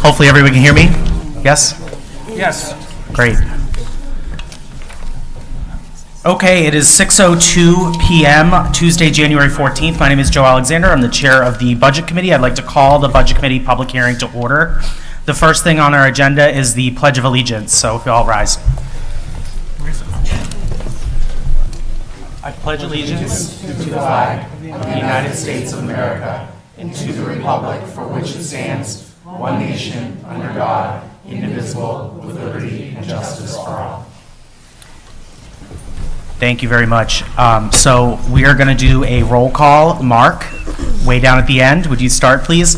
Hopefully everyone can hear me. Yes? Yes. Great. Okay, it is 6:02 p.m., Tuesday, January 14th. My name is Joe Alexander. I'm the chair of the Budget Committee. I'd like to call the Budget Committee public hearing to order. The first thing on our agenda is the Pledge of Allegiance, so if you all rise. I pledge allegiance to the flag of the United States of America and to the republic for which it stands, one nation, under God, indivisible, with liberty and justice for all. Thank you very much. So we are going to do a roll call. Mark, way down at the end, would you start, please?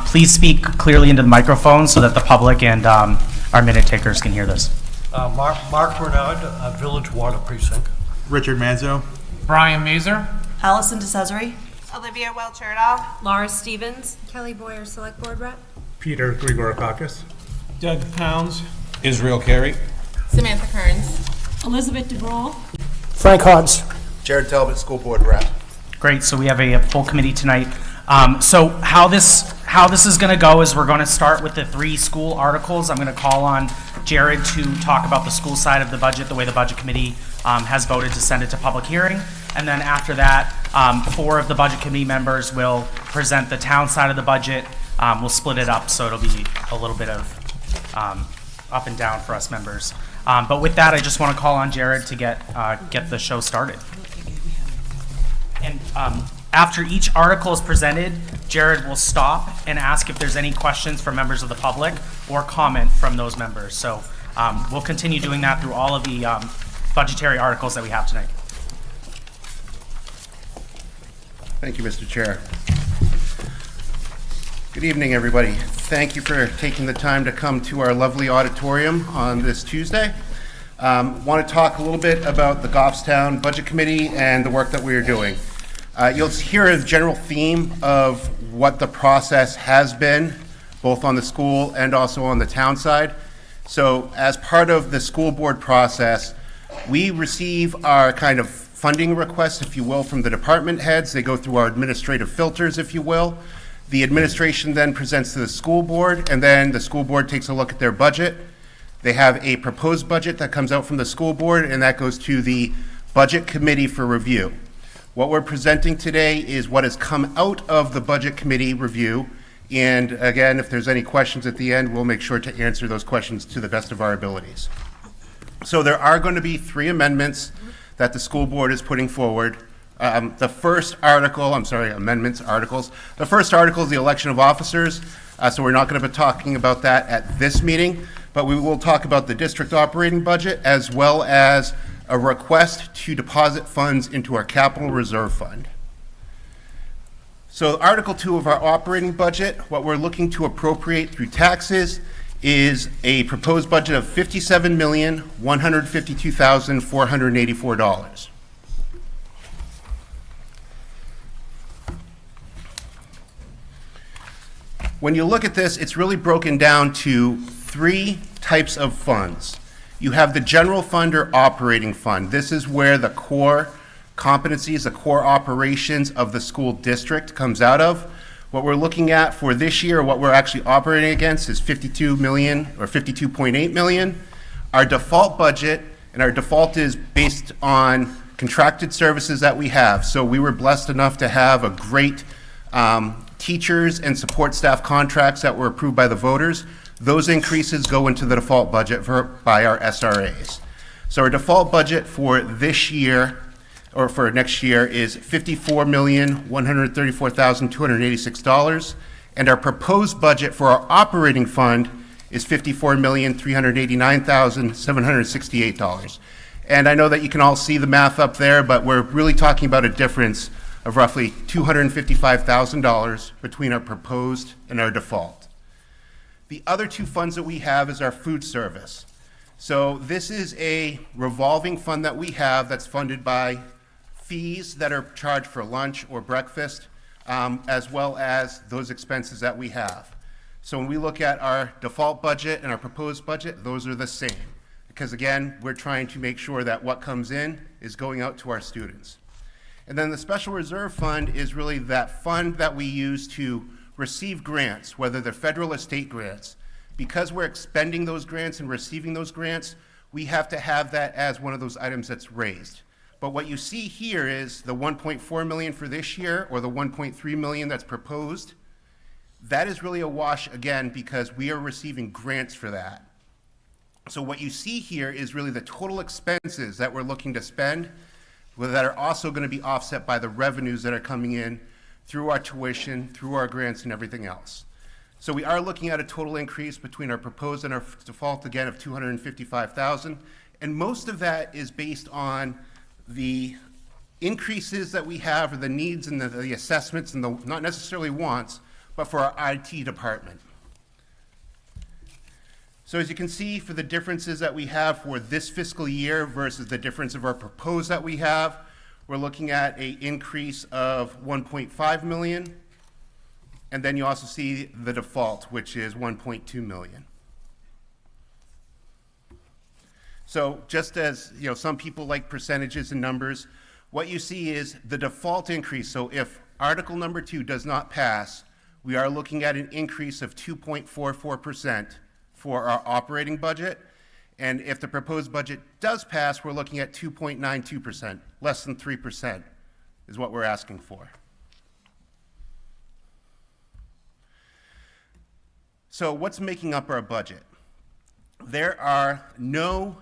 Please speak clearly into the microphone so that the public and our minute takers can hear this. Mark Bernard, Village Water Precinct. Richard Manzo. Brian Mazer. Allison DeCesare. Olivia Welch-Erdahl. Laura Stevens. Kelly Boyer, Select Board Rep. Peter Grigorokakis. Doug Pounds. Israel Carey. Samantha Kearns. Elizabeth DeBrule. Frank Hodge. Jared Talbot, School Board Rep. Great, so we have a full committee tonight. So how this is going to go is we're going to start with the 3 school articles. I'm going to call on Jared to talk about the school side of the budget, the way the Budget Committee has voted to send it to public hearing. And then after that, 4 of the Budget Committee members will present the town side of the budget. We'll split it up, so it'll be a little bit of up and down for us members. But with that, I just want to call on Jared to get the show started. And after each article is presented, Jared will stop and ask if there's any questions from members of the public or comment from those members. So we'll continue doing that through all of the budgetary articles that we have tonight. Thank you, Mr. Chair. Good evening, everybody. Thank you for taking the time to come to our lovely auditorium on this Tuesday. Want to talk a little bit about the Goffstown Budget Committee and the work that we are doing. You'll hear a general theme of what the process has been, both on the school and also on the town side. So as part of the school board process, we receive our kind of funding requests, if you will, from the department heads. They go through our administrative filters, if you will. The administration then presents to the school board, and then the school board takes a look at their budget. They have a proposed budget that comes out from the school board, and that goes to the Budget Committee for review. What we're presenting today is what has come out of the Budget Committee review. And again, if there's any questions at the end, we'll make sure to answer those questions to the best of our abilities. So there are going to be 3 amendments that the school board is putting forward. The first article, articles. The first article is the election of officers. So we're not going to be talking about that at this meeting, but we will talk about the district operating budget as well as a request to deposit funds into our capital reserve fund. So Article 2 of our operating budget, what we're looking to appropriate through taxes is a proposed budget of $57,152,484. When you look at this, it's really broken down to 3 types of funds. You have the general fund or operating fund. This is where the core competencies, the core operations of the school district comes out of. What we're looking at for this year, what we're actually operating against is $52 million or $52.8 million. Our default budget, and our default is based on contracted services that we have. So we were blessed enough to have a great teachers and support staff contracts that were approved by the voters. Those increases go into the default budget by our SRAs. So our default budget for this year, or for next year, is $54,134,286, and our proposed budget for our operating fund is $54,389,768. And I know that you can all see the math up there, but we're really talking about a difference of roughly $255,000 between our proposed and our default. The other 2 funds that we have is our food service. So this is a revolving fund that we have that's funded by fees that are charged for lunch or breakfast, as well as those expenses that we have. So when we look at our default budget and our proposed budget, those are the same. Because again, we're trying to make sure that what comes in is going out to our students. And then the special reserve fund is really that fund that we use to receive grants, whether they're federal or state grants, because we're expending those grants and receiving those grants, we have to have that as one of those items that's raised. But what you see here is the 1.4 million for this year, or the 1.3 million that's proposed. That is really a wash, again, because we are receiving grants for that. So what you see here is really the total expenses that we're looking to spend, that are also going to be offset by the revenues that are coming in through our tuition, through our grants, and everything else. So we are looking at a total increase between our proposed and our default, again, of $255,000. And most of that is based on the increases that we have, or the needs and the assessments, and the, not necessarily wants, but for our IT department. So as you can see, for the differences that we have for this fiscal year versus the difference of our proposed that we have, we're looking at an increase of 1.5 million. And then you also see the default, which is 1.2 million. So just as, you know, some people like percentages and numbers, what you see is the default increase. So if Article number 2 does not pass, we are looking at an increase of 2.44% for our operating budget. And if the proposed budget does pass, we're looking at 2.92%, less than 3% is what we're asking for. So what's making up our budget? There are no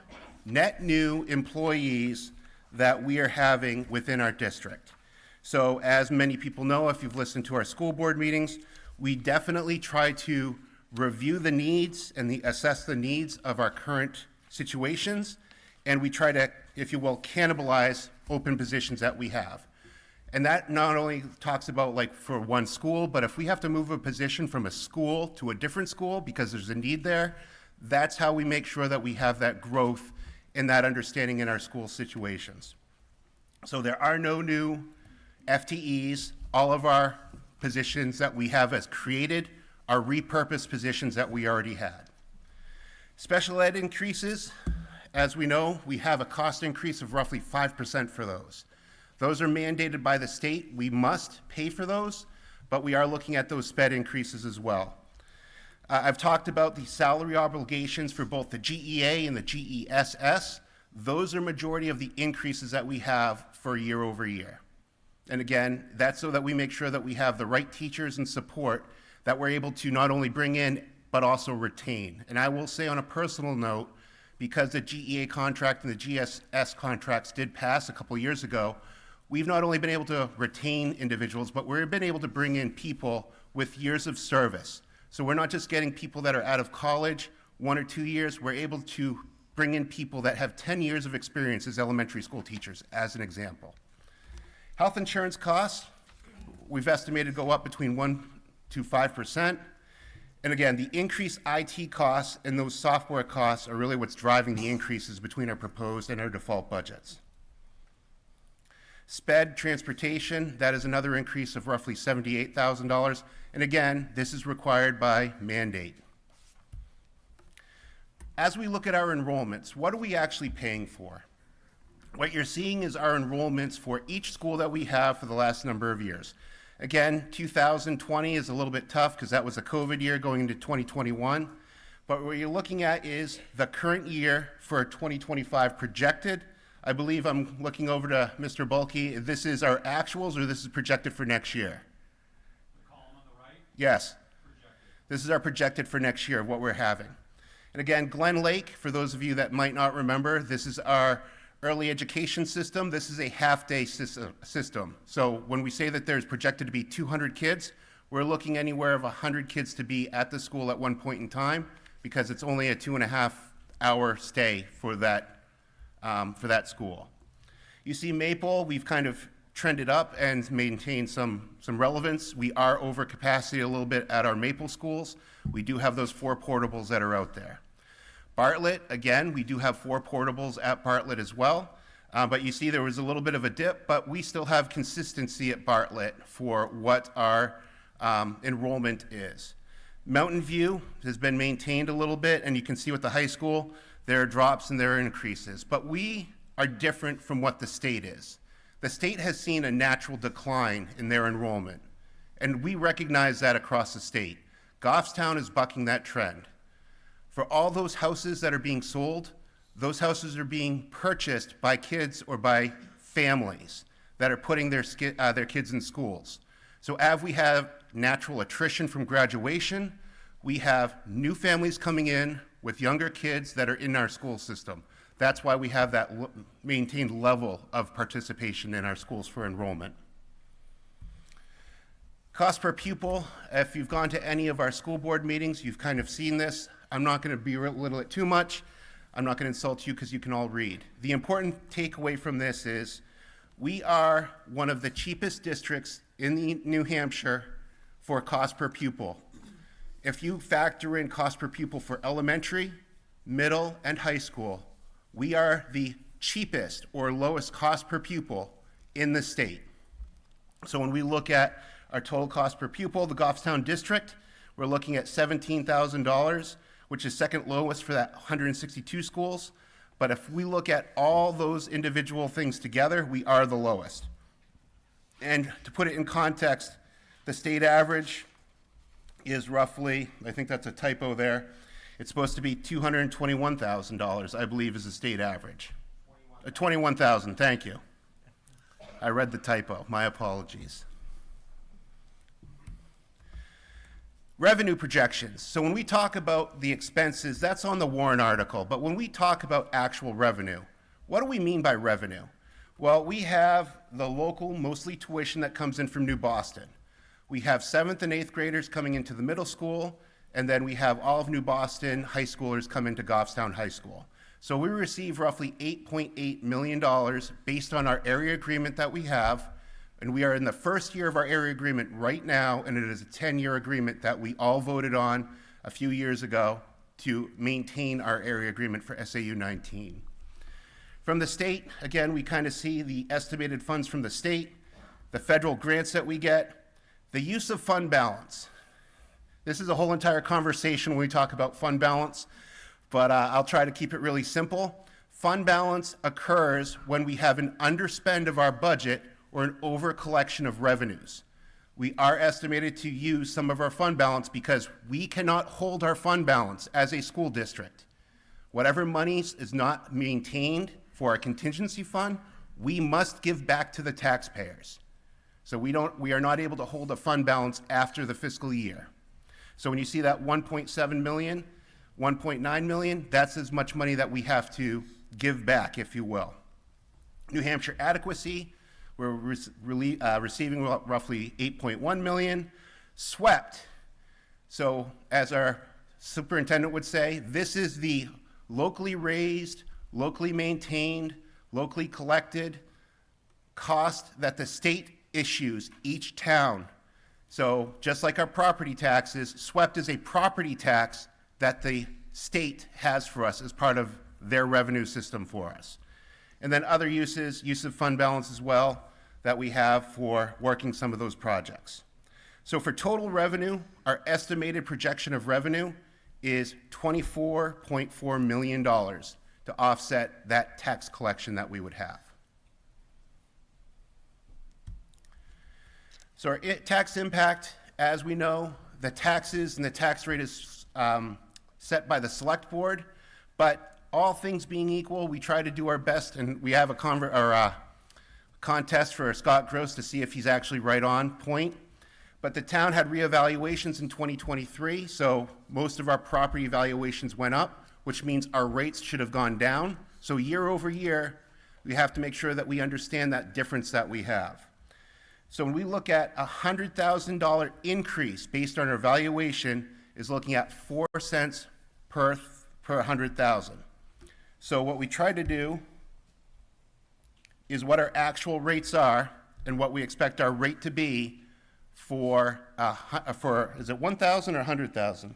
net new employees that we are having within our district. So as many people know, if you've listened to our school board meetings, we definitely try to review the needs and assess the needs of our current situations, and we try to, if you will, cannibalize open positions that we have. And that not only talks about like for one school, but if we have to move a position from a school to a different school because there's a need there, that's how we make sure that we have that growth and that understanding in our school situations. So there are no new FTEs. All of our positions that we have as created are repurposed positions that we already had. Special ed increases, as we know, we have a cost increase of roughly 5% for those. Those are mandated by the state. We must pay for those, but we are looking at those SPED increases as well. I've talked about the salary obligations for both the GEA and the GESS. Those are majority of the increases that we have for year over year. And again, that's so that we make sure that we have the right teachers and support that we're able to not only bring in, but also retain. And I will say on a personal note, because the GEA contract and the GSS contracts did pass a couple years ago, we've not only been able to retain individuals, but we've been able to bring in people with years of service. So we're not just getting people that are out of college, 1 or 2 years, we're able to bring in people that have 10 years of experience as elementary school teachers, as an example. Health insurance costs, we've estimated go up between 1 to 5%. And again, the increased IT costs and those software costs are really what's driving the increases between our proposed and our default budgets. SPED transportation, that is another increase of roughly $78,000. And again, this is required by mandate. As we look at our enrollments, what are we actually paying for? What you're seeing is our enrollments for each school that we have for the last number of years. Again, 2020 is a little bit tough because that was a COVID year going into 2021. But what you're looking at is the current year for 2025 projected. I believe I'm looking over to Mr. Bulkey. This is our actuals, or this is projected for next year? The column on the right? Yes. Projected. This is our projected for next year of what we're having. And again, Glen Lake, for those of you that might not remember, this is our early education system. This is a half-day system. So when we say that there's projected to be 200 kids, we're looking anywhere of 100 kids to be at the school at one point in time, because it's only a 2.5-hour stay for that school. You see Maple, we've kind of trended up and maintained some relevance. We are over capacity a little bit at our Maple schools. We do have those 4 portables that are out there. Bartlett, again, we do have 4 portables at Bartlett as well. But you see there was a little bit of a dip, but we still have consistency at Bartlett for what our enrollment is. Mountain View has been maintained a little bit, and you can see with the high school, there are drops and there are increases. But we are different from what the state is. The state has seen a natural decline in their enrollment. And we recognize that across the state. Goffstown is bucking that trend. For all those houses that are being sold, those houses are being purchased by kids or by families that are putting their kids in schools. So as we have natural attrition from graduation, we have new families coming in with younger kids that are in our school system. That's why we have that maintained level of participation in our schools for enrollment. Cost per pupil, if you've gone to any of our school board meetings, you've kind of seen this. I'm not going to belittle it too much. I'm not going to insult you because you can all read. The important takeaway from this is we are one of the cheapest districts in New Hampshire for cost per pupil. If you factor in cost per pupil for elementary, middle, and high school, we are the cheapest or lowest cost per pupil in the state. So when we look at our total cost per pupil, the Goffstown district, we're looking at $17,000, which is second lowest for that 162 schools. But if we look at all those individual things together, we are the lowest. And to put it in context, the state average is roughly, I think that's a typo there, it's supposed to be $221,000, I believe, is the state average. 21,000, thank you. I read the typo, my apologies. Revenue projections. So when we talk about the expenses, that's on the warrant article, but when we talk about actual revenue, what do we mean by revenue? Well, we have the local, mostly tuition that comes in from New Boston. We have 7th and 8th graders coming into the middle school, and then we have all of New Boston high schoolers come into Goffstown High School. So we receive roughly $8.8 million based on our area agreement that we have, and we are in the first year of our area agreement right now, and it is a 10-year agreement that we all voted on a few years ago to maintain our area agreement for SAU 19. From the state, again, we kind of see the estimated funds from the state, the federal grants that we get, the use of fund balance. This is a whole entire conversation when we talk about fund balance, but I'll try to keep it really simple. Fund balance occurs when we have an underspend of our budget or an over collection of revenues. We are estimated to use some of our fund balance because we cannot hold our fund balance as a school district. Whatever monies is not maintained for our contingency fund, we must give back to the taxpayers. So we are not able to hold a fund balance after the fiscal year. So when you see that 1.7 million, 1.9 million, that's as much money that we have to give back, if you will. New Hampshire adequacy, we're receiving roughly 8.1 million. SWEPT, so as our superintendent would say, this is the locally raised, locally maintained, locally collected cost that the state issues each town. So just like our property taxes, SWEPT is a property tax that the state has for us as part of their revenue system for us. And then other uses, use of fund balance as well, that we have for working some of those projects. So for total revenue, our estimated projection of revenue is $24.4 million to offset that tax collection that we would have. So our tax impact, as we know, the taxes and the tax rate is set by the select board, but all things being equal, we try to do our best, and we have a contest for Scott Gross to see if he's actually right on point. But the town had reevaluations in 2023, so most of our property valuations went up, which means our rates should have gone down. So year over year, we have to make sure that we understand that difference that we have. So when we look at a $100,000 increase based on our valuation is looking at 4 cents per 100,000. So what we try to do is what our actual rates are and what we expect our rate to be for is it 1,000 or 100,000?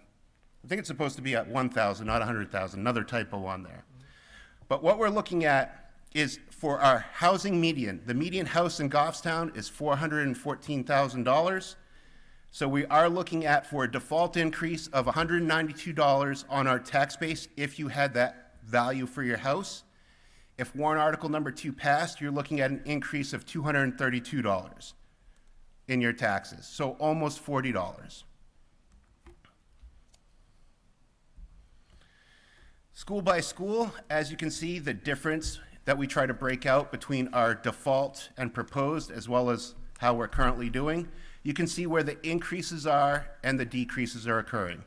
I think it's supposed to be at 1,000, not 100,000. Another typo on there. But what we're looking at is for our housing median. The median house in Goffstown is $414,000. So we are looking at for a default increase of $192 on our tax base if you had that value for your house. If warrant article number 2 passed, you're looking at an increase of $232. in your taxes, so almost $40. School by school, as you can see, the difference that we try to break out between our default and proposed, as well as how we're currently doing, you can see where the increases are and the decreases are occurring.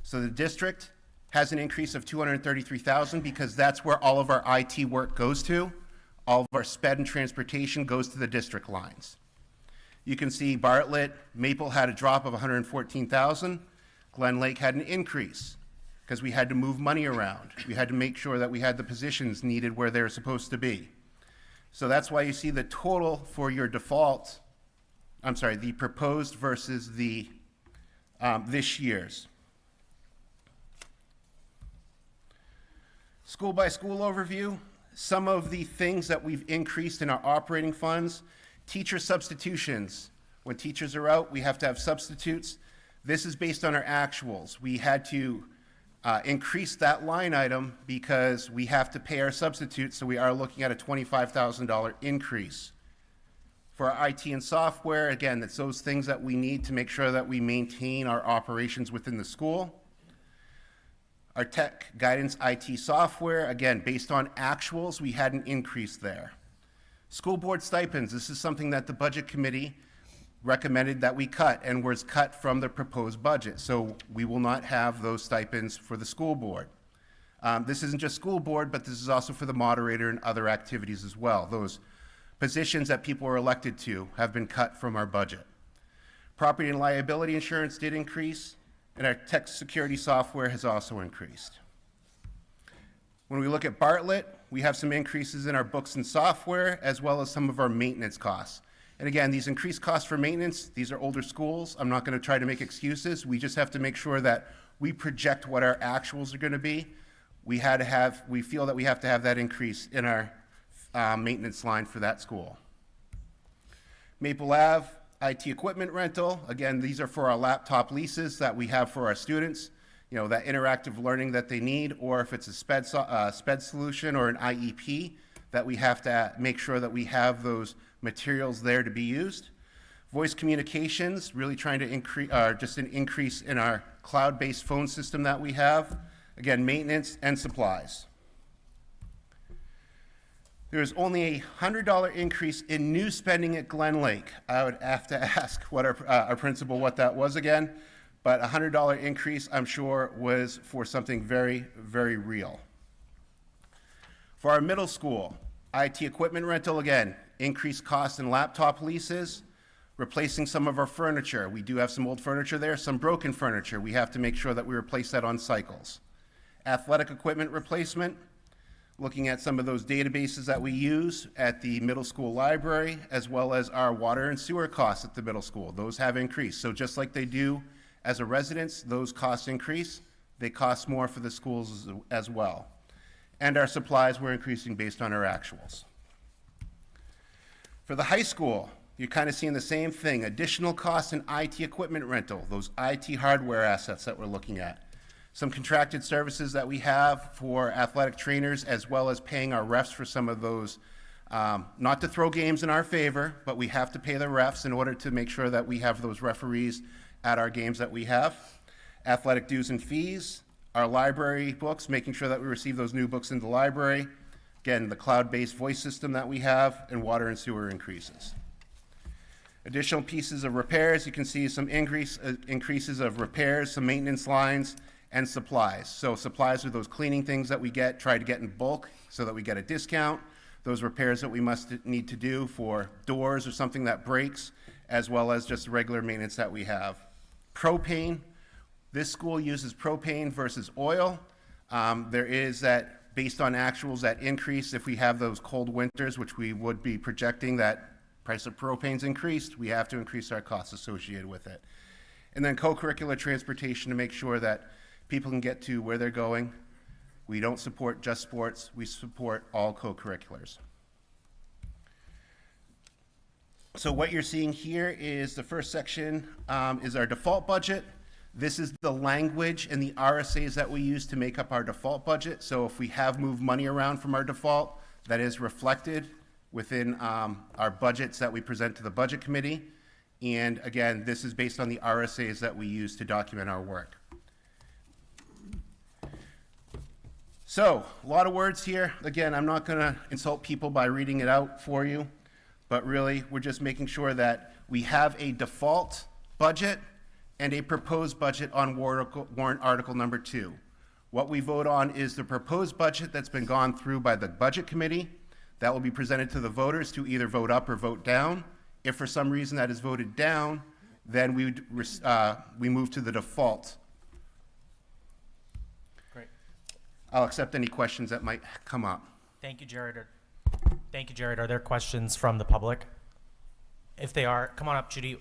So the district has an increase of $233,000 because that's where all of our IT work goes to. All of our sped and transportation goes to the district lines. You can see Bartlett, Maple had a drop of $114,000. Glen Lake had an increase because we had to move money around. We had to make sure that we had the positions needed where they're supposed to be. So that's why you see the total for your default, the proposed versus the this year's. School by school overview, some of the things that we've increased in our operating funds, teacher substitutions. When teachers are out, we have to have substitutes. This is based on our actuals. We had to increase that line item because we have to pay our substitutes, so we are looking at a $25,000 increase. For our IT and software, again, that's those things that we need to make sure that we maintain our operations within the school. Our tech guidance IT software, again, based on actuals, we had an increase there. School board stipends, this is something that the budget committee recommended that we cut and was cut from the proposed budget. So we will not have those stipends for the school board. This isn't just school board, but this is also for the moderator and other activities as well. Those positions that people are elected to have been cut from our budget. Property and liability insurance did increase, and our tech security software has also increased. When we look at Bartlett, we have some increases in our books and software, as well as some of our maintenance costs. And again, these increased costs for maintenance, these are older schools. I'm not going to try to make excuses. We just have to make sure that we project what our actuals are going to be. We feel that we have to have that increase in our maintenance line for that school. Maple Ave, IT equipment rental. Again, these are for our laptop leases that we have for our students. You know, that interactive learning that they need, or if it's a SPED solution or an IEP, that we have to make sure that we have those materials there to be used. Voice communications, really trying to increase, just an increase in our cloud-based phone system that we have. Again, maintenance and supplies. There's only a $100 increase in new spending at Glen Lake. I would have to ask what our principal what that was again, but a $100 increase, I'm sure, was for something very, very real. For our middle school, IT equipment rental, again, increased costs in laptop leases, replacing some of our furniture. We do have some old furniture there, some broken furniture. We have to make sure that we replace that on cycles. Athletic equipment replacement, looking at some of those databases that we use at the middle school library, as well as our water and sewer costs at the middle school. Those have increased. So just like they do as a residence, those costs increase. They cost more for the schools as well. And our supplies were increasing based on our actuals. For the high school, you're kind of seeing the same thing. Additional costs in IT equipment rental, those IT hardware assets that we're looking at. Some contracted services that we have for athletic trainers, as well as paying our refs for some of those, not to throw games in our favor, but we have to pay the refs in order to make sure that we have those referees at our games that we have. Athletic dues and fees, our library books, making sure that we receive those new books in the library. Again, the cloud-based voice system that we have, and water and sewer increases. Additional pieces of repairs, you can see some increases of repairs, some maintenance lines, and supplies. So supplies are those cleaning things that we try to get in bulk so that we get a discount. Those repairs that we must need to do for doors or something that breaks, as well as just regular maintenance that we have. Propane, this school uses propane versus oil. There is that, based on actuals, that increase if we have those cold winters, which we would be projecting that price of propane's increased, we have to increase our costs associated with it. And then co-curricular transportation to make sure that people can get to where they're going. We don't support just sports, we support all co-curriculars. So what you're seeing here is the first section is our default budget. This is the language and the RSAs that we use to make up our default budget. So if we have moved money around from our default, that is reflected within our budgets that we present to the budget committee. And again, this is based on the RSAs that we use to document our work. So, a lot of words here. Again, I'm not going to insult people by reading it out for you, but really, we're just making sure that we have a default budget and a proposed budget on warrant article number 2. What we vote on is the proposed budget that's been gone through by the budget committee. That will be presented to the voters to either vote up or vote down. If for some reason that is voted down, then we move to the default. Great. I'll accept any questions that might come up. Thank you, Jared. Thank you, Jared. Are there questions from the public? If they are, come on up, Judy.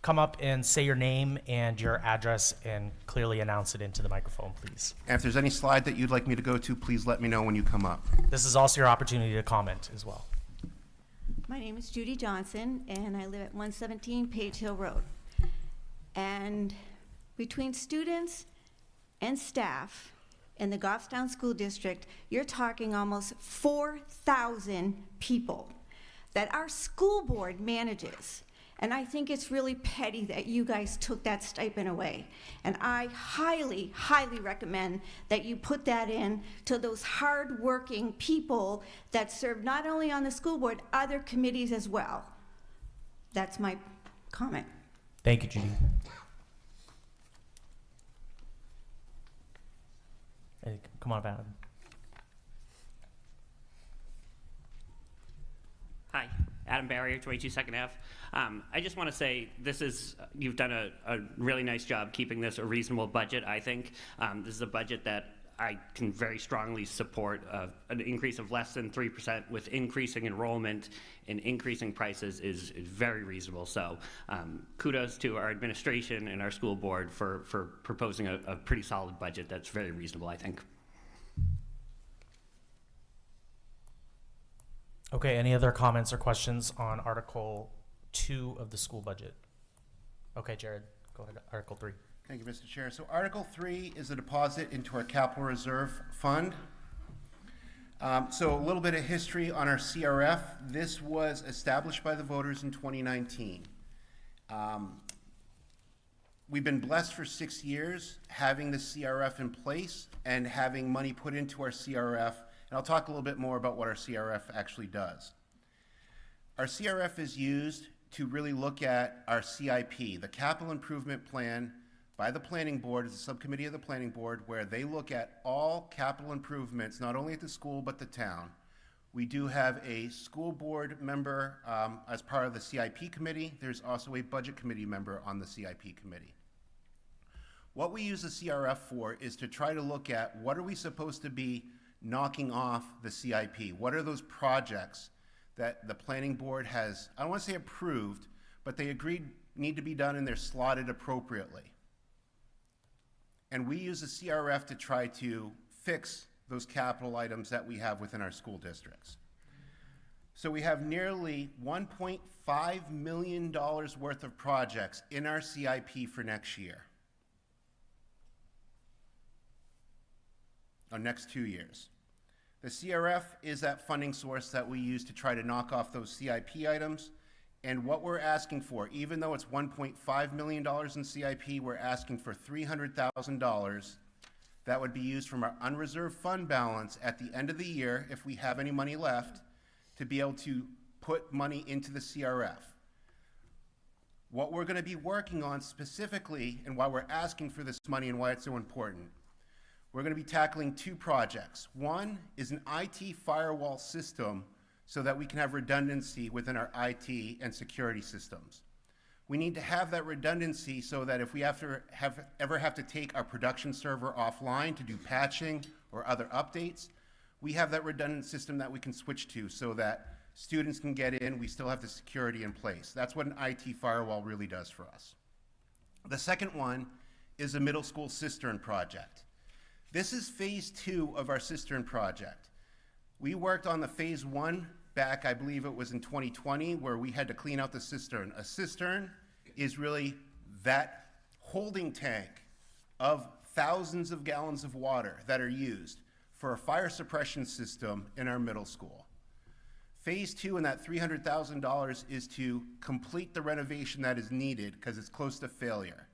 Come up and say your name and your address and clearly announce it into the microphone, please. And if there's any slide that you'd like me to go to, please let me know when you come up. This is also your opportunity to comment as well. My name is Judy Johnson, and I live at 117 Page Hill Road. And between students and staff in the Goffstown School District, you're talking almost 4,000 people that our school board manages. And I think it's really petty that you guys took that stipend away. And I highly, highly recommend that you put that in to those hard-working people that serve not only on the school board, other committees as well. That's my comment. Thank you, Judy. Hey, come on up, Adam. Hi, Adam Barrier, 22 Second Ave. I just want to say you've done a really nice job keeping this a reasonable budget, I think. This is a budget that I can very strongly support. An increase of less than 3% with increasing enrollment and increasing prices is very reasonable. So kudos to our administration and our school board for proposing a pretty solid budget that's very reasonable, I think. Okay, any other comments or questions on Article 2 of the school budget? Okay, Jared, go ahead. Article 3. Thank you, Mr. Chair. So Article 3 is a deposit into our capital reserve fund. So a little bit of history on our CRF. This was established by the voters in 2019. We've been blessed for 6 years having the CRF in place and having money put into our CRF. And I'll talk a little bit more about what our CRF actually does. Our CRF is used to really look at our CIP, the capital improvement plan by the planning board, as a subcommittee of the planning board, where they look at all capital improvements, not only at the school, but the town. We do have a school board member as part of the CIP committee. There's also a budget committee member on the CIP committee. What we use the CRF for is to try to look at what are we supposed to be knocking off the CIP? What are those projects that the planning board has, I don't want to say approved, but they agreed need to be done and they're slotted appropriately? And we use the CRF to try to fix those capital items that we have within our school districts. So we have nearly $1.5 million worth of projects in our CIP for next year. Or next 2 years. The CRF is that funding source that we use to try to knock off those CIP items. And what we're asking for, even though it's $1.5 million in CIP, we're asking for $300,000 that would be used from our unreserved fund balance at the end of the year, if we have any money left, to be able to put money into the CRF. What we're going to be working on specifically, and why we're asking for this money and why it's so important, we're going to be tackling 2 projects. One is an IT firewall system so that we can have redundancy within our IT and security systems. We need to have that redundancy so that if we ever have to take our production server offline to do patching or other updates, we have that redundant system that we can switch to so that students can get in, we still have the security in place. That's what an IT firewall really does for us. The second one is a middle school cistern project. This is phase 2 of our cistern project. We worked on the phase 1 back, I believe it was in 2020, where we had to clean out the cistern. A cistern is really that holding tank of thousands of gallons of water that are used for a fire suppression system in our middle school. Phase 2 and that $300,000 is to complete the renovation that is needed because it's close to failure.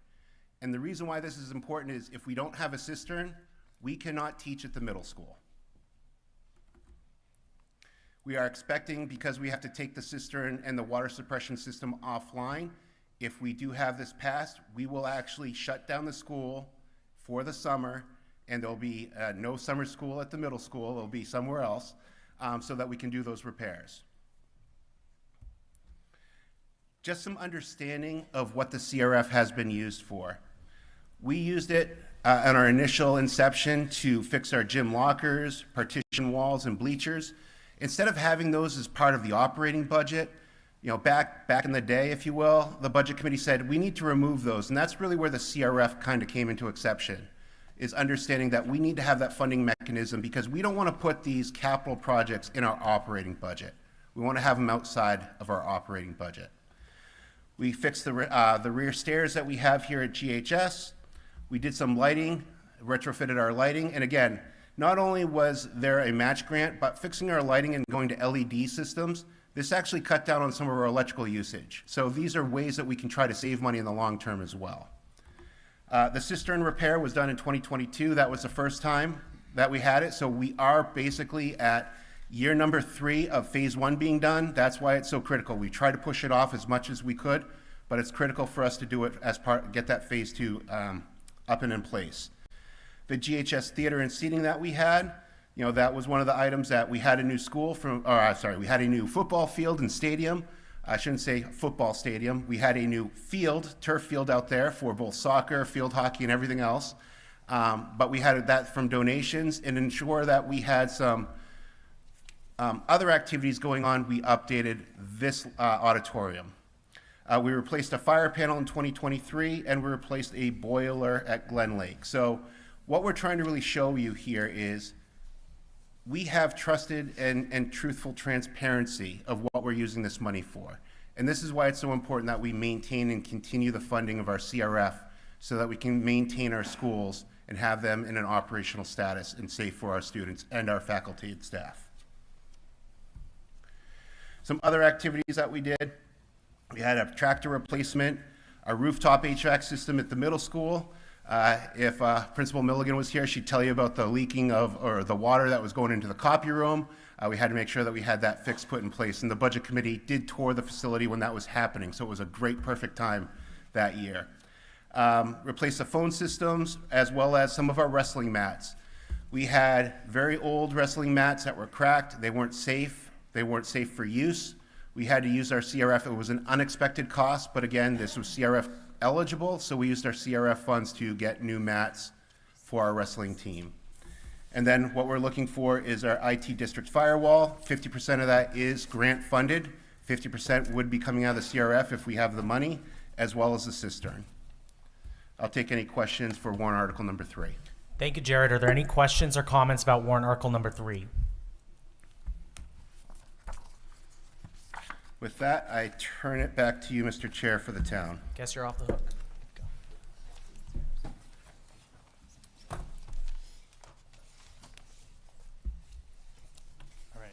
And the reason why this is important is if we don't have a cistern, we cannot teach at the middle school. We are expecting, because we have to take the cistern and the water suppression system offline, if we do have this passed, we will actually shut down the school for the summer, and there'll be no summer school at the middle school. It'll be somewhere else, so that we can do those repairs. Just some understanding of what the CRF has been used for. We used it at our initial inception to fix our gym lockers, partition walls, and bleachers. Instead of having those as part of the operating budget, you know, back in the day, if you will, the budget committee said we need to remove those, and that's really where the CRF kind of came into exception, is understanding that we need to have that funding mechanism because we don't want to put these capital projects in our operating budget. We want to have them outside of our operating budget. We fixed the rear stairs that we have here at GHS. We did some lighting, retrofitted our lighting, and again, not only was there a match grant, but fixing our lighting and going to LED systems, this actually cut down on some of our electrical usage. So these are ways that we can try to save money in the long term as well. The cistern repair was done in 2022. That was the first time that we had it. So we are basically at year number 3 of phase 1 being done. That's why it's so critical. We try to push it off as much as we could, but it's critical for us to do it as get that phase 2 up and in place. The GHS theater and seating that we had, you know, that was one of the items that we had a new we had a new football field and stadium. I shouldn't say football stadium. We had a new field, turf field out there for both soccer, field hockey, and everything else. But we had that from donations, and ensure that we had some other activities going on. We updated this auditorium. We replaced a fire panel in 2023, and we replaced a boiler at Glen Lake. So what we're trying to really show you here is we have trusted and truthful transparency of what we're using this money for. And this is why it's so important that we maintain and continue the funding of our CRF so that we can maintain our schools and have them in an operational status and safe for our students and our faculty and staff. Some other activities that we did, we had a tractor replacement, a rooftop HVAC system at the middle school. If Principal Milligan was here, she'd tell you about the leaking or the water that was going into the copy room. We had to make sure that we had that fix put in place, and the budget committee did tour the facility when that was happening, so it was a great, perfect time that year. Replaced the phone systems as well as some of our wrestling mats. We had very old wrestling mats that were cracked. They weren't safe. They weren't safe for use. We had to use our CRF. It was an unexpected cost, but again, this was CRF eligible, so we used our CRF funds to get new mats for our wrestling team. And then what we're looking for is our IT district firewall. 50% of that is grant funded. 50% would be coming out of the CRF if we have the money, as well as the cistern. I'll take any questions for warrant article number 3. Thank you, Jared. Are there any questions or comments about warrant article number 3? With that, I turn it back to you, Mr. Chair, for the town. Guess you're off the hook. Go. All right.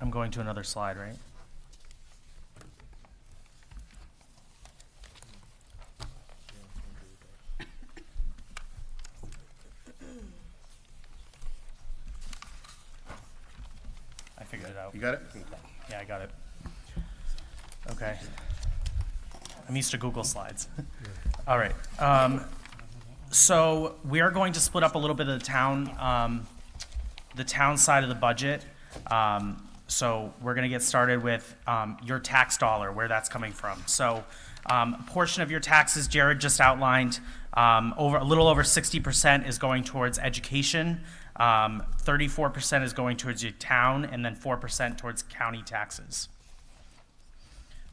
I'm going to another slide, right? I figured it out. You got it? Yeah, I got it. Okay. I'm used to Google Slides. All right. So we are going to split up a little bit of the town side of the budget. So we're going to get started with your tax dollar, where that's coming from. So a portion of your taxes, Jared just outlined, a little over 60% is going towards education, 34% is going towards your town, and then 4% towards county taxes.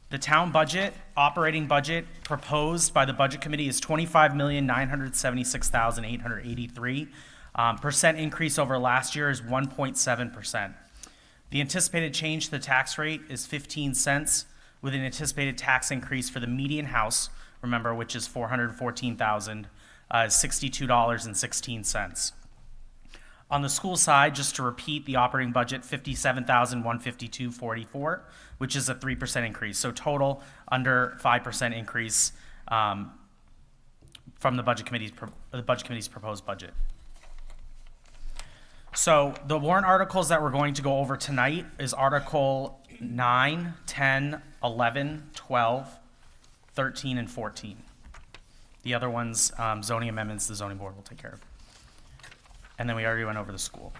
The town budget, operating budget proposed by the budget committee is $25,976,883. Percent increase over last year is 1.7%. The anticipated change to the tax rate is 15 cents, with an anticipated tax increase for the median house, remember, which is $414,000, $62.16. On the school side, just to repeat, the operating budget, $57,152.44, which is a 3% increase. So total, under 5% increase from the budget committee's proposed budget. So the warrant articles that we're going to go over tonight is Article 9, 10, 11, 12, 13, and 14. The other ones, zoning amendments, the zoning board will take care of. And then we already went over the school.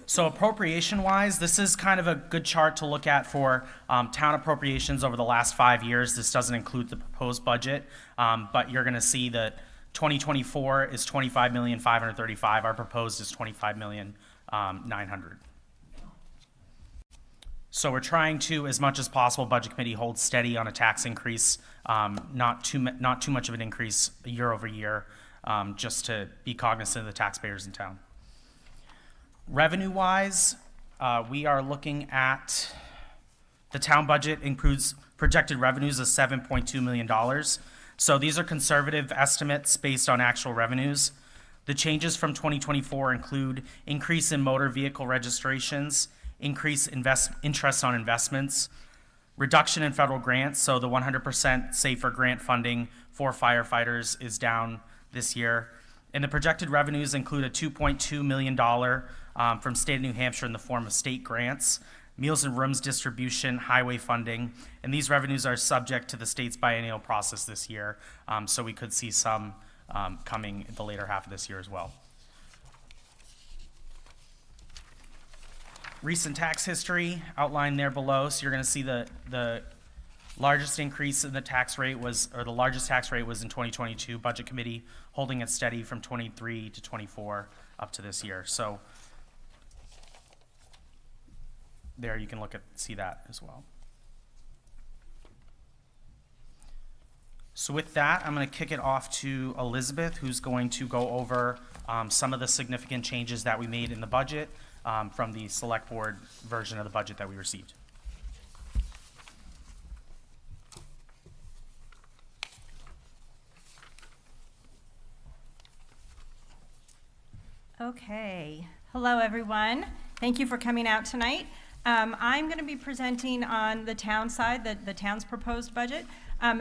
So appropriation-wise, this is kind of a good chart to look at for town appropriations over the last 5 years. This doesn't include the proposed budget, but you're going to see that 2024 is $25,535,000. Our proposed is $25,900,000. So we're trying to, as much as possible, Budget Committee hold steady on a tax increase, not too much of an increase year over year, just to be cognizant of the taxpayers in town. Revenue-wise, we are looking at the town budget includes projected revenues of $7.2 million. So these are conservative estimates based on actual revenues. The changes from 2024 include increase in motor vehicle registrations, increase interest on investments, reduction in federal grants. So the 100% safer grant funding for firefighters is down this year. And the projected revenues include a $2.2 million from state of New Hampshire in the form of state grants, meals and rooms distribution, highway funding, and these revenues are subject to the state's biennial process this year, so we could see some coming in the later half of this year as well. Recent tax history outlined there below, so you're going to see the largest increase in the tax rate was, or the largest tax rate was in 2022, Budget Committee holding it steady from 23 to 24 up to this year. So there you can see that as well. So with that, I'm going to kick it off to Elizabeth, who's going to go over some of the significant changes that we made in the budget from the select board version of the budget that we received. Okay. Hello, everyone. Thank you for coming out tonight. I'm going to be presenting on the town side, the town's proposed budget.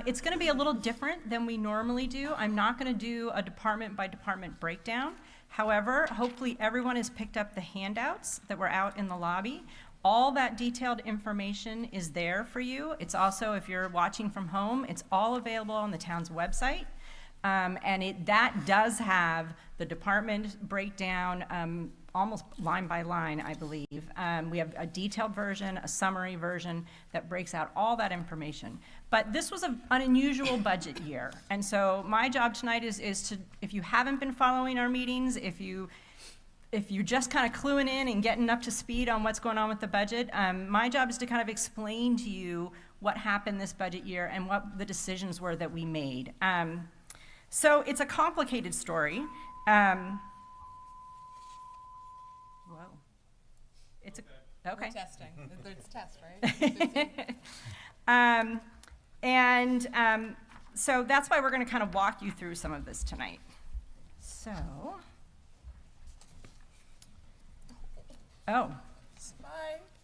It's going to be a little different than we normally do. I'm not going to do a department by department breakdown. However, hopefully everyone has picked up the handouts that were out in the lobby. All that detailed information is there for you. It's also, if you're watching from home, it's all available on the town's website. And that does have the department breakdown almost line by line, I believe. We have a detailed version, a summary version that breaks out all that information. But this was an unusual budget year. And so my job tonight is to, if you haven't been following our meetings, if you're just kind of cluing in and getting up to speed on what's going on with the budget, my job is to kind of explain to you what happened this budget year and what the decisions were that we made. So it's a complicated story. Whoa. It's okay. We're testing. It's a test, right? So that's why we're going to kind of walk you through some of this tonight. So, bye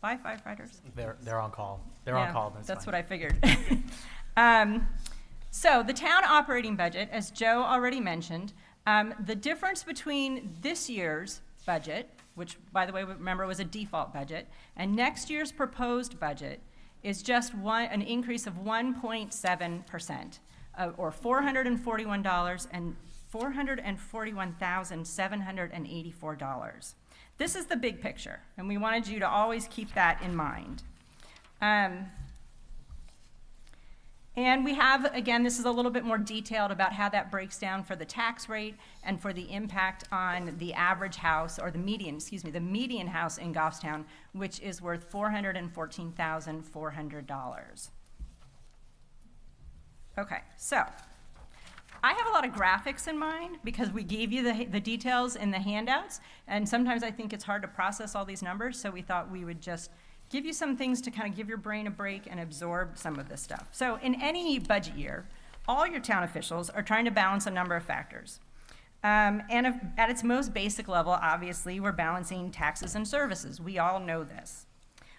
firefighters. They're on call. They're Yeah, on call. That's what I figured. So the town operating budget, as Joe already mentioned, the difference between this year's budget, which, by the way, remember was a default budget, and next year's proposed budget is just an increase of 1.7%, or $441,784. This is the big picture, and we wanted you to always keep that in mind. And we have, again, this is a little bit more detailed about how that breaks down for the tax rate and for the impact on the average house, or the median house in Goffstown, which is worth $414,400. Okay, so I have a lot of graphics in mind because we gave you the details in the handouts, and sometimes I think it's hard to process all these numbers, so we thought we would just give you some things to kind of give your brain a break and absorb some of this stuff. So in any budget year, all your town officials are trying to balance a number of factors. At its most basic level, obviously, we're balancing taxes and services. We all know this.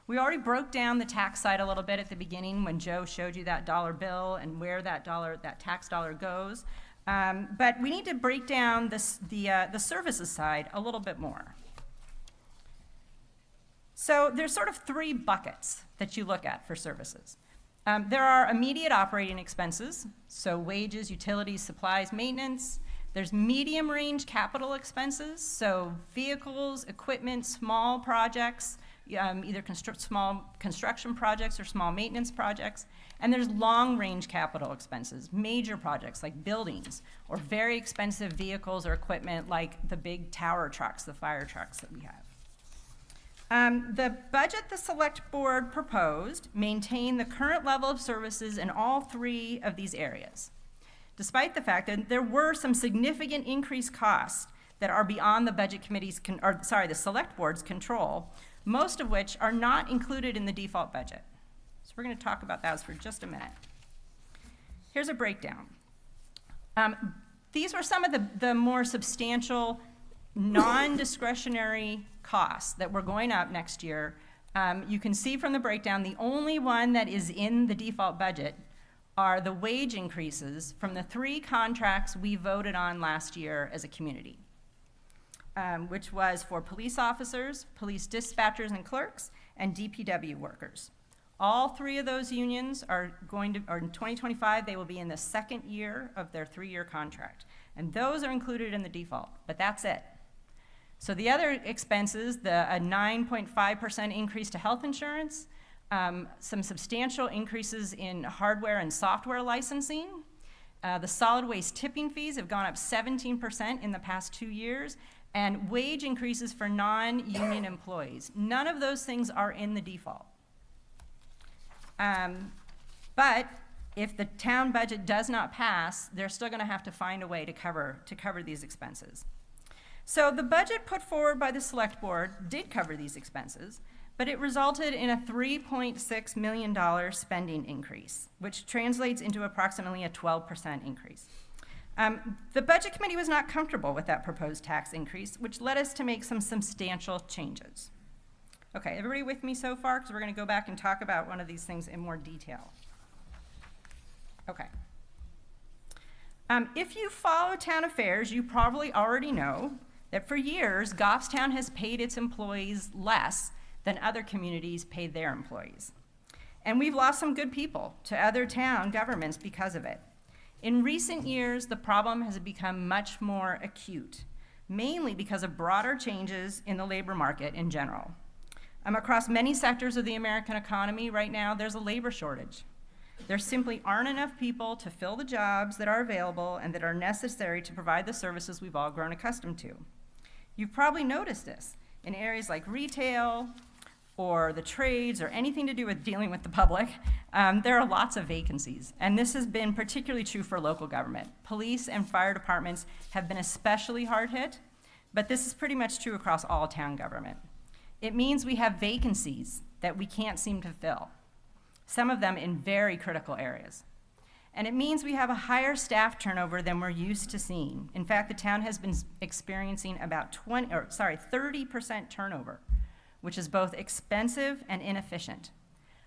We already broke down the tax side a little bit at the beginning when Joe showed you that dollar bill and where that tax dollar goes. But we need to break down the services side a little bit more. So there's sort of three buckets that you look at for services. There are immediate operating expenses, so wages, utilities, supplies, maintenance. There's medium-range capital expenses, so vehicles, equipment, small projects, either small construction projects or small maintenance projects. And there's long-range capital expenses, major projects like buildings, or very expensive vehicles or equipment like the big tower trucks, the fire trucks that we have. The budget the Select Board proposed maintained the current level of services in all three of these areas, despite the fact that there were some significant increased costs that are beyond the Budget Committee's, the Select Board's control, most of which are not included in the default budget. So we're going to talk about those for just a minute. Here's a breakdown. These were some of the more substantial non-discretionary costs that were going up next year. You can see from the breakdown, the only one that is in the default budget are the wage increases from the 3 contracts we voted on last year as a community, which was for police officers, police dispatchers and clerks, and DPW workers. All 3 of those unions are in 2025, they will be in the second year of their 3-year contract. And those are included in the default, but that's it. So the other expenses, a 9.5% increase to health insurance, some substantial increases in hardware and software licensing. The solid waste tipping fees have gone up 17% in the past 2 years, and wage increases for non-union employees. None of those things are in the default. But if the town budget does not pass, they're still going to have to find a way to cover these expenses. So the budget put forward by the Select Board did cover these expenses, but it resulted in a $3.6 million spending increase, which translates into approximately a 12% increase. The Budget Committee was not comfortable with that proposed tax increase, which led us to make some substantial changes. Okay, everybody with me so far? Because we're going to go back and talk about one of these things in more detail. Okay. If you follow town affairs, you probably already know that for years, Goffstown has paid its employees less than other communities paid their employees. And we've lost some good people to other town governments because of it. In recent years, the problem has become much more acute, mainly because of broader changes in the labor market in general. Across many sectors of the American economy right now, there's a labor shortage. There simply aren't enough people to fill the jobs that are available and that are necessary to provide the services we've all grown accustomed to. You've probably noticed this in areas like retail or the trades or anything to do with dealing with the public. There are lots of vacancies, and this has been particularly true for local government. Police and fire departments have been especially hard hit, but this is pretty much true across all town government. It means we have vacancies that we can't seem to fill, some of them in very critical areas. And it means we have a higher staff turnover than we're used to seeing. In fact, the town has been experiencing about 30% turnover, which is both expensive and inefficient.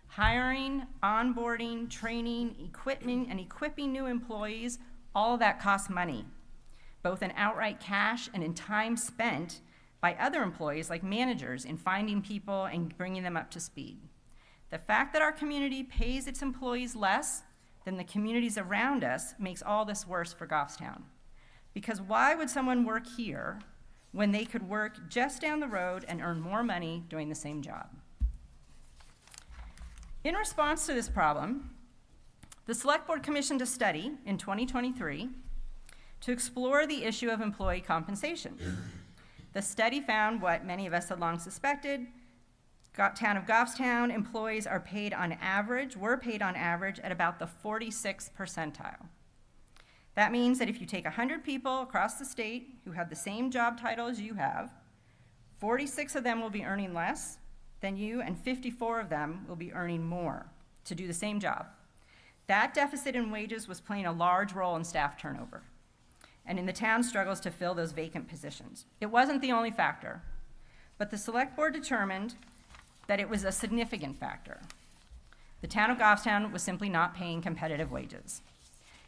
Hiring, onboarding, training, equipment, and equipping new employees, all of that costs money, both in outright cash and in time spent by other employees like managers in finding people and bringing them up to speed. The fact that our community pays its employees less than the communities around us makes all this worse for Goffstown. Because why would someone work here when they could work just down the road and earn more money doing the same job? In response to this problem, the Select Board commissioned a study in 2023 to explore the issue of employee compensation. The study found what many of us had long suspected. Town of Goffstown employees were paid on average at about the 46th percentile. That means that if you take 100 people across the state who have the same job title as you have, 46 of them will be earning less than you, and 54 of them will be earning more to do the same job. That deficit in wages was playing a large role in staff turnover. and in the town's struggles to fill those vacant positions. It wasn't the only factor, but the select board determined that it was a significant factor. The town of Goffstown was simply not paying competitive wages.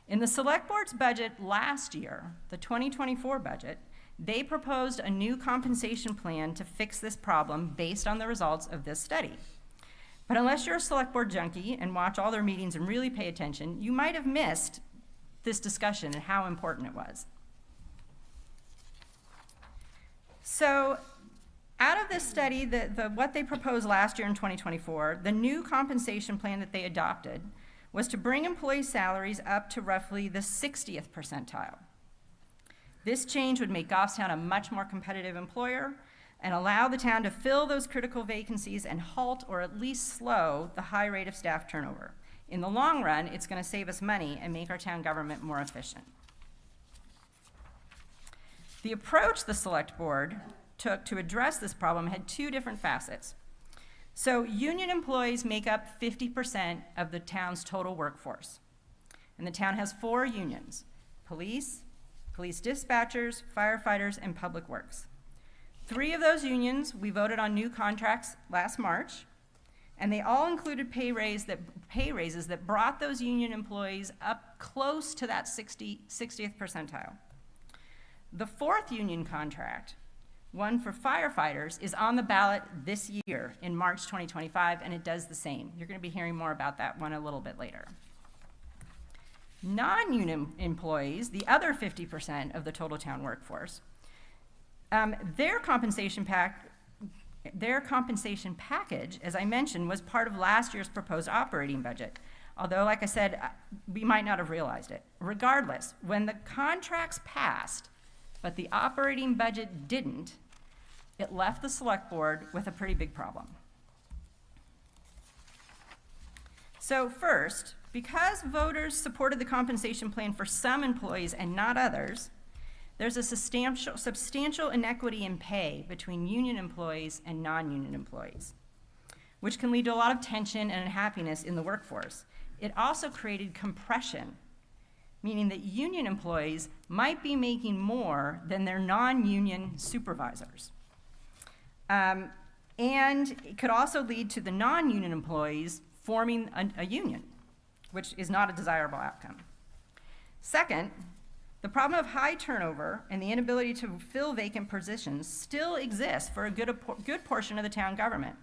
In the select board's budget last year, the 2024 budget, they proposed a new compensation plan to fix this problem based on the results of this study. But unless you're a select board junkie and watch all their meetings and really pay attention, you might have missed this discussion and how important it was. So out of this study, what they proposed last year in 2024, the new compensation plan that they adopted was to bring employee salaries up to roughly the 60th percentile. This change would make Goffstown a much more competitive employer and allow the town to fill those critical vacancies and halt or at least slow the high rate of staff turnover. In the long run, it's going to save us money and make our town government more efficient. The approach the select board took to address this problem had two different facets. So union employees make up 50% of the town's total workforce. And the town has 4 unions: police, police dispatchers, firefighters, and public works. 3 of those unions, we voted on new contracts last March, and they all included pay raises that brought those union employees up close to that 60th percentile. The 4th union contract, one for firefighters, is on the ballot this year in March 2025, and it does the same. You're going to be hearing more about that one a little bit later. Non-union employees, the other 50% of the total town workforce, their compensation package, as I mentioned, was part of last year's proposed operating budget. Although, like I said, we might not have realized it. Regardless, when the contracts passed, but the operating budget didn't, it left the select board with a pretty big problem. So first, because voters supported the compensation plan for some employees and not others, there's a substantial inequity in pay between union employees and non-union employees, which can lead to a lot of tension and unhappiness in the workforce. It also created compression, meaning that union employees might be making more than their non-union supervisors. And it could also lead to the non-union employees forming a union, which is not a desirable outcome. Second, the problem of high turnover and the inability to fill vacant positions still exists for a good portion of the town government.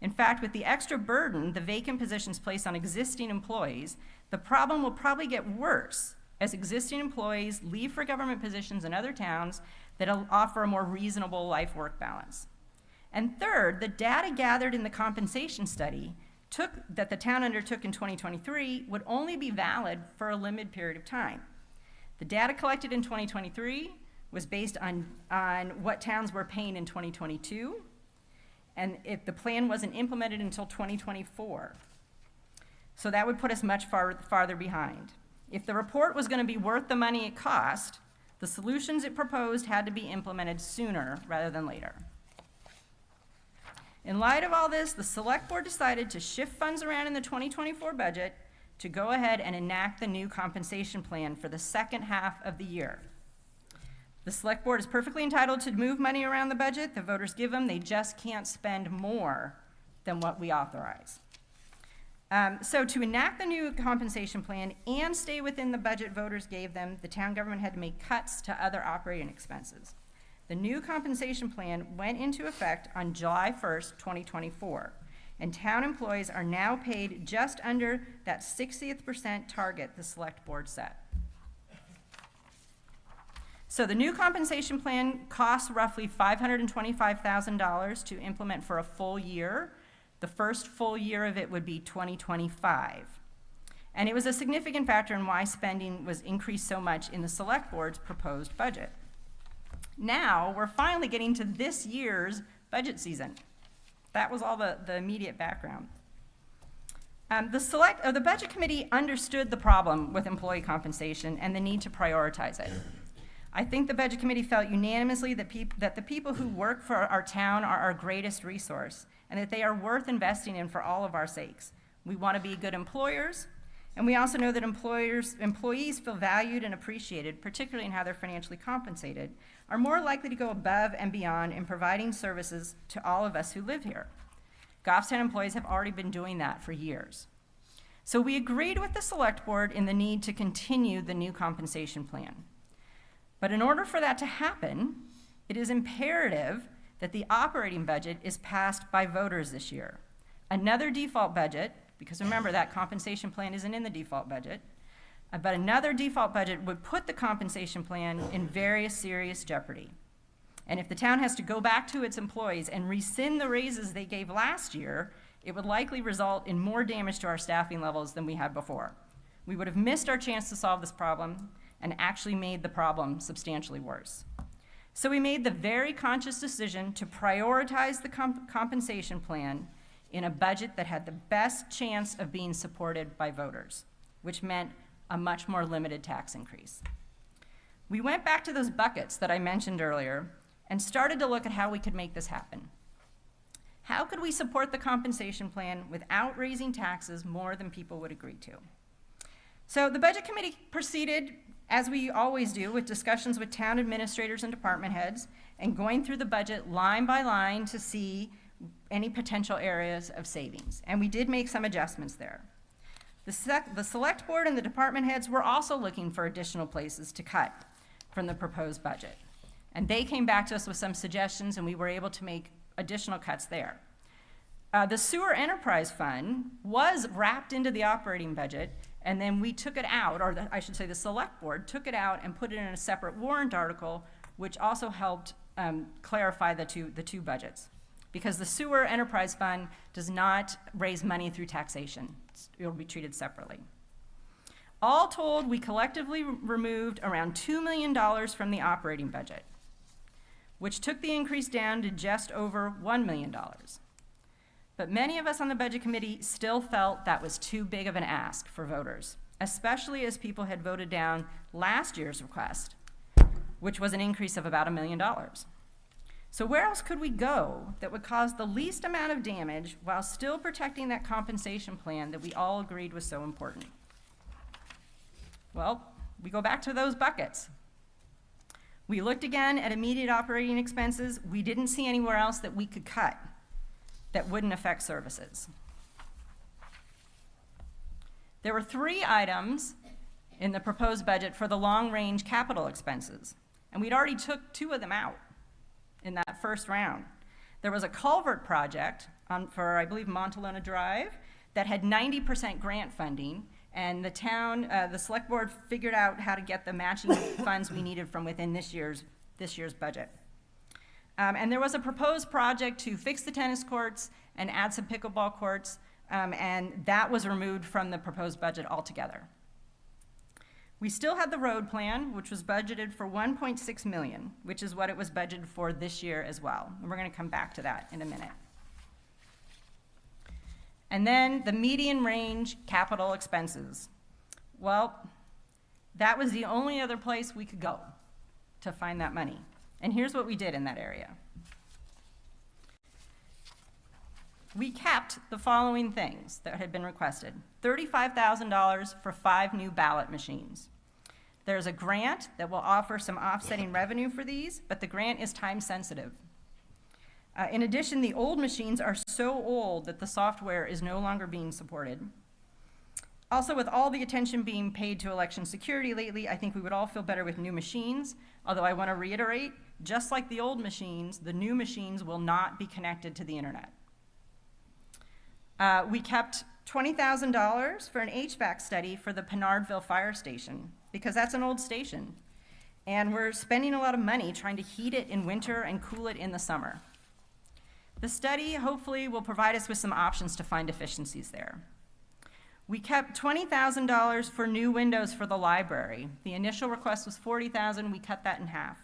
In fact, with the extra burden the vacant positions place on existing employees, the problem will probably get worse as existing employees leave for government positions in other towns that offer a more reasonable life-work balance. And third, the data gathered in the compensation study that the town undertook in 2023 would only be valid for a limited period of time. The data collected in 2023 was based on what towns were paying in 2022, and if the plan wasn't implemented until 2024. So that would put us much farther behind. If the report was going to be worth the money it cost, the solutions it proposed had to be implemented sooner rather than later. In light of all this, the select board decided to shift funds around in the 2024 budget to go ahead and enact the new compensation plan for the second half of the year. The select board is perfectly entitled to move money around the budget. The voters give them, they just can't spend more than what we authorize. So to enact the new compensation plan and stay within the budget voters gave them, the town government had to make cuts to other operating expenses. The new compensation plan went into effect on July 1st, 2024, and town employees are now paid just under that 60th percent target the select board set. So the new compensation plan costs roughly $525,000 to implement for a full year. The first full year of it would be 2025. And it was a significant factor in why spending was increased so much in the select board's proposed budget. Now, we're finally getting to this year's budget season. That was all the immediate background. The budget committee understood the problem with employee compensation and the need to prioritize it. I think the budget committee felt unanimously that the people who work for our town are our greatest resource and that they are worth investing in for all of our sakes. We want to be good employers, And we also know that employees feel valued and appreciated, particularly in how they're financially compensated, are more likely to go above and beyond in providing services to all of us who live here. Goffstown employees have already been doing that for years. So we agreed with the select board in the need to continue the new compensation plan. But in order for that to happen, it is imperative that the operating budget is passed by voters this year. Another default budget, because remember that compensation plan isn't in the default budget, but another default budget would put the compensation plan in very serious jeopardy. And if the town has to go back to its employees and rescind the raises they gave last year, it would likely result in more damage to our staffing levels than we had before. We would have missed our chance to solve this problem and actually made the problem substantially worse. So we made the very conscious decision to prioritize the compensation plan in a budget that had the best chance of being supported by voters, which meant a much more limited tax increase. We went back to those buckets that I mentioned earlier and started to look at how we could make this happen. How could we support the compensation plan without raising taxes more than people would agree to? So the Budget Committee proceeded, as we always do, with discussions with town administrators and department heads and going through the budget line by line to see any potential areas of savings. And we did make some adjustments there. The select board and the department heads were also looking for additional places to cut from the proposed budget. And they came back to us with some suggestions, and we were able to make additional cuts there. The sewer enterprise fund was wrapped into the operating budget, and then we took it out, or I should say the select board took it out and put it in a separate warrant article, which also helped clarify the two budgets. Because the sewer enterprise fund does not raise money through taxation. It will be treated separately. All told, we collectively removed around $2 million from the operating budget, which took the increase down to just over $1 million. But many of us on the Budget Committee still felt that was too big of an ask for voters, especially as people had voted down last year's request, which was an increase of about $1 million. So where else could we go that would cause the least amount of damage while still protecting that compensation plan that we all agreed was so important? Well, we go back to those buckets. We looked again at immediate operating expenses. We didn't see anywhere else that we could cut that wouldn't affect services. There were 3 items in the proposed budget for the long-range capital expenses, and we'd already took 2 of them out in that first round. There was a culvert project for, I believe, Montalona Drive that had 90% grant funding, and the town, the select board figured out how to get the matching funds we needed from within this year's budget. And there was a proposed project to fix the tennis courts and add some pickleball courts, and that was removed from the proposed budget altogether. We still had the road plan, which was budgeted for $1.6 million, which is what it was budgeted for this year as well. And we're going to come back to that in a minute. And then the median range capital expenses. Well, that was the only other place we could go to find that money. And here's what we did in that area. We kept the following things that had been requested. $35,000 for 5 new ballot machines. There's a grant that will offer some offsetting revenue for these, but the grant is time sensitive. In addition, the old machines are so old that the software is no longer being supported. Also, with all the attention being paid to election security lately, I think we would all feel better with new machines, although I want to reiterate, just like the old machines, the new machines will not be connected to the internet. We kept $20,000 for an HVAC study for the Pinardville Fire Station, because that's an old station. And we're spending a lot of money trying to heat it in winter and cool it in the summer. The study hopefully will provide us with some options to find efficiencies there. We kept $20,000 for new windows for the library. The initial request was $40,000, we cut that in half.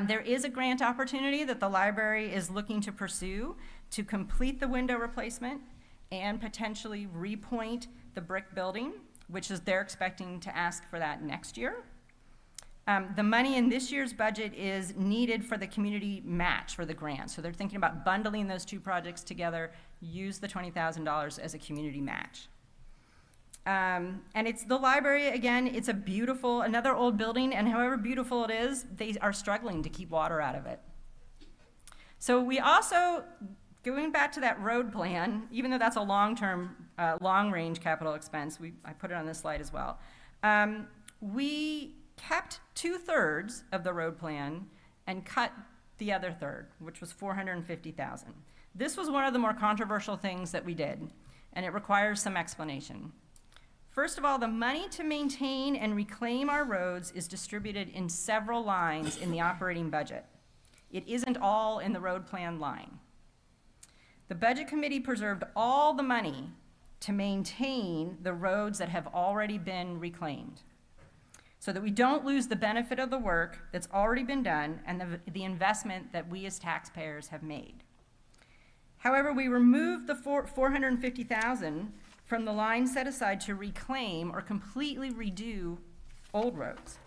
There is a grant opportunity that the library is looking to pursue to complete the window replacement and potentially repoint the brick building, which is they're expecting to ask for that next year. The money in this year's budget is needed for the community match for the grant. So they're thinking about bundling those 2 projects together, use the $20,000 as a community match. And it's the library, again, it's a beautiful, another old building, and however beautiful it is, they are struggling to keep water out of it. So we also, going back to that road plan, even though that's a long-term, long-range capital expense, I put it on this slide as well. We kept 2/3 of the road plan and cut the other third, which was $450,000. This was one of the more controversial things that we did, and it requires some explanation. First of all, the money to maintain and reclaim our roads is distributed in several lines in the operating budget. It isn't all in the road plan line. The Budget Committee preserved all the money to maintain the roads that have already been reclaimed, so that we don't lose the benefit of the work that's already been done and the investment that we as taxpayers have made. However, we removed the $450,000 from the line set aside to reclaim or completely redo old roads.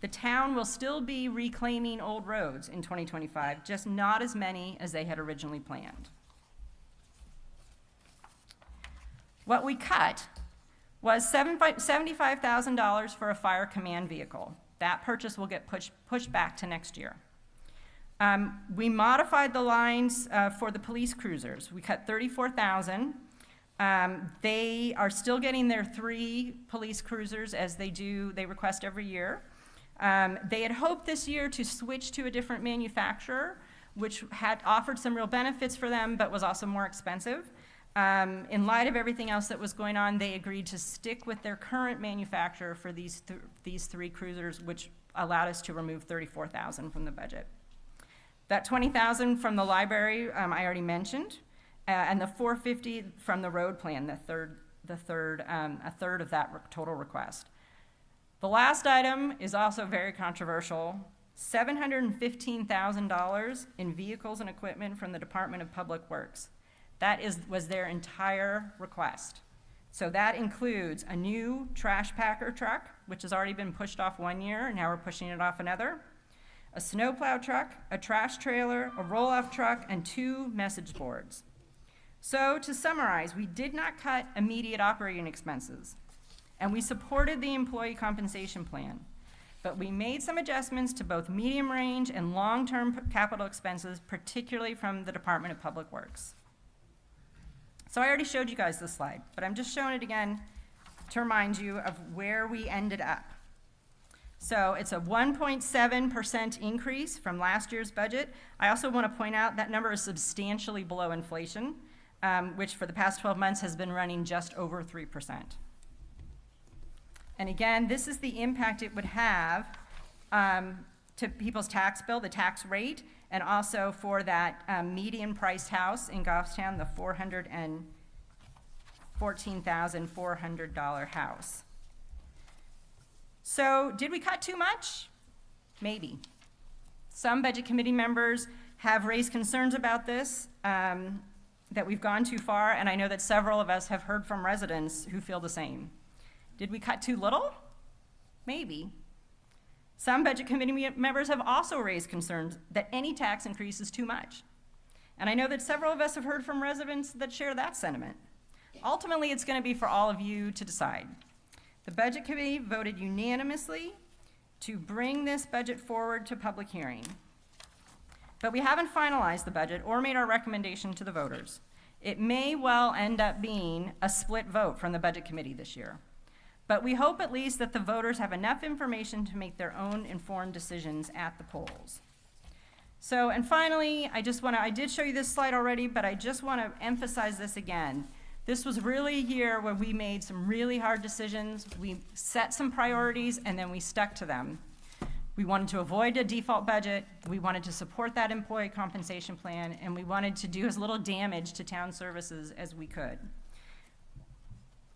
The town will still be reclaiming old roads in 2025, just not as many as they had originally planned. What we cut was $75,000 for a fire command vehicle. That purchase will get pushed back to next year. We modified the lines for the police cruisers. We cut $34,000. They are still getting their 3 police cruisers as they request every year. They had hoped this year to switch to a different manufacturer, which had offered some real benefits for them, but was also more expensive. In light of everything else that was going on, they agreed to stick with their current manufacturer for these 3 cruisers, which allowed us to remove $34,000 from the budget. That $20,000 from the library, I already mentioned, and the $450 from the road plan, a third of that total request. The last item is also very controversial: $715,000 in vehicles and equipment from the Department of Public Works. That was their entire request. So that includes a new trash packer truck, which has already been pushed off 1 year, and now we're pushing it off another, a snowplow truck, a trash trailer, a roll-off truck, and 2 message boards. So to summarize, we did not cut immediate operating expenses, and we supported the employee compensation plan, but we made some adjustments to both medium-range and long-term capital expenses, particularly from the Department of Public Works. So I already showed you guys this slide, but I'm just showing it again to remind you of where we ended up. So it's a 1.7% increase from last year's budget. I also want to point out that number is substantially below inflation, which for the past 12 months has been running just over 3%. And again, this is the impact it would have to people's tax bill, the tax rate, and also for that median-priced house in Goffstown, the $414,400 house. So did we cut too much? Maybe. Some Budget Committee members have raised concerns about this, that we've gone too far, and I know that several of us have heard from residents who feel the same. Did we cut too little? Maybe. Some Budget Committee members have also raised concerns that any tax increase is too much. And I know that several of us have heard from residents that share that sentiment. Ultimately, it's going to be for all of you to decide. The Budget Committee voted unanimously to bring this budget forward to public hearing. But we haven't finalized the budget or made our recommendation to the voters. It may well end up being a split vote from the Budget Committee this year. But we hope at least that the voters have enough information to make their own informed decisions at the polls. So, and finally, I did show you this slide already, but I just want to emphasize this again. This was really a year where we made some really hard decisions. We set some priorities and then we stuck to them. We wanted to avoid a default budget, we wanted to support that employee compensation plan, and we wanted to do as little damage to town services as we could.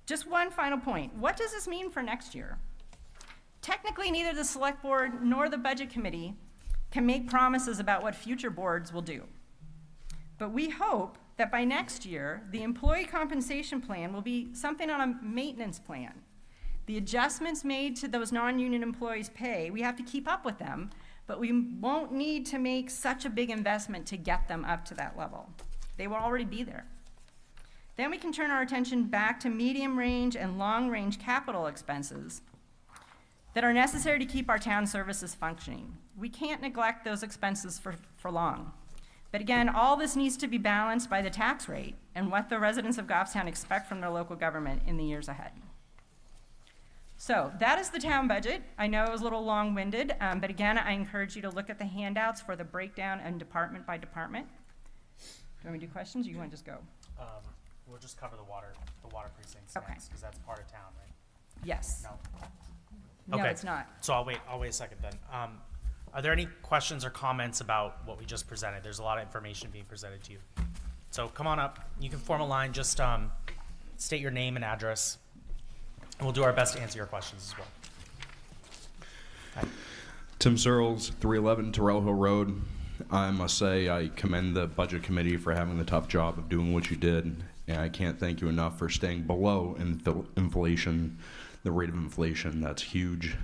Just one final point. What does this mean for next year? Technically, neither the Select Board nor the Budget Committee can make promises about what future boards will do. But we hope that by next year, the employee compensation plan will be something on a maintenance plan. The adjustments made to those non-union employees' pay, we have to keep up with them, but we won't need to make such a big investment to get them up to that level. They will already be there. Then we can turn our attention back to medium-range and long-range capital expenses that are necessary to keep our town services functioning. We can't neglect those expenses for long. But again, all this needs to be balanced by the tax rate and what the residents of Goffstown expect from their local government in the years ahead. So that is the town budget. I know it was a little long-winded, but again, I encourage you to look at the handouts for the breakdown and department by department. Do you want me to do questions, or you want to just go? We'll just cover the water precincts Okay. next, because that's part of town, right? Yes. No. No, Okay. it's not. So I'll wait a second then. Are there any questions or comments about what we just presented? There's a lot of information being presented to you. So come on up. You can form a line. Just state your name and address, and we'll do our best to answer your questions as well. Hi. Tim Searles, 311 Terrell Hill Road. I must say I commend the Budget Committee for having the tough job of doing what you did, and I can't thank you enough for staying below inflation, the rate of inflation. That's huge.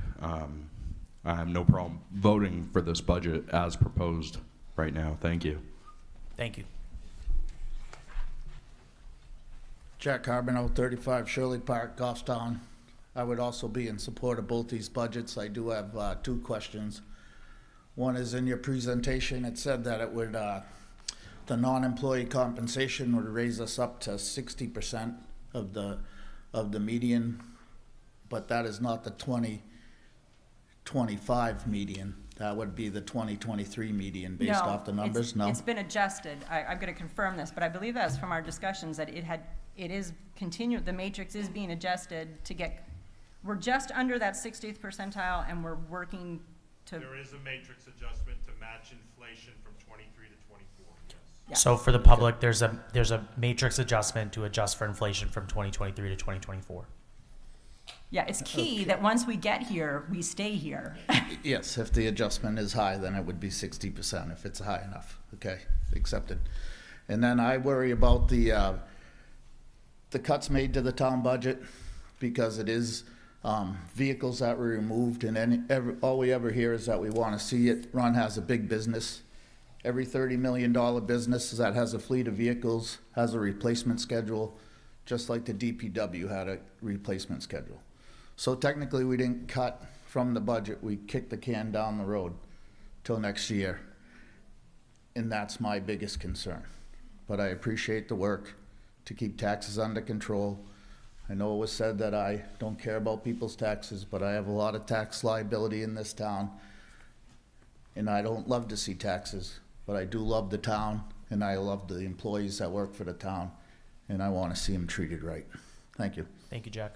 I have no problem voting for this budget as proposed right now. Thank you. Thank you. Jack Carbonell, 35 Shirley Park, Goffstown. I would also be in support of both these budgets. I do have two questions. One is, in your presentation, it said that it would, the non-employee compensation would raise us up to 60% of the median, but that is not the 2025 median. That would be the 2023 median based off the numbers? No? It's been adjusted. I'm going to confirm this, but I believe that's from our discussions that it is continued, the matrix is being adjusted to get, we're just under that 60th percentile, and we're working to. There is a matrix adjustment to match inflation from 23 to 24, yes. Yeah. So for the public, there's a matrix adjustment to adjust for inflation from 2023 to 2024. Yeah, it's key that once we get here, we stay here. Yes, if the adjustment is high, then it would be 60% if it's high enough. Okay, accepted. And then I worry about the cuts made to the town budget, because it is vehicles that were removed, and all we ever hear is that we want to see it run as a big business. Every $30 million business that has a fleet of vehicles has a replacement schedule, just like the DPW had a replacement schedule. So technically, we didn't cut from the budget. We kicked the can down the road till next year. And that's my biggest concern. But I appreciate the work to keep taxes under control. I know it was said that I don't care about people's taxes, but I have a lot of tax liability in this town. And I don't love to see taxes, but I do love the town, and I love the employees that work for the town, and I want to see them treated right. Thank you. Thank you, Jack.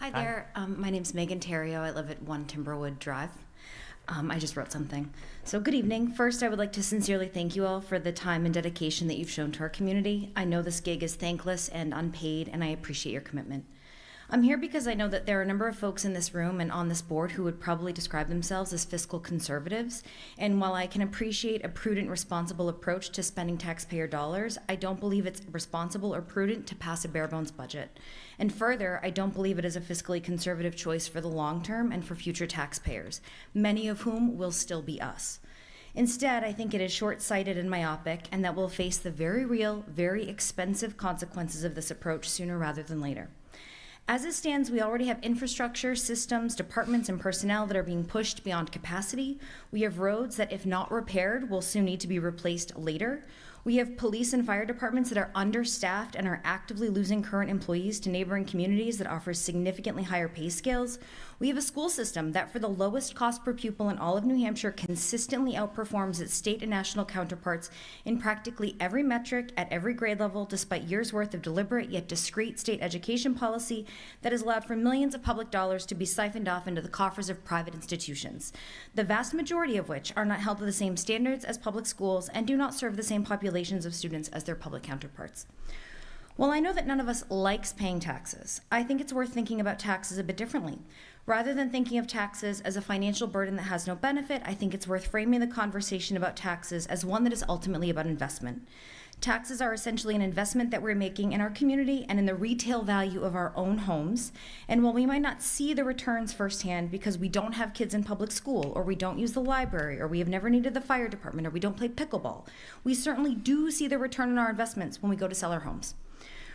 Hi there. My name's Megan Terrio. I live at 1 Timberwood Drive. I just wrote something. So good evening. First, I would like to sincerely thank you all for the time and dedication that you've shown to our community. I know this gig is thankless and unpaid, and I appreciate your commitment. I'm here because I know that there are a number of folks in this room and on this board who would probably describe themselves as fiscal conservatives. And while I can appreciate a prudent, responsible approach to spending taxpayer dollars, I don't believe it's responsible or prudent to pass a bare-bones budget. And further, I don't believe it is a fiscally conservative choice for the long term and for future taxpayers, many of whom will still be us. Instead, I think it is short-sighted and myopic, and that we'll face the very real, very expensive consequences of this approach sooner rather than later. As it stands, we already have infrastructure, systems, departments, and personnel that are being pushed beyond capacity. We have roads that, if not repaired, will soon need to be replaced later. We have police and fire departments that are understaffed and are actively losing current employees to neighboring communities that offer significantly higher pay scales. We have a school system that, for the lowest cost per pupil in all of New Hampshire, consistently outperforms its state and national counterparts in practically every metric at every grade level, despite years' worth of deliberate yet discreet state education policy that has allowed for millions of public dollars to be siphoned off into the coffers of private institutions, the vast majority of which are not held to the same standards as public schools and do not serve the same populations of students as their public counterparts. While I know that none of us likes paying taxes, I think it's worth thinking about taxes a bit differently. Rather than thinking of taxes as a financial burden that has no benefit, I think it's worth framing the conversation about taxes as one that is ultimately about investment. Taxes are essentially an investment that we're making in our community and in the retail value of our own homes. And while we might not see the returns firsthand because we don't have kids in public school, or we don't use the library, or we have never needed the fire department, or we don't play pickleball, we certainly do see the return on our investments when we go to sell our homes.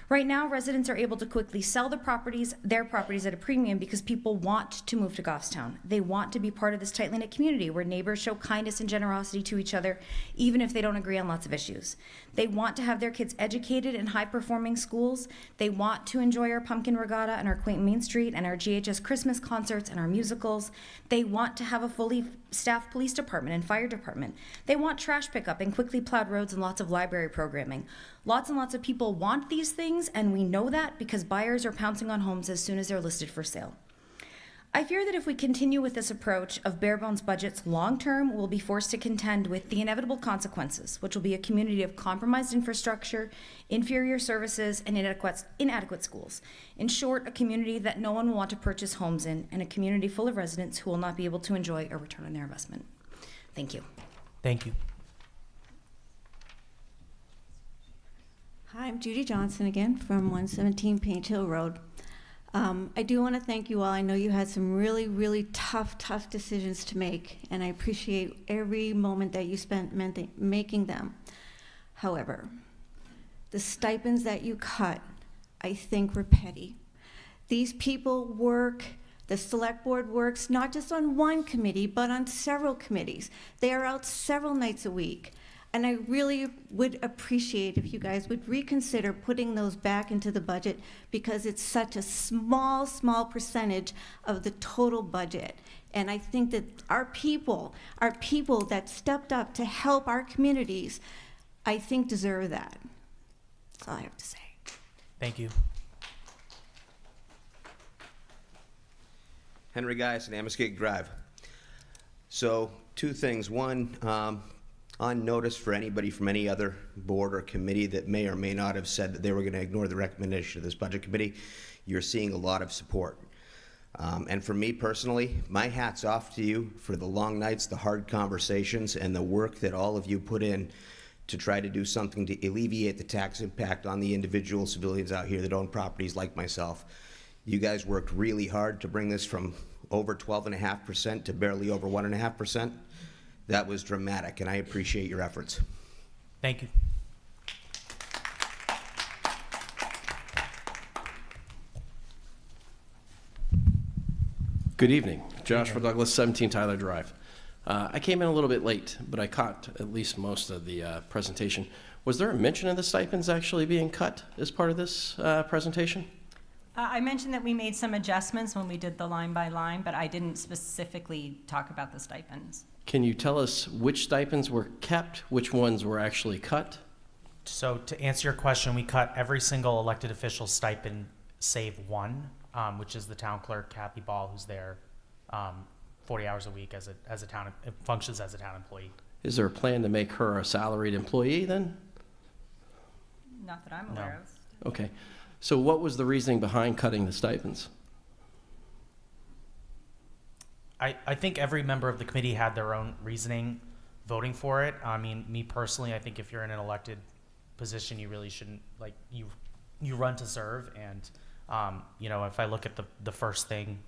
Right now, residents are able to quickly sell their properties at a premium because people want to move to Goffstown. They want to be part of this tightly knit community where neighbors show kindness and generosity to each other, even if they don't agree on lots of issues. They want to have their kids educated in high-performing schools. They want to enjoy our pumpkin regatta and our quaint Main Street and our GHS Christmas concerts and our musicals. They want to have a fully staffed police department and fire department. They want trash pickup and quickly plowed roads and lots of library programming. Lots and lots of people want these things, and we know that because buyers are pouncing on homes as soon as they're listed for sale. I fear that if we continue with this approach of bare bones budgets long term, we'll be forced to contend with the inevitable consequences, which will be a community of compromised infrastructure, inferior services, and inadequate schools. In short, a community that no one will want to purchase homes in, and a community full of residents who will not be able to enjoy a return on their investment. Thank you. Thank you. Hi, I'm Judy Johnson again from 117 Page Hill Road. I do want to thank you all. I know you had some really, really tough decisions to make, and I appreciate every moment that you spent making them. However, the stipends that you cut, I think, were petty. These people work, the select board works not just on one committee, but on several committees. They are out several nights a week. And I really would appreciate if you guys would reconsider putting those back into the budget, because it's such a small percentage of the total budget. And I think that our people that stepped up to help our communities, I think deserve that. That's all I have to say. Thank you. Henry Geiss, Amoskeag Drive. So, two things. One, on notice for anybody from any other board or committee that may or may not have said that they were going to ignore the recommendation of this budget committee, you're seeing a lot of support. And for me personally, my hat's off to you for the long nights, the hard conversations, and the work that all of you put in to try to do something to alleviate the tax impact on the individual civilians out here that own properties like myself. You guys worked really hard to bring this from over 12.5% to barely over 1.5%. That was dramatic, and I appreciate your efforts. Thank you. Good evening. Joshua Douglas, 17 Tyler Drive. I came in a little bit late, but I caught at least most of the presentation. Was there a mention of the stipends actually being cut as part of this presentation? I mentioned that we made some adjustments when we did the line by line, but I didn't specifically talk about the stipends. Can you tell us which stipends were kept, which ones were actually cut? So to answer your question, we cut every single elected official stipend save one, which is the town clerk, Kathy Ball, who's there 40 hours a week as a town, functions as a town employee. Is there a plan to make her a salaried employee then? Not that I'm aware of. Okay. So what was the reasoning behind cutting the stipends? I think every member of the committee had their own reasoning voting for it. I mean, me personally, I think if you're in an elected position, you really shouldn't, like, you run to serve. And, you know, if I look at the first thing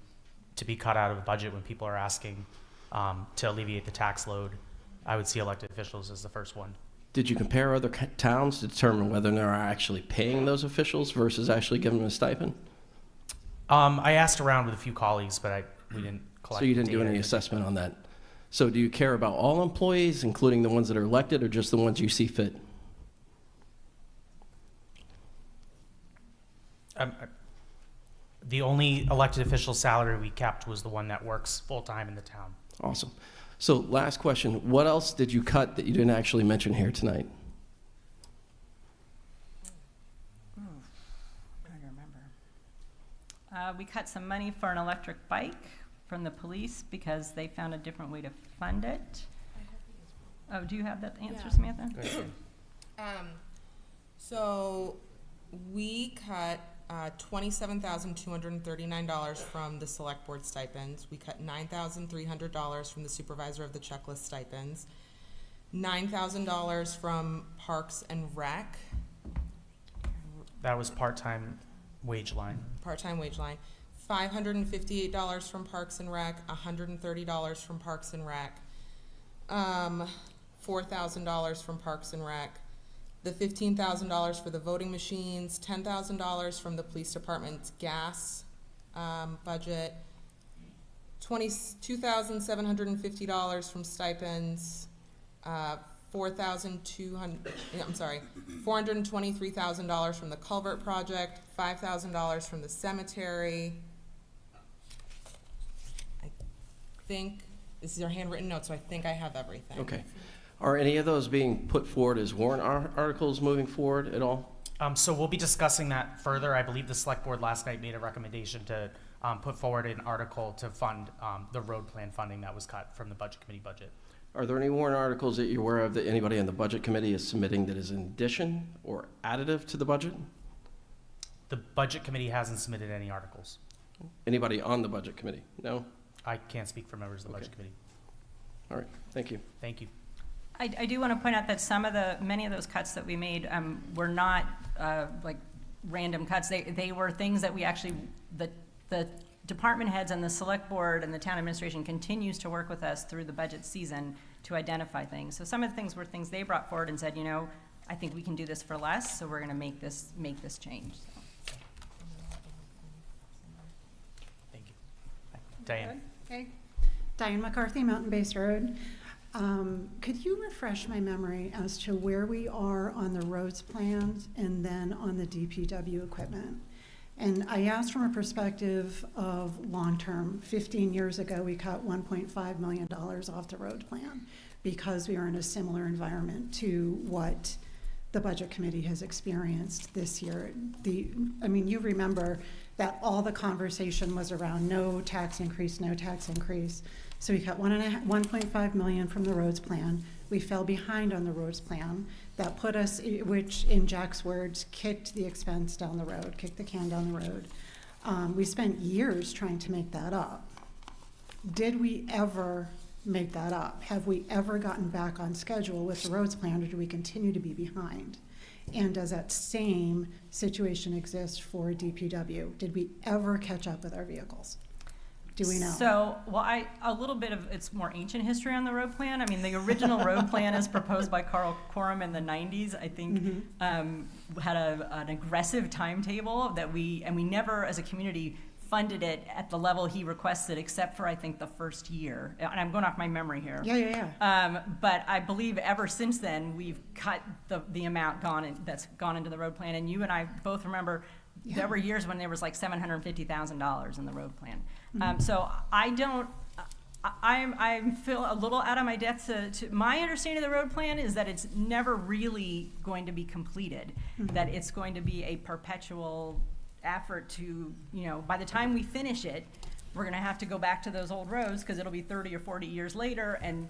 to be cut out of the budget when people are asking to alleviate the tax load, I would see elected officials as the first one. Did you compare other towns to determine whether they're actually paying those officials versus actually giving them a stipend? I asked around with a few colleagues, but we didn't collect So you didn't do data. any assessment on that. So do you care about all employees, including the ones that are elected, or just the ones you see fit? The only elected official salary we kept was the one that works full-time in the town. Awesome. So last question, what else did you cut that you didn't actually mention here tonight? Trying to remember. We cut some money for an electric bike from the police because they found a different way to fund it. Oh, do you have that answer, Samantha? So we cut $27,239 from the select board stipends. We cut $9,300 from the supervisor of the checklist stipends. $9,000 from Parks and Rec, That was part-time wage line. part-time wage line, $558 from Parks and Rec, $130 from Parks and Rec, $4,000 from Parks and Rec, the $15,000 for the voting machines, $10,000 from the police department's gas budget, $2,750 from stipends, $423,000 from the culvert project, $5,000 from the cemetery. I think, this is our handwritten note, so I think I have everything. Okay. Are any of those being put forward as warrant articles moving forward at all? So we'll be discussing that further. I believe the select board last night made a recommendation to put forward an article to fund the road plan funding that was cut from the budget committee budget. Are there any warrant articles that you're aware of that anybody on the budget committee is submitting that is in addition or additive to the budget? The budget committee hasn't submitted any articles. Anybody on the budget committee? No? I can't speak for members of the budget committee. All right, thank you. Thank you. I do want to point out that many of those cuts that we made were not like random cuts. They were things that we actually, the department heads and the select board and the town administration continues to work with us through the budget season to identify things. So some of the things were things they brought forward and said, you know, I think we can do this for less, so we're going to make this change. So. Thank you. Diane. Okay. Diane McCarthy, Mountain Base Road. Could you refresh my memory as to where we are on the roads plans and then on the DPW equipment? And I asked from a perspective of long-term. 15 years ago, we cut $1.5 million off the road plan because we were in a similar environment to what the budget committee has experienced this year. You remember that all the conversation was around no tax increase, no tax increase. So we cut $1.5 million from the roads plan. We fell behind on the roads plan. That put us, which in Jack's words, kicked the expense down the road, kicked the can down the road. We spent years trying to make that up. Did we ever make that up? Have we ever gotten back on schedule with the roads plan, or do we continue to be behind? And does that same situation exist for DPW? Did we ever catch up with our vehicles? Do we know? So, a little bit of, it's more ancient history on the road plan. I mean, the original road plan as proposed by Carl Coram in the 90s, I think, had an aggressive timetable that we never, as a community, funded it at the level he requested, except for, I think, the first year. And I'm going off my memory here. Yeah. But I believe ever since then, we've cut the amount that's gone into the road plan. And you and I both remember there were years when there was like $750,000 in the road plan. So I feel a little out of my depth to my understanding of the road plan is that it's never really going to be completed, that it's going to be a perpetual effort to, by the time we finish it, we're going to have to go back to those old roads because it'll be 30 or 40 years later and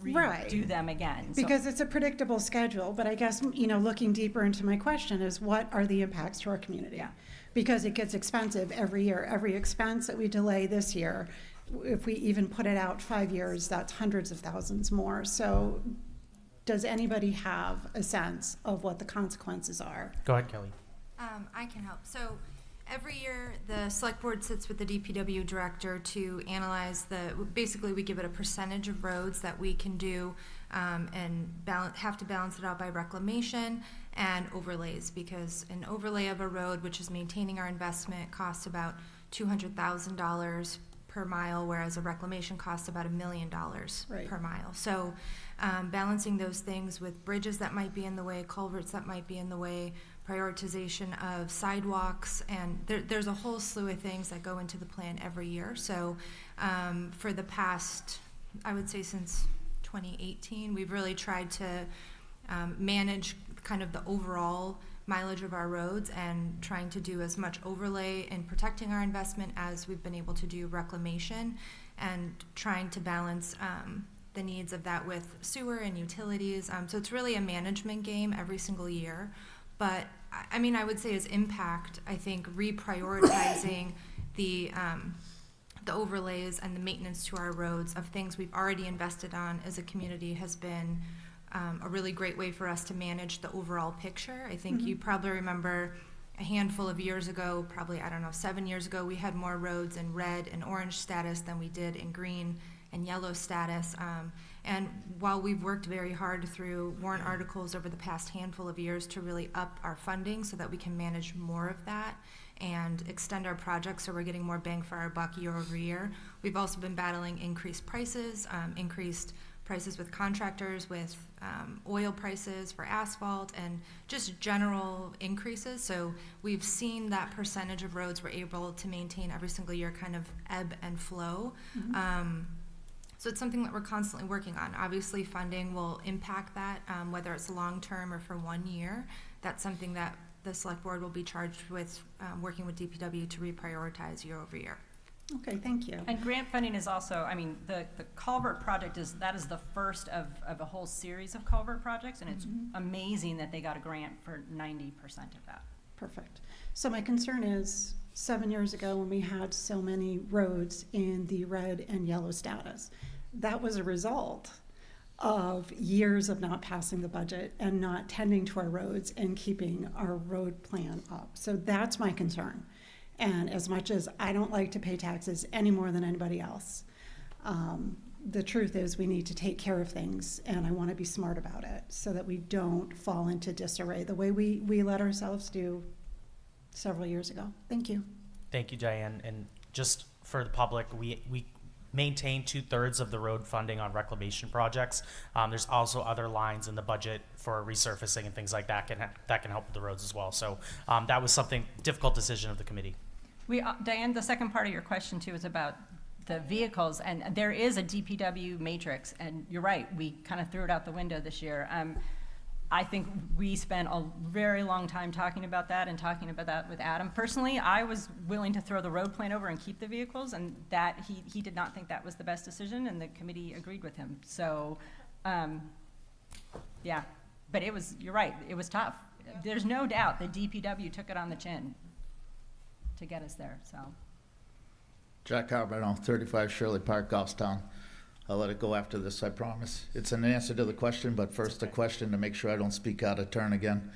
redo them again. Because it's a predictable schedule, but I guess, looking deeper into my question is what are the impacts to our community? Yeah. Because it gets expensive every year. Every expense that we delay this year, if we even put it out 5 years, that's hundreds of thousands more. So does anybody have a sense of what the consequences are? Go ahead, Kelly. I can help. So every year, the select board sits with the DPW director to analyze basically we give it a percentage of roads that we can do and have to balance it out by reclamation and overlays, because an overlay of a road, which is maintaining our investment, costs about $200,000 per mile, whereas a reclamation costs about $1 million per mile. So balancing those things with bridges that might be in the way, culverts that might be in the way, prioritization of sidewalks, and there's a whole slew of things that go into the plan every year. So for the past, I would say since 2018, we've really tried to manage kind of the overall mileage of our roads and trying to do as much overlay and protecting our investment as we've been able to do reclamation, and trying to balance the needs of that with sewer and utilities. So it's really a management game every single year. But I would say as impact, I think reprioritizing the overlays and the maintenance to our roads of things we've already invested on as a community has been a really great way for us to manage the overall picture. I think you probably remember a handful of years ago, probably, I don't know, 7 years ago, we had more roads in red and orange status than we did in green and yellow status. And while we've worked very hard through warrant articles over the past handful of years to really up our funding so that we can manage more of that and extend our projects so we're getting more bang for our buck year over year, we've also been battling increased prices with contractors, with oil prices for asphalt, and just general increases. So we've seen that percentage of roads we're able to maintain every single year kind of ebb and flow. So it's something that we're constantly working on. Obviously, funding will impact that, whether it's long-term or for 1 year. That's something that the select board will be charged with, working with DPW to reprioritize year over year. Okay, thank you. And grant funding is also, I mean, the culvert project is the first of a whole series of culvert projects, and it's amazing that they got a grant for 90% of that. Perfect. So my concern is 7 years ago when we had so many roads in the red and yellow status, that was a result of years of not passing the budget and not tending to our roads and keeping our road plan up. So that's my concern. And as much as I don't like to pay taxes any more than anybody else, the truth is we need to take care of things, and I want to be smart about it so that we don't fall into disarray the way we let ourselves do several years ago. Thank you. Thank you, Diane. And just for the public, we maintain 2/3 of the road funding on reclamation projects. There's also other lines in the budget for resurfacing and things like that that can help with the roads as well. So that was something difficult decision of the committee. Diane, the second part of your question too is about the vehicles, and there is a DPW matrix, and you're right, we kind of threw it out the window this year. I think we spent a very long time talking about that and talking about that with Adam. Personally, I was willing to throw the road plan over and keep the vehicles, and that he did not think that was the best decision, and the committee agreed with him. So, yeah, but you're right, it was tough. There's no doubt the DPW took it on the chin to get us there, so. Jack Carbonell, 35 Shirley Park, Goffstown. I'll let it go after this, I promise. It's an answer to the question, but first a question to make sure I don't speak out of turn again.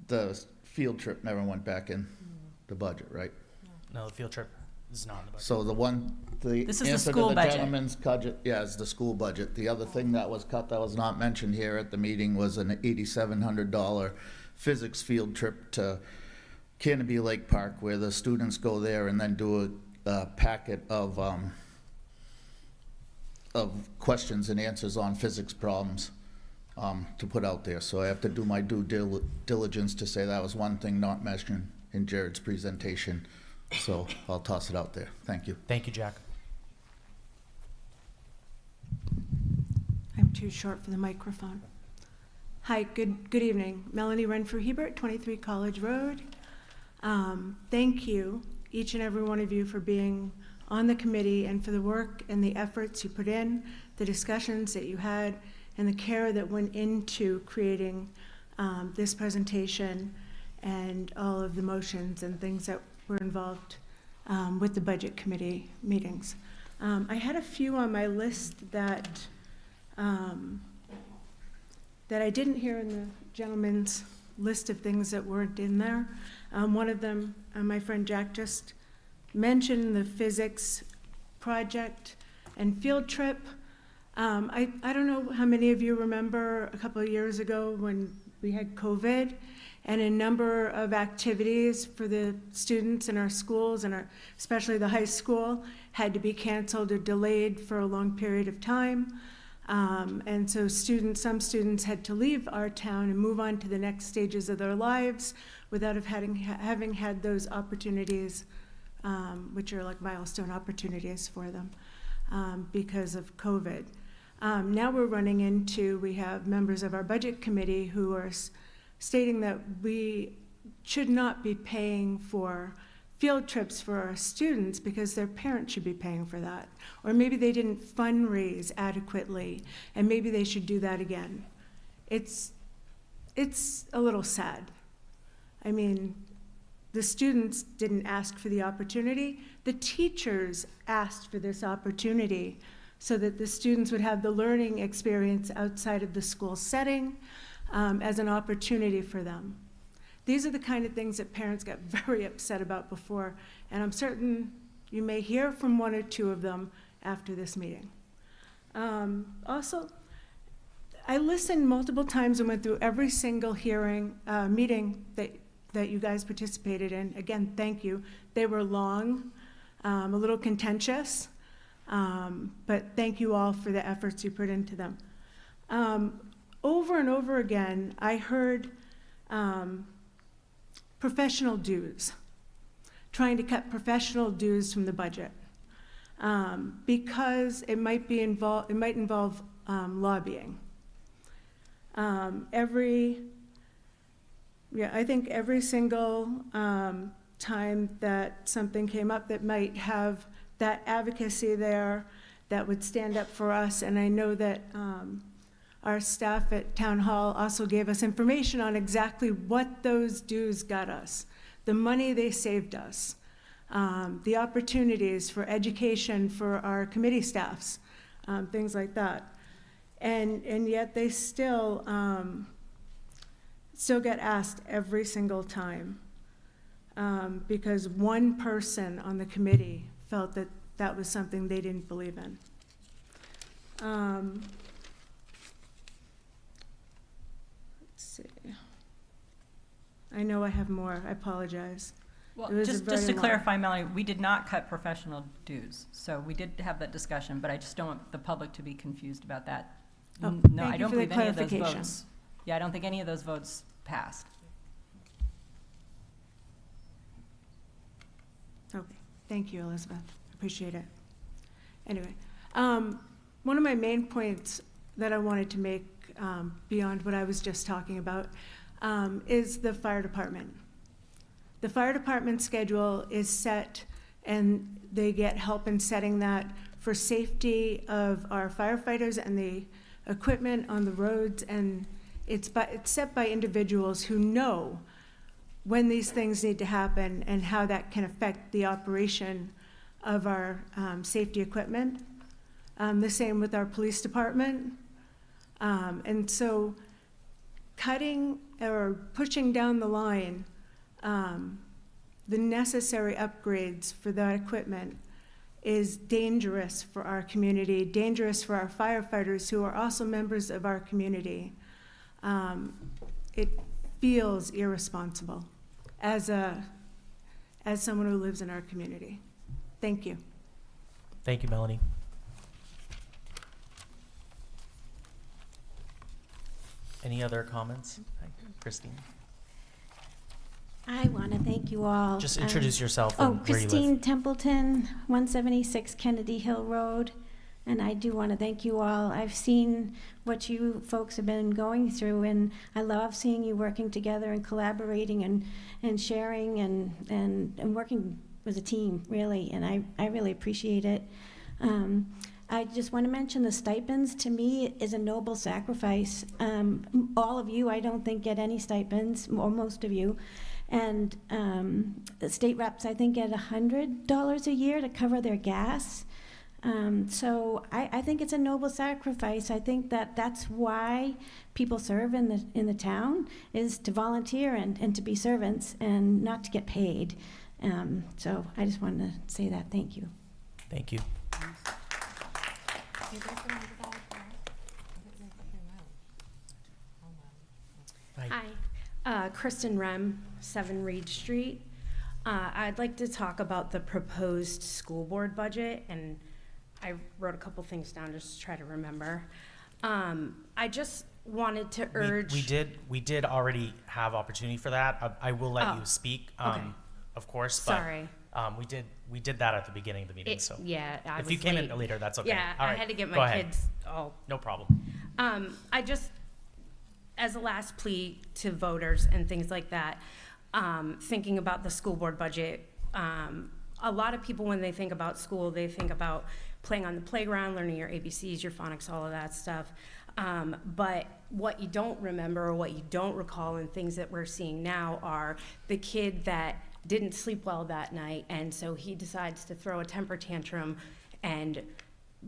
The field trip never went back in the budget, right? No, the field trip is not in the budget. So This is the answer school to the budget. gentleman's budget, yeah, is the school budget. The other thing that was cut that was not mentioned here at the meeting was an $8,700 physics field trip to Canopy Lake Park, where the students go there and then do a packet of questions and answers on physics problems to put out there. So I have to do my due diligence to say that was one thing not mentioned in Jared's presentation. So I'll toss it out there. Thank you. Thank you, Jack. I'm too short for the microphone. Hi, good evening. Melanie Renfrew Hebert, 23 College Road. Thank you, each and every one of you, for being on the committee and for the work and the efforts you put in, the discussions that you had, and the care that went into creating this presentation and all of the motions and things that were involved with the budget committee meetings. I had a few on my list that I didn't hear in the gentleman's list of things that weren't in there. One of them, my friend Jack just mentioned, the physics project and field trip. I don't know how many of you remember a couple of years ago when we had COVID and a number of activities for the students in our schools and especially the high school had to be canceled or delayed for a long period of time. And so some students had to leave our town and move on to the next stages of their lives without having had those opportunities, which are like milestone opportunities for them because of COVID. Now we have members of our budget committee who are stating that we should not be paying for field trips for our students because their parents should be paying for that. Or maybe they didn't fundraise adequately, and maybe they should do that again. It's a little sad. I mean, the students didn't ask for the opportunity. The teachers asked for this opportunity so that the students would have the learning experience outside of the school setting as an opportunity for them. These are the kind of things that parents got very upset about before, and I'm certain you may hear from one or two of them after this meeting. Also, I listened multiple times and went through every single meeting that you guys participated in. Again, thank you. They were long, a little contentious, but thank you all for the efforts you put into them. Over and over again, I heard professional dues, trying to cut professional dues from the budget because it might involve lobbying. I think every single time that something came up that might have that advocacy there that would stand up for us, and I know that our staff at Town Hall also gave us information on exactly what those dues got us, the money they saved us, the opportunities for education for our committee staffs, things like that. And yet they still get asked every single time because one person on the committee felt that that was something they didn't believe in. Let's see. I know I have more. I apologize. Well, It was just very to long. clarify, Melanie, we did not cut professional dues, so we did have that discussion, but I just don't want the public to be confused about that. Oh, No, thank I you don't for the believe any of those clarification. votes. Yeah, I don't think any of those votes passed. Okay, thank you, Elizabeth. Appreciate it. Anyway, one of my main points that I wanted to make beyond what I was just talking about is the fire department. The fire department schedule is set, and they get help in setting that for safety of our firefighters and the equipment on the roads, and it's set by individuals who know when these things need to happen and how that can affect the operation of our safety equipment. The same with our police department. And so cutting or pushing down the line the necessary upgrades for that equipment is dangerous for our community, dangerous for our firefighters who are also members of our community. It feels irresponsible as someone who lives in our community. Thank you. Thank you, Melanie. Any other comments? Hi, Christine. I want to thank you all. Just introduce yourself Oh, and where you live. Christine Templeton, 176 Kennedy Hill Road. And I do want to thank you all. I've seen what you folks have been going through, and I love seeing you working together and collaborating and sharing and working as a team, really. And I really appreciate it. I just want to mention the stipends, to me, is a noble sacrifice. All of you, I don't think, get any stipends, or most of you. And the state reps, I think, get $100 a year to cover their gas. So I think it's a noble sacrifice. I think that's why people serve in the town, is to volunteer and to be servants and not to get paid. So I just wanted to say that. Thank you. Thank you. Hi, Kristen Rem, 7 Reed Street. I'd like to talk about the proposed school board budget, and I wrote a couple things down just to try to remember. I just wanted to urge. We did already have opportunity for that. I will let you speak, okay. Of course. But, Sorry. We did that at the beginning of the meeting. So yeah, I if was you came late. in later, that's okay. Yeah, All I right, had to get go my ahead. kids all. No problem. I just, as a last plea to voters and things like that, thinking about the school board budget, a lot of people, when they think about school, they think about playing on the playground, learning your ABCs, your phonics, all of that stuff. But what you don't remember or what you don't recall and things that we're seeing now are the kid that didn't sleep well that night, and so he decides to throw a temper tantrum and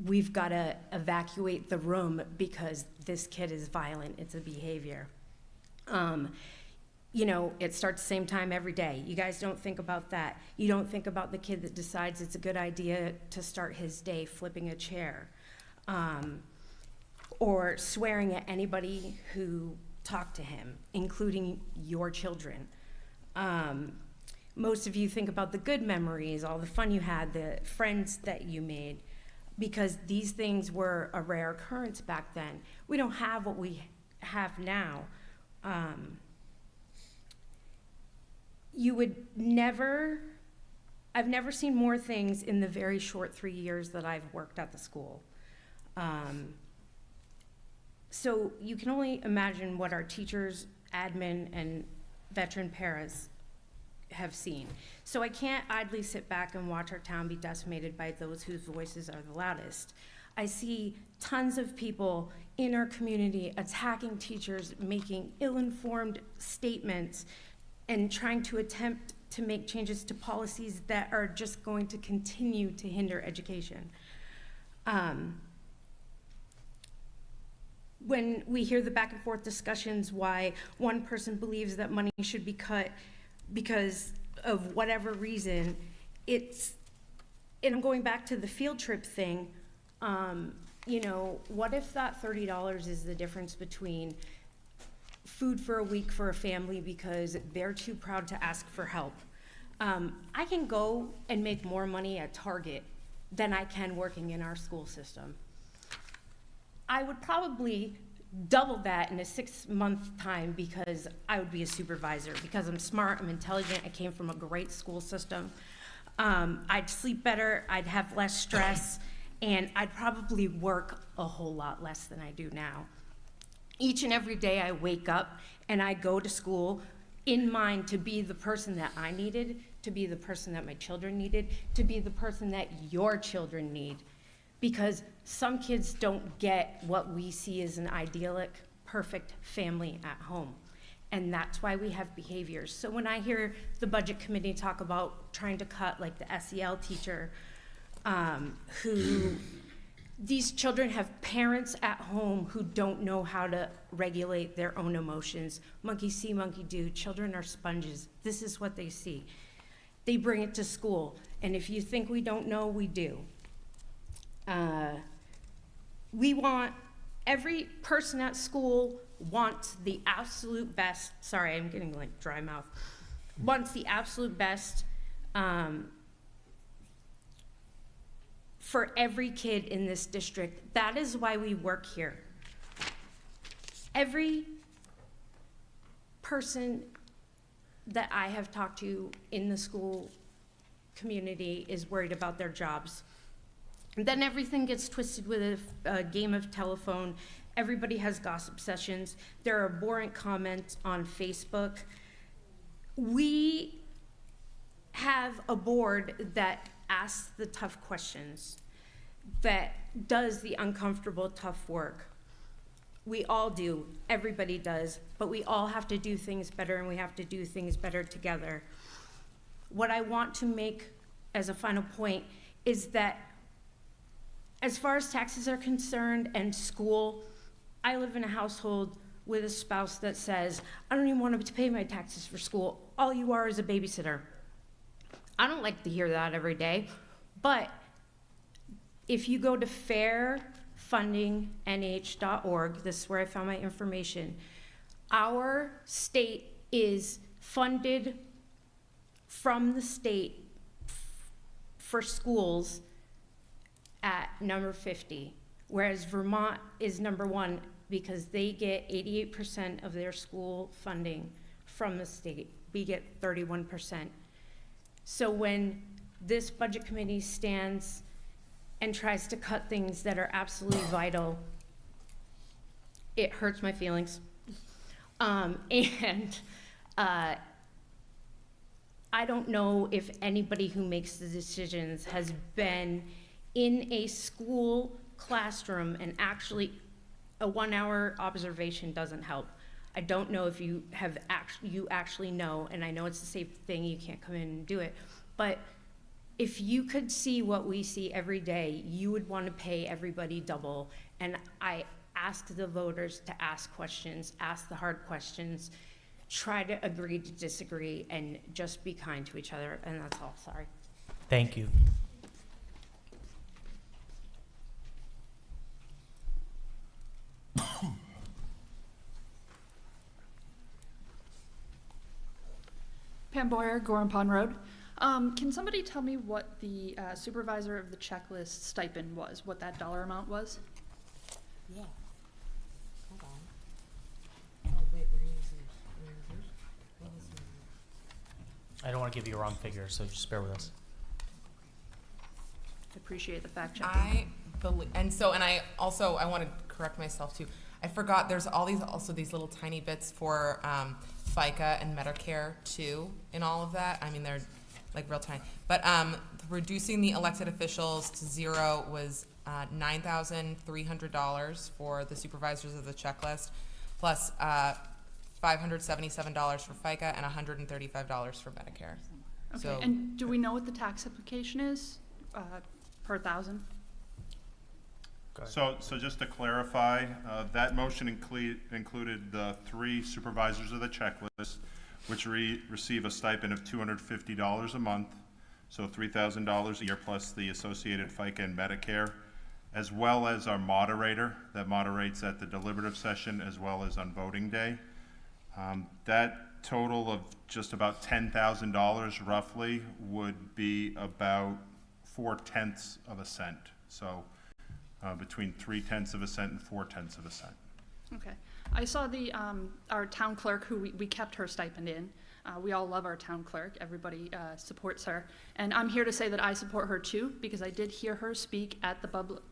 we've got to evacuate the room because this kid is violent. It's a behavior. You know, it starts the same time every day. You guys don't think about that. You don't think about the kid that decides it's a good idea to start his day flipping a chair, or swearing at anybody who talked to him, including your children. Most of you think about the good memories, all the fun you had, the friends that you made, because these things were a rare occurrence back then. We don't have what we have now. You would never, I've never seen more things in the very short 3 years that I've worked at the school. So you can only imagine what our teachers, admin, and veteran paras have seen. So I can't idly sit back and watch our town be decimated by those whose voices are the loudest. I see tons of people in our community attacking teachers, making ill-informed statements, and trying to attempt to make changes to policies that are just going to continue to hinder education. When we hear the back and forth discussions why one person believes that money should be cut because of whatever reason, and I'm going back to the field trip thing, you know, what if that $30 is the difference between food for a week for a family because they're too proud to ask for help? I can go and make more money at Target than I can working in our school system. I would probably double that in a 6-month time because I would be a supervisor, because I'm smart, I'm intelligent, I came from a great school system. I'd sleep better, I'd have less stress, and I'd probably work a whole lot less than I do now. Each and every day I wake up and I go to school in mind to be the person that I needed, to be the person that my children needed, to be the person that your children need. Because some kids don't get what we see as an idyllic, perfect family at home. And that's why we have behaviors. So when I hear the budget committee talk about trying to cut like the SEL teacher, who these children have parents at home who don't know how to regulate their own emotions. Monkey see, monkey do. Children are sponges. This is what they see. They bring it to school. And if you think we don't know, we do. We want, every person at school wants the absolute best, sorry, I'm getting like dry mouth, wants the absolute best for every kid in this district. That is why we work here. Every person that I have talked to in the school community is worried about their jobs. And then everything gets twisted with a game of telephone. Everybody has gossip sessions. There are abhorrent comments on Facebook. We have a board that asks the tough questions, that does the uncomfortable, tough work. We all do, everybody does, but we all have to do things better, and we have to do things better together. What I want to make as a final point is that as far as taxes are concerned and school, I live in a household with a spouse that says, I don't even want to pay my taxes for school. All you are is a babysitter. I don't like to hear that every day, but if you go to fairfundingnh.org, this is where I found my information, our state is funded from the state for schools at number 50, whereas Vermont is number 1 because they get 88% of their school funding from the state. We get 31%. So when this budget committee stands and tries to cut things that are absolutely vital, it hurts my feelings. I don't know if anybody who makes the decisions has been in a school classroom, and actually a 1-hour observation doesn't help. I don't know if you actually know, and I know it's the same thing, you can't come in and do it, but if you could see what we see every day, you would want to pay everybody double. And I ask the voters to ask questions, ask the hard questions, try to agree to disagree, and just be kind to each other. And that's all. Sorry. Thank you. Pam Boyer, Gorham Pond Road. Can somebody tell me what the supervisor of the checklist stipend was, what that dollar amount was? Yeah. Hold on. Oh, wait, where is it? What is it? I don't want to give you a wrong figure, so just bear with us. I appreciate the fact checking. I believe, and I want to correct myself too. I forgot there's these little tiny bits for FICA and Medicare too in all of that. I mean, they're like real tiny. But reducing the elected officials to zero was $9,300 for the supervisors of the checklist, plus $577 for FICA and $135 for Medicare. Okay, So, and do we know what the tax implication is per thousand? So just to clarify, that motion included the 3 supervisors of the checklist, which receive a stipend of $250 a month, so $3,000 a year plus the associated FICA and Medicare, as well as our moderator that moderates at the deliberative session as well as on voting day. That total of just about $10,000 roughly would be about 4/10 of a cent. So between 3/10 of a cent and 4/10 of a cent. Okay. I saw our town clerk, who we kept her stipend in. We all love our town clerk. Everybody supports her. And I'm here to say that I support her too, because I did hear her speak at the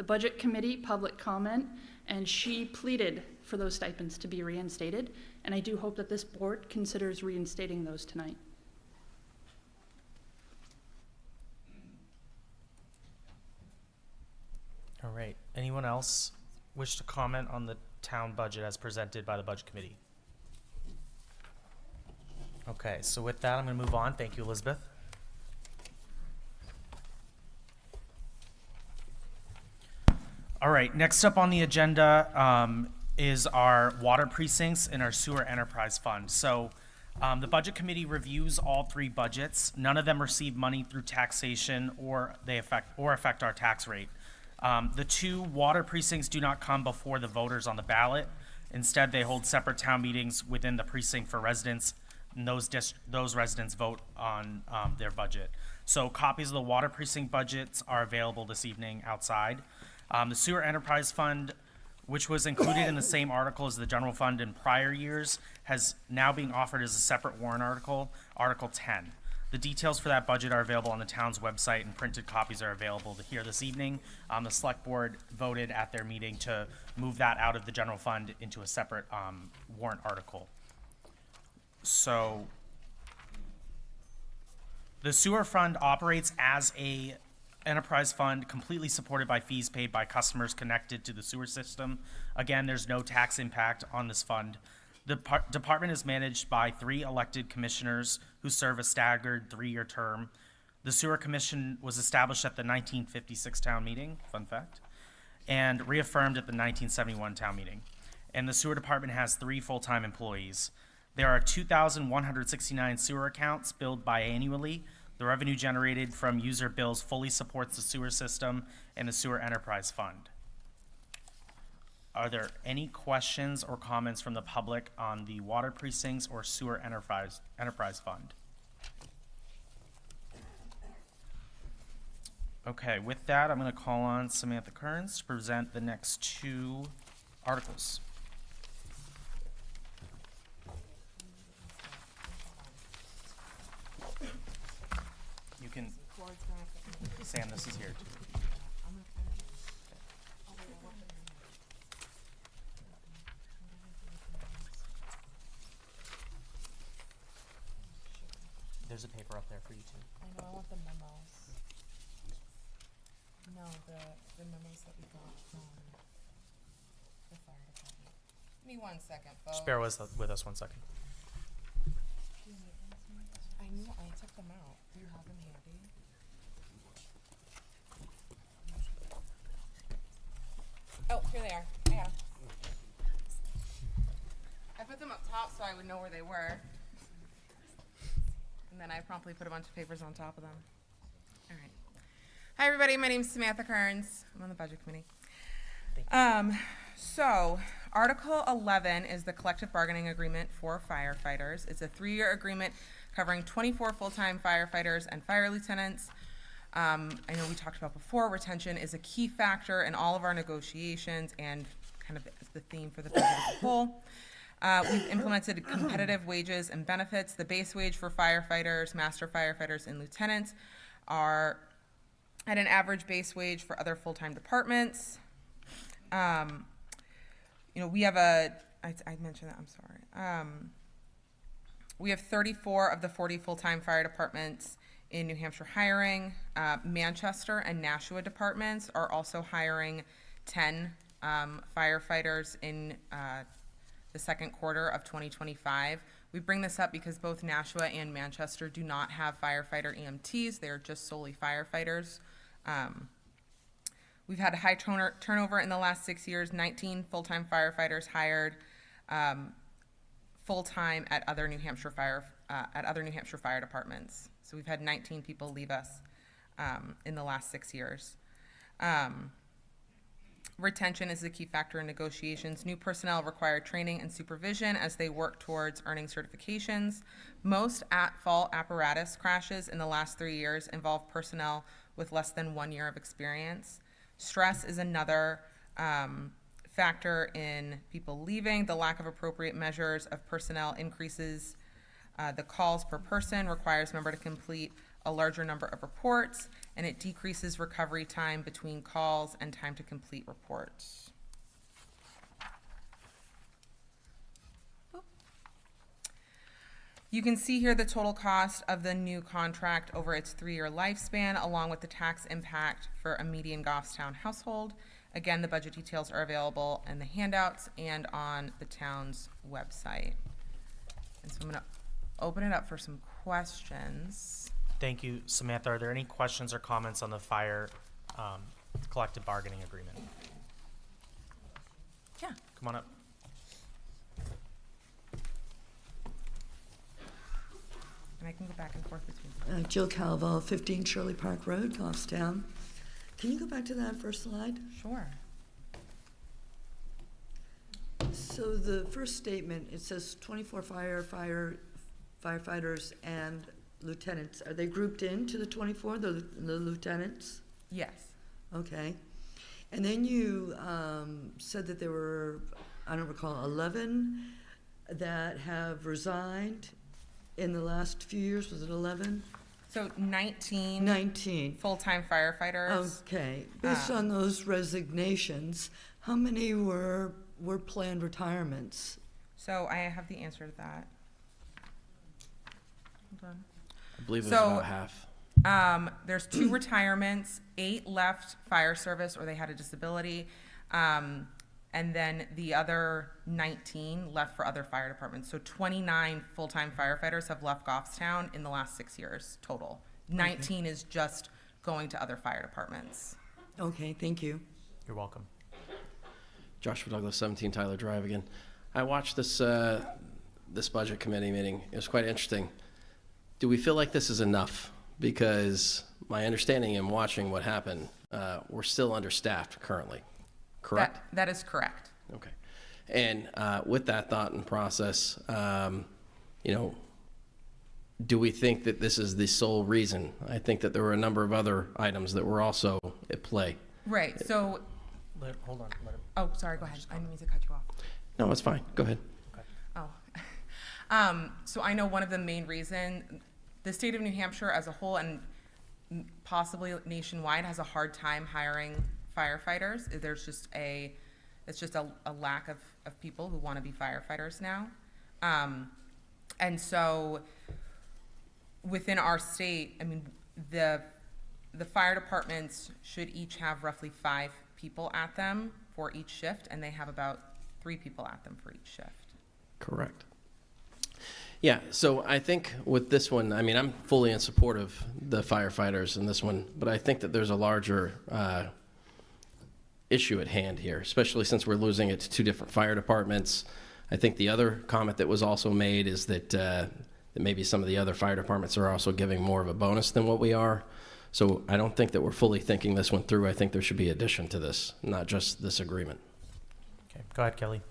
Budget Committee public comment, and she pleaded for those stipends to be reinstated. And I do hope that this board considers reinstating those tonight. All right. Anyone else wish to comment on the town budget as presented by the Budget Committee? Okay, so with that, I'm going to move on. Thank you, Elizabeth. All right, next up on the agenda is our water precincts and our sewer enterprise fund. So the Budget Committee reviews all 3 budgets. None of them receive money through taxation or affect our tax rate. The 2 water precincts do not come before the voters on the ballot. Instead, they hold separate town meetings within the precinct for residents, and those residents vote on their budget. So copies of the water precinct budgets are available this evening outside. The sewer enterprise fund, which was included in the same article as the general fund in prior years, has now being offered as a separate warrant article, Article 10. The details for that budget are available on the town's website, and printed copies are available here this evening. The select board voted at their meeting to move that out of the general fund into a separate warrant article. So the sewer fund operates as a enterprise fund completely supported by fees paid by customers connected to the sewer system. Again, there's no tax impact on this fund. The department is managed by 3 elected commissioners who serve a staggered 3-year term. The sewer commission was established at the 1956 town meeting, fun fact, and reaffirmed at the 1971 town meeting. And the sewer department has 3 full-time employees. There are 2,169 sewer accounts billed biannually. The revenue generated from user bills fully supports the sewer system and the sewer enterprise fund. Are there any questions or comments from the public on the water precincts or sewer enterprise fund? Okay, with that, I'm going to call on Samantha Kearns to present the next 2 articles. You can, Sam, this is here too. There's a paper up there for you too. I know, I want the memos. No, the memos that we got from the fire department. Give me 1 second, folks. Just bear with us 1 second. I knew I took them out. Do you have them handy? top so I would know where they were. And then I promptly put a bunch of papers on top of them. All right. Hi, everybody. My name is Samantha Kearns. I'm on the Budget Committee. So, Article 11 is the collective bargaining agreement for firefighters. It's a 3-year agreement covering 24 full-time firefighters and fire lieutenants. I know we talked about before, retention is a key factor in all of our negotiations and kind of the theme for the budget as a whole. We've implemented competitive wages and benefits. The base wage for firefighters, master firefighters, and lieutenants are at an average base wage for other full-time departments. We have I mentioned that, I'm sorry. We have 34 of the 40 full-time fire departments in New Hampshire hiring. Manchester and Nashua departments are also hiring 10 firefighters in the second quarter of 2025. We bring this up because both Nashua and Manchester do not have firefighter EMTs. They are just solely firefighters. We've had a high turnover in the last 6 years, 19 full-time firefighters hired full-time at other New Hampshire fire departments. So we've had 19 people leave us in the last 6 years. Retention is a key factor in negotiations. New personnel require training and supervision as they work towards earning certifications. Most at-fault apparatus crashes in the last 3 years involve personnel with less than 1 year of experience. Stress is another factor in people leaving. The lack of appropriate measures of personnel increases the calls per person, requires member to complete a larger number of reports, and it decreases recovery time between calls and time to complete reports. You can see here the total cost of the new contract over its 3-year lifespan, along with the tax impact for a median Goffstown household. Again, the budget details are available in the handouts and on the town's website. And so I'm going to open it up for some questions. Thank you, Samantha. Are there any questions or comments on the fire collective bargaining agreement? Yeah. Come on up. And I can go back and forth between. Jill Calvo, 15 Shirley Park Road, Goffstown. Can you go back to that first slide? Sure. So the first statement, it says 24 firefighters and lieutenants. Are they grouped into the 24, the lieutenants? Yes. Okay. And then you said that there were, I don't recall, 11 that have resigned in the last few years. Was it 11? So 19 full-time firefighters. Okay. Based on those resignations, how many were planned retirements? So I have the answer to that. Hold on. I believe it was about half. There's 2 retirements, 8 left fire service or they had a disability, and then the other 19 left for other fire departments. So 29 full-time firefighters have left Goffstown in the last 6 years total. 19 is just going to other fire departments. Okay, thank you. You're welcome. Joshua Douglas, 17 Tyler Drive again. I watched this this budget committee meeting. It was quite interesting. Do we feel like this is enough? Because my understanding in watching what happened, we're still understaffed currently, correct? That is correct. Okay. And with that thought and process, do we think that this is the sole reason? I think that there were a number of other items that were also at play. Right, so. Hold on. Oh, sorry, go ahead. I didn't mean to cut you off. No, it's fine. Go ahead. Oh. So I know one of the main reasons, the state of New Hampshire as a whole and possibly nationwide has a hard time hiring firefighters. It's just a lack of people who want to be firefighters now. And so within our state, I mean, the fire departments should each have roughly 5 people at them for each shift, and they have about 3 people at them for each shift. Correct. Yeah, so I think with this one, I mean, I'm fully in support of the firefighters in this one, but I think that there's a larger issue at hand here, especially since we're losing it to 2 different fire departments. I think the other comment that was also made is that, that maybe some of the other fire departments are also giving more of a bonus than what we are. So I don't think that we're fully thinking this one through. I think there should be addition to this, not just this agreement. Okay, go ahead, Kelly.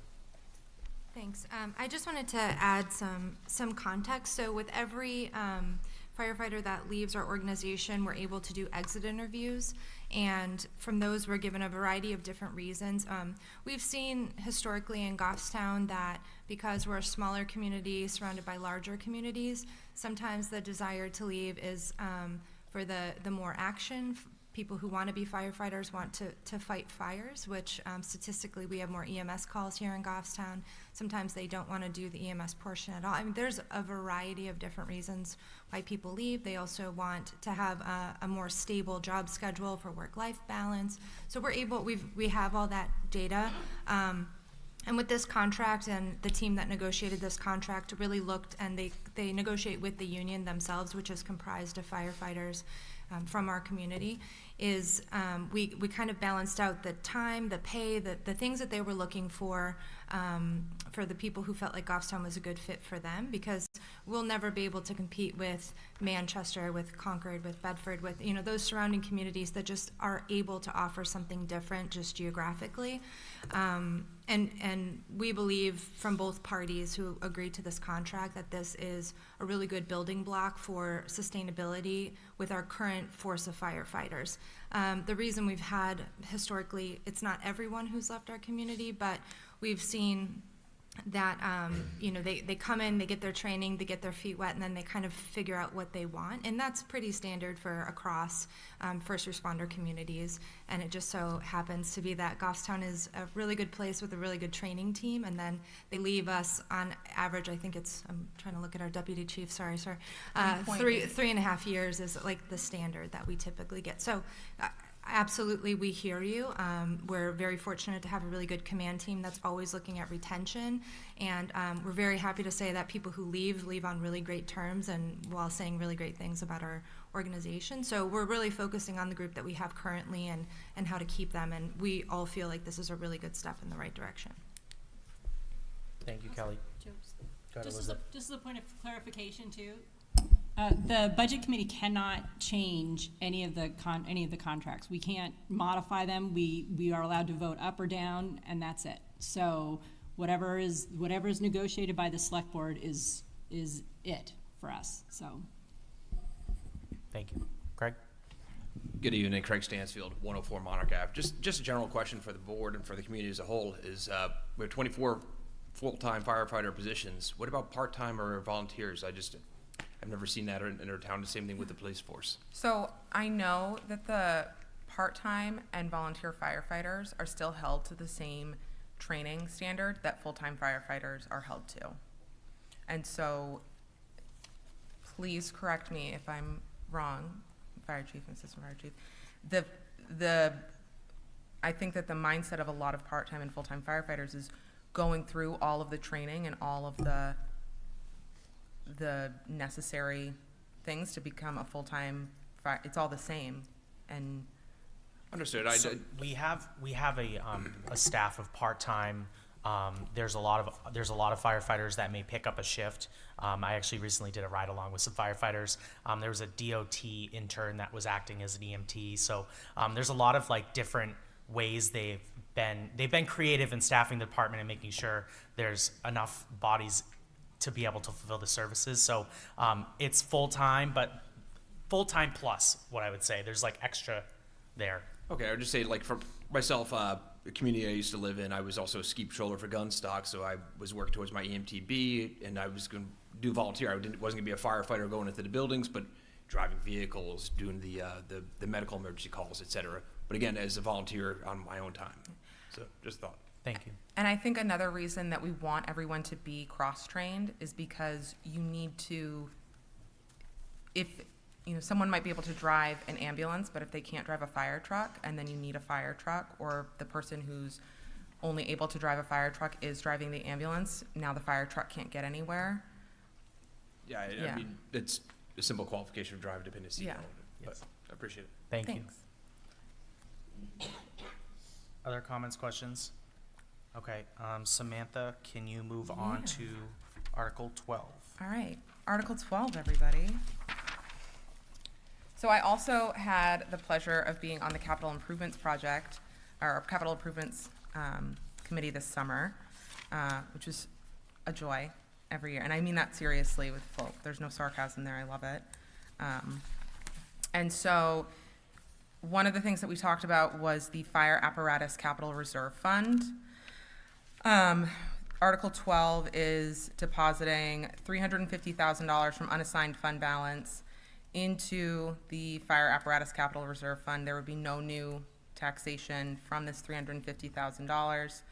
Thanks. I just wanted to add some context. So with every firefighter that leaves our organization, we're able to do exit interviews, and from those we're given a variety of different reasons. We've seen historically in Goffstown that because we're a smaller community surrounded by larger communities, sometimes the desire to leave is for the more action. People who want to be firefighters want to fight fires, which statistically we have more EMS calls here in Goffstown. Sometimes they don't want to do the EMS portion at all. I mean, there's a variety of different reasons why people leave. They also want to have a more stable job schedule for work-life balance. So we have all that data. And with this contract, and the team that negotiated this contract really looked, and they negotiate with the union themselves, which is comprised of firefighters from our community, is we kind of balanced out the time, the pay, the things that they were looking for the people who felt like Goffstown was a good fit for them, because we'll never be able to compete with Manchester, with Concord, with Bedford, with those surrounding communities that just are able to offer something different just geographically. And we believe from both parties who agreed to this contract that this is a really good building block for sustainability with our current force of firefighters. The reason we've had historically, it's not everyone who's left our community, but we've seen that they come in, they get their training, they get their feet wet, and then they kind of figure out what they want. And that's pretty standard for across first responder communities. And it just so happens to be that Goffstown is a really good place with a really good training team, and then they leave us on average, I think I'm trying to look at our deputy chief, sorry, 3.5 years is like the standard that we typically get. So absolutely, we hear you. We're very fortunate to have a really good command team that's always looking at retention, and we're very happy to say that people who leave on really great terms and while saying really great things about our organization. So we're really focusing on the group that we have currently and how to keep them, and we all feel like this is a really good step in the right direction. Thank you, Kelly. Go ahead, Elizabeth. Just as a point of clarification too, the budget committee cannot change any of the contracts. We can't modify them. We are allowed to vote up or down, and that's it. So whatever is negotiated by the select board is it for us. So. Thank you, Craig. Good evening, Craig Stansfield, 104 Monarch Ave. Just a general question for the board and for the community as a whole is we have 24 full-time firefighter positions. What about part-time or volunteers? I've never seen that in our town. The same thing with the police force. So I know that the part-time and volunteer firefighters are still held to the same training standard that full-time firefighters are held to. And so please correct me if I'm wrong, fire chief and assistant fire chief. I think that the mindset of a lot of part-time and full-time firefighters is going through all of the training and all of the necessary things to become a full-time it's all the same. And understood. So we have a staff of part-time. There's a lot of firefighters that may pick up a shift. I actually recently did a ride along with some firefighters. There was a DOT intern that was acting as an EMT. So there's a lot of different ways they've been creative in staffing the department and making sure there's enough bodies to be able to fulfill the services. So it's full-time, but full-time plus what I would say. There's extra there. Okay, I would just say for myself, the community I used to live in, I was also a ski patroller for Gunstock, so I was working towards my EMTB, and I was going to do volunteer. I wasn't going to be a firefighter going into the buildings, but driving vehicles, doing the medical emergency calls, etc. But again, as a volunteer on my own time. So just thought. Thank you. And I think another reason that we want everyone to be cross-trained is because you need to, someone might be able to drive an ambulance, but if they can't drive a fire truck and then you need a fire truck, or the person who's only able to drive a fire truck is driving the ambulance, now the fire truck can't get anywhere. Yeah, I mean, it's a simple qualification of driver dependency. Yeah. But I appreciate it. Thank Thanks. you. Other comments, questions? Okay, Samantha, can you move on to Article 12? All right, Article 12, everybody. So I also had the pleasure of being on the capital improvements project, or capital improvements committee this summer, which was a joy every year. And I mean that seriously with full, there's no sarcasm there, I love it. And so one of the things that we talked about was the Fire Apparatus Capital Reserve Fund. Article 12 is depositing $350,000 from unassigned fund balance into the Fire Apparatus Capital Reserve Fund. There would be no new taxation from this $350,000.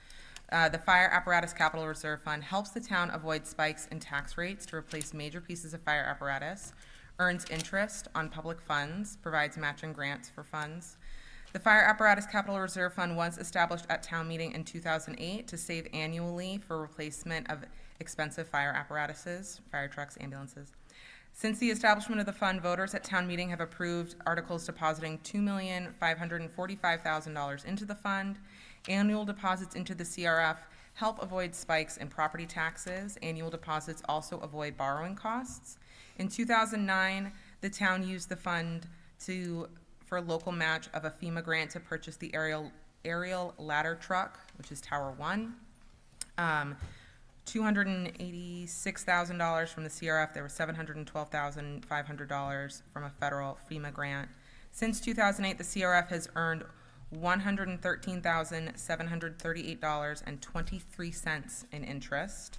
The Fire Apparatus Capital Reserve Fund helps the town avoid spikes in tax rates to replace major pieces of fire apparatus, earns interest on public funds, provides matching grants for funds. The Fire Apparatus Capital Reserve Fund was established at town meeting in 2008 to save annually for replacement of expensive fire apparatuses, fire trucks, ambulances. Since the establishment of the fund, voters at town meeting have approved articles depositing $2,545,000 into the fund. Annual deposits into the CRF help avoid spikes in property taxes. Annual deposits also avoid borrowing costs. In 2009, the town used the fund for a local match of a FEMA grant to purchase the aerial ladder truck, which is Tower 1. $286,000 from the CRF. There was $712,500 from a federal FEMA grant. Since 2008, the CRF has earned $113,738.23 in interest.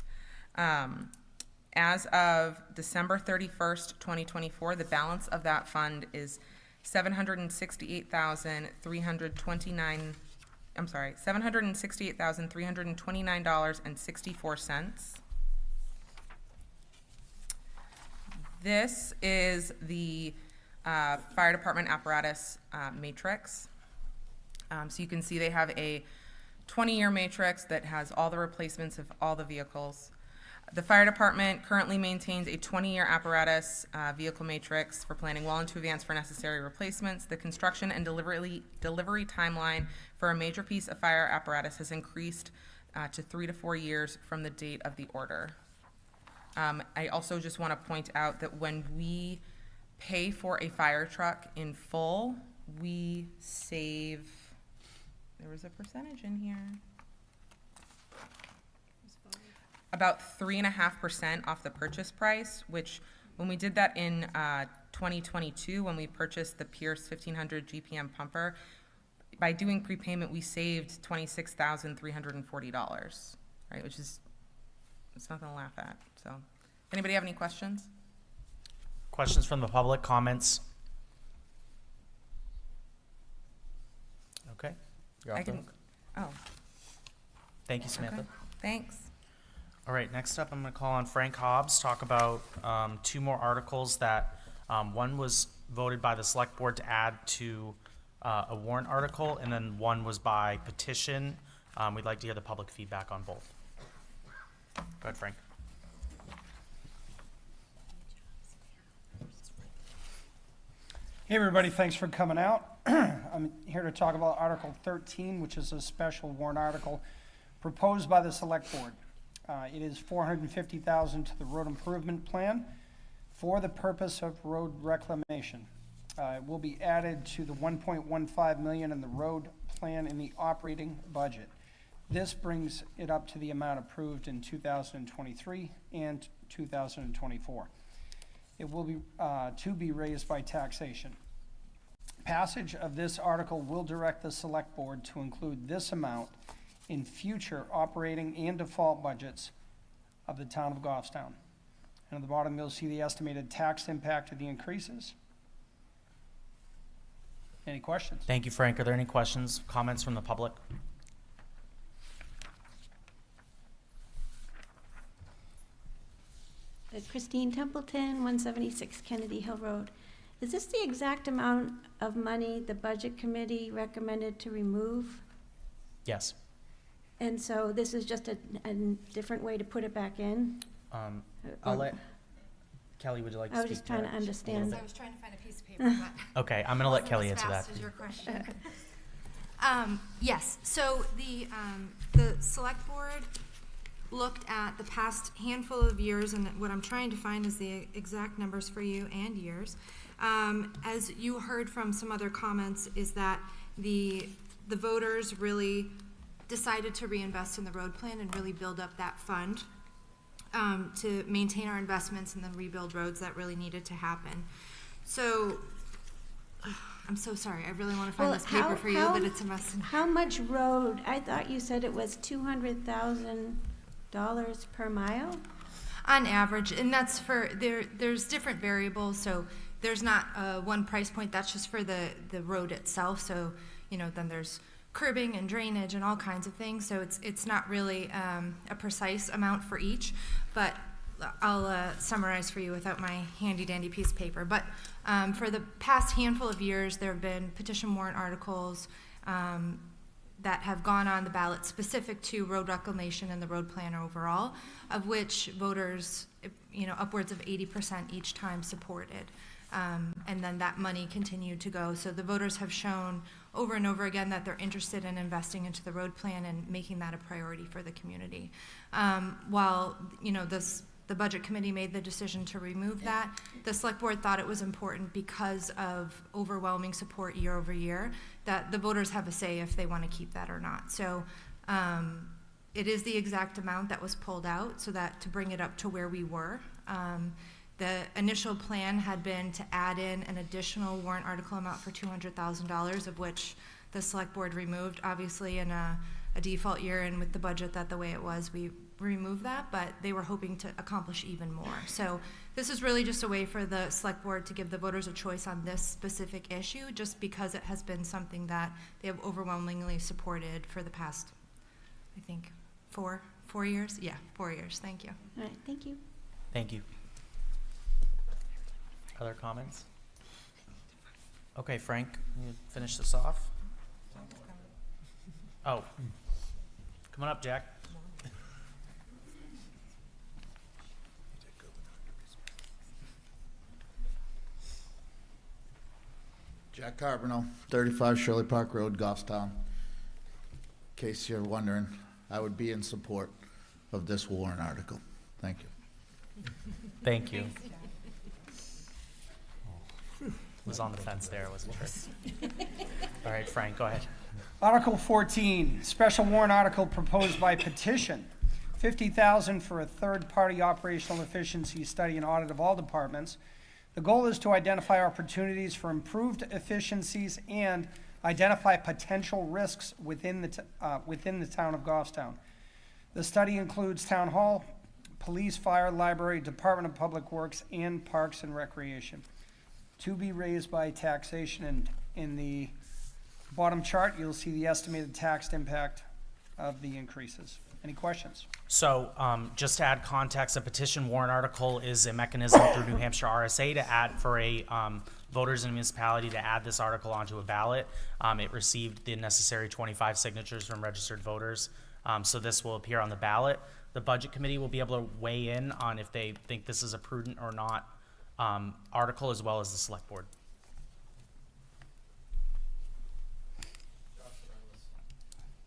As of December 31st, 2024, the balance of that fund is $768,329.64. This is the fire department apparatus matrix. So you can see they have a 20-year matrix that has all the replacements of all the vehicles. The fire department currently maintains a 20-year apparatus vehicle matrix for planning well into advance for necessary replacements. The construction and delivery timeline for a major piece of fire apparatus has increased to 3 to 4 years from the date of the order. I also just want to point out that when we pay for a fire truck in full, we save, there was a percentage in here, about 3.5% off the purchase price, which when we did that in 2022, when we purchased the Pierce 1500 GPM pumper, by doing prepayment, we saved $26,340, right? Which is, it's nothing to laugh at. So, anybody have any questions? Questions from the public, comments? Okay. You're off the hook. Oh. Thank you, Samantha. Okay. Thanks. All right, next up, I'm going to call on Frank Hobbs, talk about 2 more articles that, one was voted by the select board to add to a warrant article, and then one was by petition. We'd like to hear the public feedback on both. Go ahead, Frank. Hey everybody, thanks for coming out. I'm here to talk about Article 13, which is a special warrant article proposed by the Select Board. It is $450,000 to the road improvement plan for the purpose of road reclamation. It will be added to the $1.15 million in the road plan in the operating budget. This brings it up to the amount approved in 2023 and 2024. It will be to be raised by taxation. Passage of this article will direct the Select Board to include this amount in future operating and default budgets of the town of Goffstown. And at the bottom, you'll see the estimated tax impact of the increases. Any questions? Thank you, Frank. Are there any questions, comments from the public? Christine Templeton, 176 Kennedy Hill Road. Is this the exact amount of money the Budget Committee recommended to remove? Yes. And so this is just a different way to put it back in? I'll let Kelly, would you like to I was speak just trying to that? understand. I was trying to find a piece of paper, but Okay, I'm going to let not Kelly as answer fast that. as your question. Yes, so the select board looked at the past handful of years, and what I'm trying to find is the exact numbers for you and years. As you heard from some other comments, is that the voters really decided to reinvest in the road plan and really build up that fund to maintain our investments and then rebuild roads that really needed to happen. So, I'm so sorry, I really want to find this paper for you, but it's a mess. How much road, I thought you said it was $200,000 per mile? On average, and that's for, there's different variables, so there's not one price point, that's just for the road itself, so, you know, then there's curbing and drainage and all kinds of things, so it's not really a precise amount for each, but I'll summarize for you without my handy dandy piece of paper. But for the past handful of years, there have been petition warrant articles that have gone on the ballot specific to road reclamation and the road plan overall, of which voters, you know, upwards of 80% each time supported. And then that money continued to go. So the voters have shown over and over again that they're interested in investing into the road plan and making that a priority for the community. While, you know, the budget committee made the decision to remove that, the select board thought it was important because of overwhelming support year over year that the voters have a say if they want to keep that or not. So it is the exact amount that was pulled out, so that to bring it up to where we were. The initial plan had been to add in an additional warrant article amount for $200,000, of which the select board removed. Obviously, in a default year and with the budget that the way it was, we removed that, but they were hoping to accomplish even more. So this is really just a way for the select board to give the voters a choice on this specific issue, just because it has been something that they have overwhelmingly supported for the past, I think, four years? Yeah, 4 years. Thank you. All right, thank you. Thank you. Other comments? Okay, Frank, you finish this off? Oh, come on up, Jack. Jack Carbonell, 35 Shirley Park Road, Goffstown. In case you're wondering, I would be in support of this warrant article. Thank you. Thank you. Was on the fence there, wasn't sure. All right, Frank, go ahead. Article 14, special warrant article proposed by petition. $50,000 for a third-party operational efficiency study and audit of all departments. The goal is to identify opportunities for improved efficiencies and identify potential risks within the town of Goffstown. The study includes town hall, police, fire, library, Department of Public Works, and Parks and Recreation. To be raised by taxation, and in the bottom chart, you'll see the estimated tax impact of the increases. Any questions? So just to add context, a petition warrant article is a mechanism through New Hampshire RSA to add for a voters in a municipality to add this article onto a ballot. It received the necessary 25 signatures from registered voters. So this will appear on the ballot. The budget committee will be able to weigh in on if they think this is a prudent or not article, as well as the select board.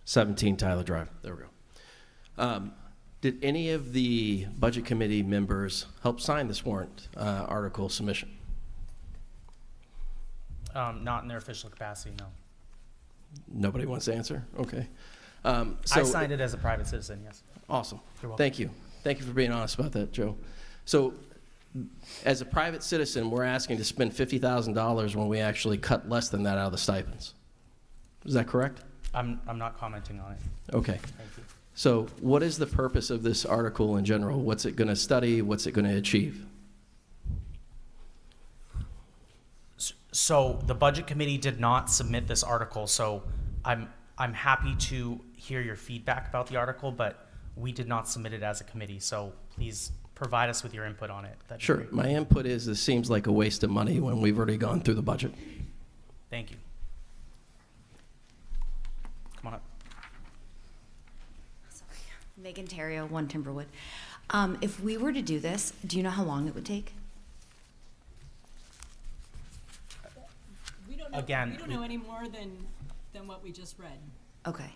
"17 Tyler Drive." There we go. Did any of the budget committee members help sign this warrant article submission? Not in their official capacity, no. Nobody wants to answer? Okay. I signed it as a private citizen, yes. Awesome. You're welcome. Thank you. Thank you for being honest about that, Joe. So, as a private citizen, we're asking to spend $50,000 when we actually cut less than that out of the stipends. Is that correct? I'm not commenting on it. Okay. Thank you. So what is the purpose of this article in general? What's it going to study? What's it going to achieve? So the budget committee did not submit this article, so I'm happy to hear your feedback about the article, but we did not submit it as a committee, so please provide us with your input on it. That'd be Sure. great. My input is this seems like a waste of money when we've already gone through the budget. Thank you. Come on up. Megan Terrio, 1 Timberwood. If we were to do this, do you know how long it would take? We don't know, Again, we don't know any more than than what we just read. Okay.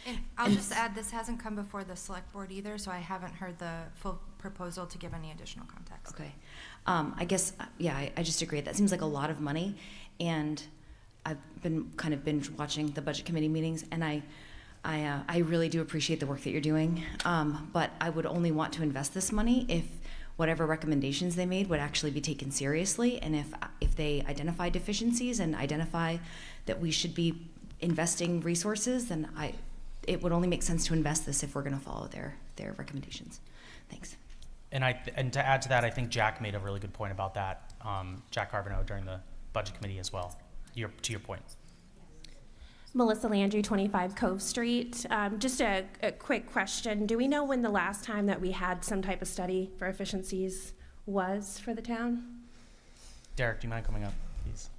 And I'll just add, this hasn't come before the select board either, so I haven't heard the full proposal to give any additional context. Okay. I guess, yeah, I just agree. That seems like a lot of money, and I've been kind of binge watching the budget committee meetings, and I really do appreciate the work that you're doing. But I would only want to invest this money if whatever recommendations they made would actually be taken seriously, and if they identify deficiencies and identify that we should be investing resources, then it would only make sense to invest this if we're going to follow their recommendations. Thanks. And to add to that, I think Jack made a really good point about that, Jack Carbonneau during the budget committee as well, to your point. Melissa Landry, 25 Cove Street. Just a quick question. Do we know when the last time that we had some type of study for efficiencies was for the town? Derek, do you mind coming up, please?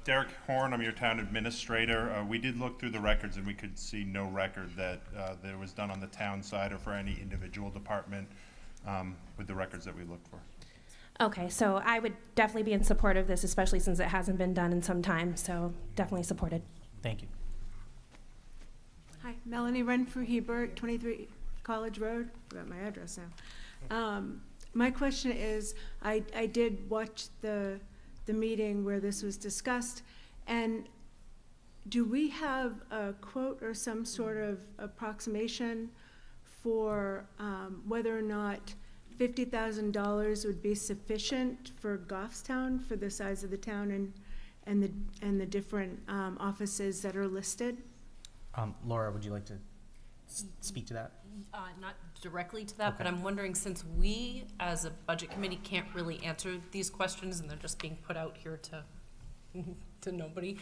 Derek Horn, I'm your town administrator. We did look through the records and we could see no record that there was done on the town side or for any individual department with the records that we looked for. Okay, so I would definitely be in support of this, especially since it hasn't been done in some time, so definitely supported. Thank you. Hi, Melanie Renfrew Hebert, 23 College Road. Forgot my address now. My question is, I did watch the meeting where this was discussed, and do we have a quote or some sort of approximation for whether or not $50,000 would be sufficient for Goffstown, for the size of the town and the different offices that are listed? Laura, would you like to speak to that? Not directly to that, but I'm wondering, since we, as a budget committee, can't really answer these questions and they're just being put out here to nobody,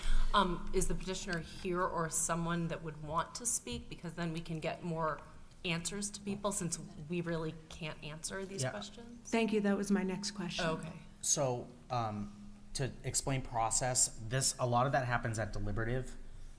is the petitioner here or someone that would want to speak? Because then we can get more answers to people, since we really can't answer these questions. Thank you, that was my next question. Oh, okay. So, to explain process, a lot of that happens at deliberative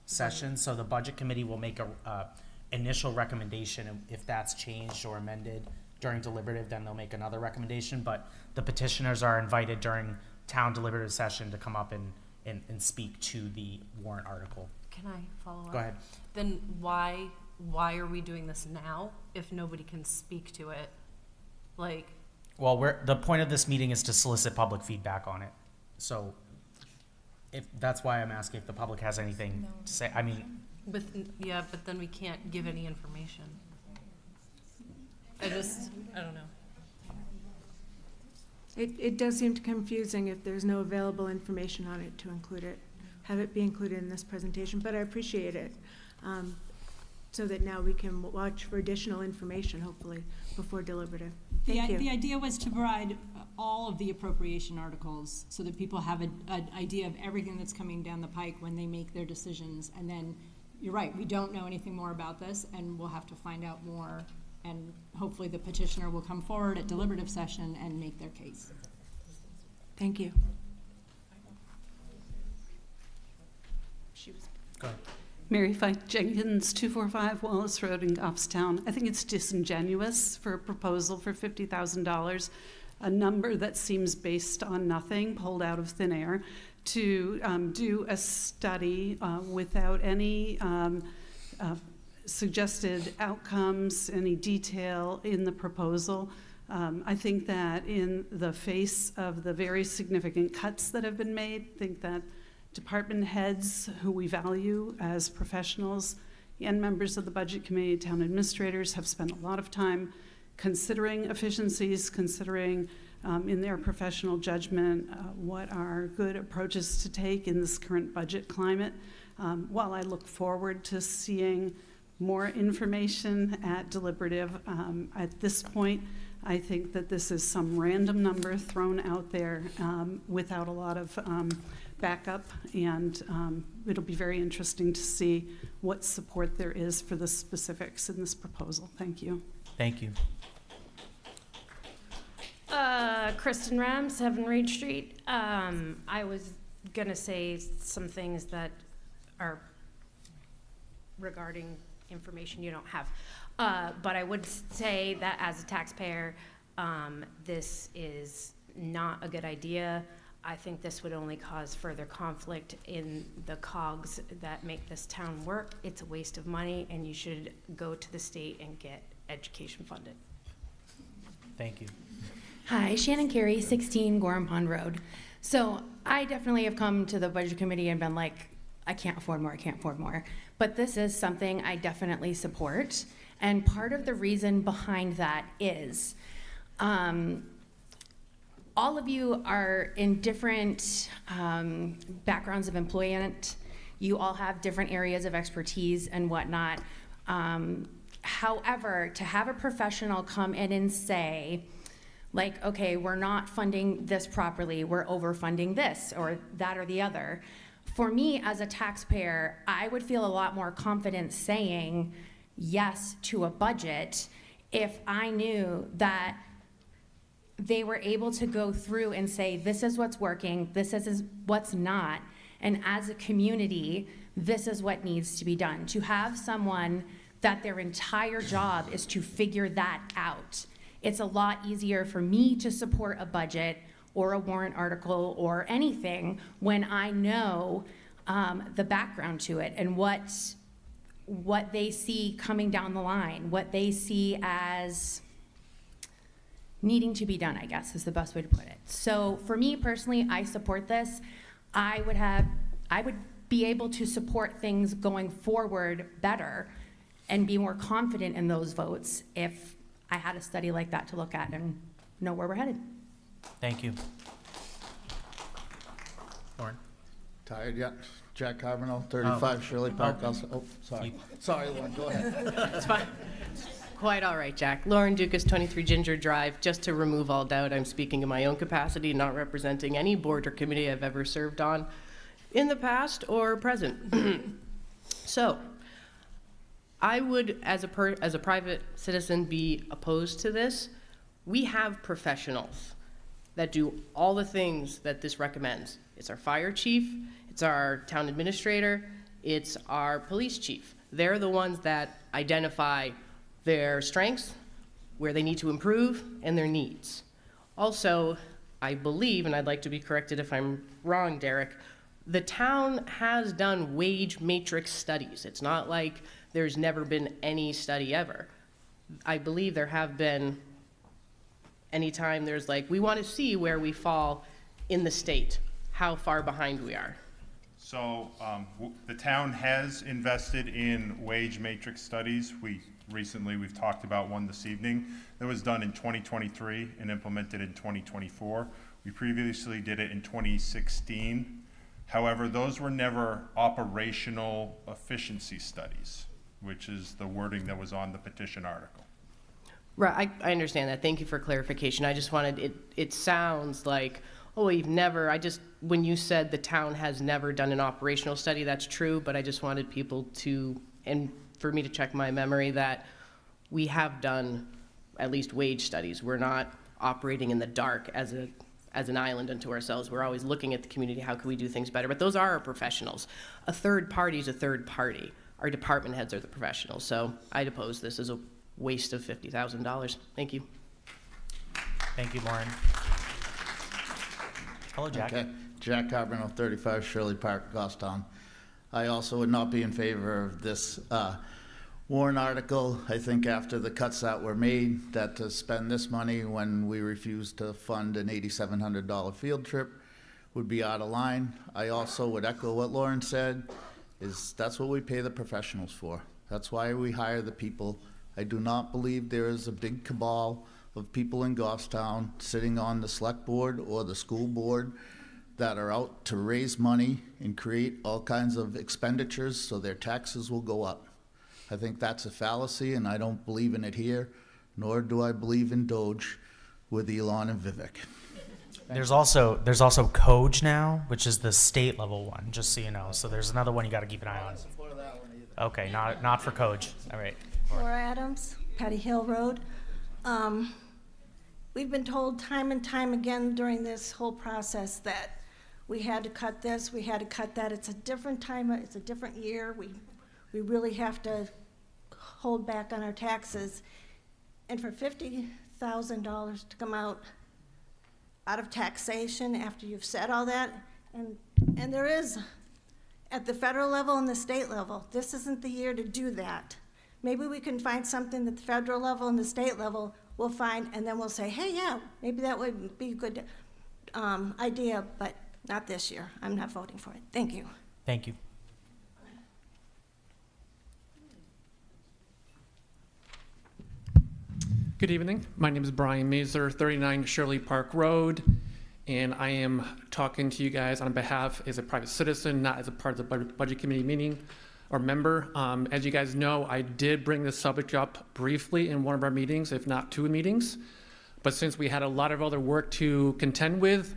sessions. So the budget committee will make a initial recommendation, and if that's changed or amended during deliberative, then they'll make another recommendation. But the petitioners are invited during town deliberative session to come up and speak to the warrant article. Can I follow up? Go ahead. Then why are we doing this now if nobody can speak to it? Well, the point of this meeting is to solicit public feedback on it. So that's why I'm asking if the public has anything to say. I mean, but then we can't give any information. I don't know. It does seem confusing if there's no available information on it to have it be included in this presentation, but I appreciate it. So that now we can watch for additional information, hopefully, before deliberative. Thank you. The idea was to provide all of the appropriation articles so that people have an idea of everything that's coming down the pike when they make their decisions. And then, you're right, we don't know anything more about this, and we'll have to find out more. And hopefully the petitioner will come forward at deliberative session and make their case. Thank you. go ahead. Mary Fike Jenkins, 245 Wallace Road in Goffstown. I think it's disingenuous for a proposal for $50,000, a number that seems based on nothing, pulled out of thin air, to do a study without any suggested outcomes, any detail in the proposal. I think that in the face of the very significant cuts that have been made, I think that department heads who we value as professionals and members of the budget committee, town administrators, have spent a lot of time considering efficiencies, considering in their professional judgment what are good approaches to take in this current budget climate. While I look forward to seeing more information at deliberative, at this point, I think that this is some random number thrown out there without a lot of backup, and it'll be very interesting to see what support there is for the specifics in this proposal. Thank you. Thank you. Kristen Ram, 7 Reed Street. I was gonna say some things that are regarding information you don't have. But I would say that as a taxpayer, this is not a good idea. I think this would only cause further conflict in the cogs that make this town work. It's a waste of money, and you should go to the state and get education funded. Thank you. Hi, Shannon Carey, 16 Gorham Pond Road. So I definitely have come to the budget committee and been like, I can't afford more, I can't afford more. But this is something I definitely support. And part of the reason behind that is all of you are in different backgrounds of employment. You all have different areas of expertise and whatnot. However, to have a professional come in and say, like, okay, we're not funding this properly, we're overfunding this or that or the other. For me, as a taxpayer, I would feel a lot more confident saying yes to a budget if I knew that they were able to go through and say, this is what's working, this is what's not, and as a community, this is what needs to be done. To have someone that their entire job is to figure that out, it's a lot easier for me to support a budget or a warrant article or anything when I know the background to it and what they see coming down the line, what they see as needing to be done, I guess is the best way to put it. So for me personally, I support this. I would be able to support things going forward better and be more confident in those votes if I had a study like that to look at and know where we're headed. Thank you. Lauren? Tired yet? Jack Carbonell, 35 Shirley Park. Oh, sorry. Sorry, Lauren, go ahead. It's fine. Quite all right, Jack. Lauren Dukas, 23 Ginger Drive. Just to remove all doubt, I'm speaking in my own capacity, not representing any board or committee I've ever served on in the past or present. So, I would, as a private citizen, be opposed to this. We have professionals that do all the things that this recommends. It's our fire chief, it's our town administrator, it's our police chief. They're the ones that identify their strengths, where they need to improve, and their needs. Also, I believe, and I'd like to be corrected if I'm wrong, Derek, the town has done wage matrix studies. It's not like there's never been any study ever. I believe there have been, anytime there's like, we want to see where we fall in the state, how far behind we are. So the town has invested in wage matrix studies. We've talked about one this evening that was done in 2023 and implemented in 2024. We previously did it in 2016. However, those were never operational efficiency studies, which is the wording that was on the petition article. Right, I understand that. Thank you for clarification. I just wanted, it sounds like, oh, when you said the town has never done an operational study, that's true, but I just wanted people to, and for me to check my memory, that we have done at least wage studies. We're not operating in the dark as an island unto ourselves. We're always looking at the community, how can we do things better? But those are our professionals. A third party is a third party. Our department heads are the professionals. So I'd oppose this as a waste of $50,000. Thank you. Thank you, Lauren. Hello, Jack. Okay. Jack Carbonell, 35 Shirley Park, Goffstown. I also would not be in favor of this warrant article. I think after the cuts that were made, that to spend this money when we refused to fund an $8,700 field trip would be out of line. I also would echo what Lauren said, is that's what we pay the professionals for. That's why we hire the people. I do not believe there is a big cabal of people in Goffstown sitting on the select board or the school board that are out to raise money and create all kinds of expenditures so their taxes will go up. I think that's a fallacy, and I don't believe in it here, nor do I believe in Doge with Elon and Vivek. There's also COGE now, which is the state level one, just so you know. So there's another one you got to keep an eye on. Okay, not for COGE. All right. Laura Adams, Patty Hill Road. We've been told time and time again during this whole process that we had to cut this, we had to cut that. It's a different time, it's a different year. We really have to hold back on our taxes. And for $50,000 to come out, out of taxation after you've said all that. And there is, at the federal level and the state level, this isn't the year to do that. Maybe we can find something that the federal level and the state level will find, and then we'll say, hey, yeah, maybe that would be a good idea, but not this year. I'm not voting for it. Thank you. Thank you. Good evening. My name is Brian Mazer, 39 Shirley Park Road, and I am talking to you guys on behalf as a private citizen, not as a part of the Budget Committee meeting or member. As you guys know, I did bring this subject up briefly in one of our meetings, if not two meetings, but since we had a lot of other work to contend with,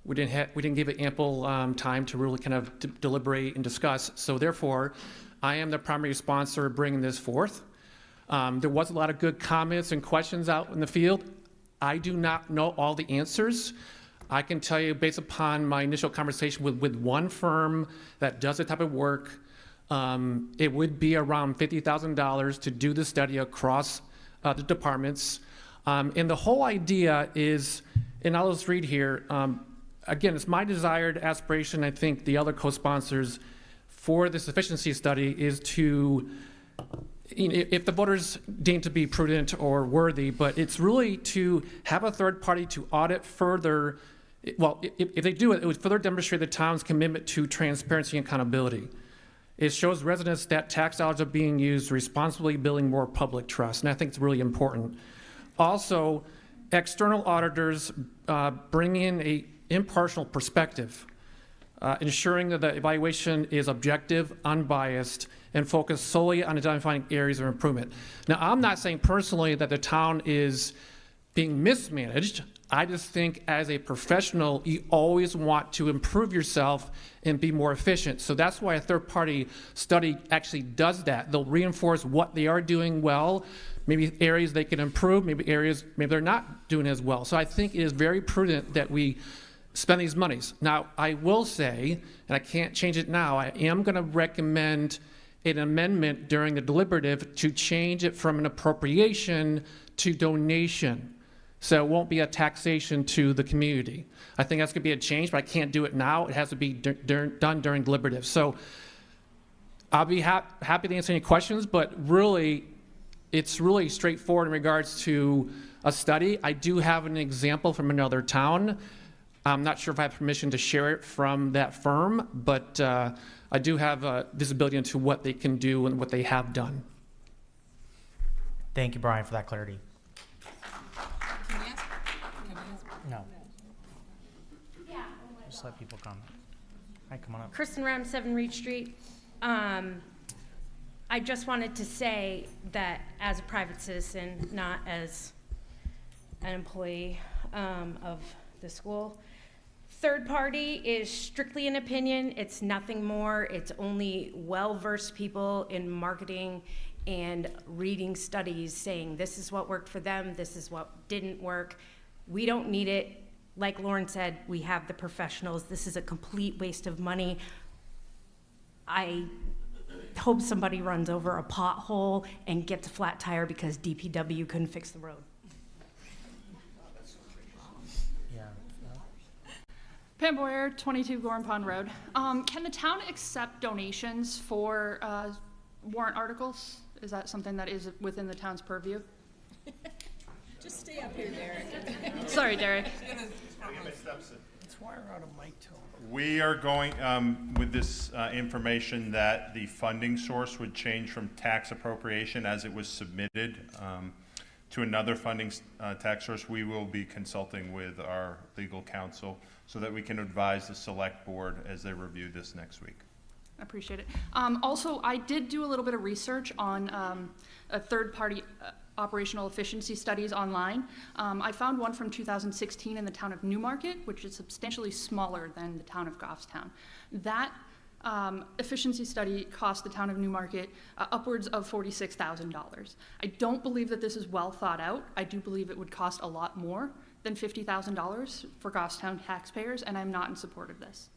we didn't give it ample time to really kind of deliberate and discuss. So therefore, I am the primary sponsor bringing this forth. There was a lot of good comments and questions out in the field. I do not know all the answers. I can tell you, based upon my initial conversation with one firm that does the type of work, it would be around $50,000 to do the study across the departments. And the whole idea is, and I'll just read here, again, it's my desired aspiration, I think the other co-sponsors for this efficiency study is to, if the voters deem to be prudent or worthy, but it's really to have a third party to audit further. Well, if they do it, it would further demonstrate the town's commitment to transparency and accountability. It shows residents that tax dollars are being used responsibly, building more public trust, and I think it's really important. Also, external auditors bring in a impartial perspective, ensuring that the evaluation is objective, unbiased, and focused solely on identifying areas of improvement. Now, I'm not saying personally that the town is being mismanaged. I just think as a professional, you always want to improve yourself and be more efficient. So that's why a third-party study actually does that. They'll reinforce what they are doing well, maybe areas they can improve, maybe areas maybe they're not doing as well. So I think it is very prudent that we spend these monies. Now, I will say, and I can't change it now, I am going to recommend an amendment during the deliberative to change it from an appropriation to donation. So it won't be a taxation to the community. I think that's going to be a change, but I can't do it now. It has to be done during deliberative. So I'll be happy to answer any questions, but really, it's really straightforward in regards to a study. I do have an example from another town. I'm not sure if I have permission to share it from that firm, but I do have visibility into what they can do and what they have done. Thank you, Brian, for that clarity. No. Just let people comment. Hi, come on up. Kristen Ram, 7 Reach Street. I just wanted to say that as a private citizen, not as an employee of the school, third party is strictly an opinion. It's nothing more. It's only well-versed people in marketing and reading studies saying this is what worked for them, this is what didn't work. We don't need it. Like Lauren said, we have the professionals. This is a complete waste of money. I hope somebody runs over a pothole and gets a flat tire because DPW couldn't fix the road. Yeah. Pam Boyer, 22 Gorham Pond Road. Can the town accept donations for warrant articles? Is that something that is within the town's purview? Just stay up here, Derek. Sorry, Derek. Let's wire out a mic to him. We are going, with this information, that the funding source would change from tax appropriation as it was submitted to another funding tax source. We will be consulting with our legal counsel so that we can advise the select board as they review this next week. I appreciate it. Also, I did do a little bit of research on a third-party operational efficiency studies online. I found one from 2016 in the town of Newmarket, which is substantially smaller than the town of Goffstown. That efficiency study cost the town of Newmarket upwards of $46,000. I don't believe that this is well thought out. I do believe it would cost a lot more than $50,000 for Goffstown taxpayers, and I'm not in support of this.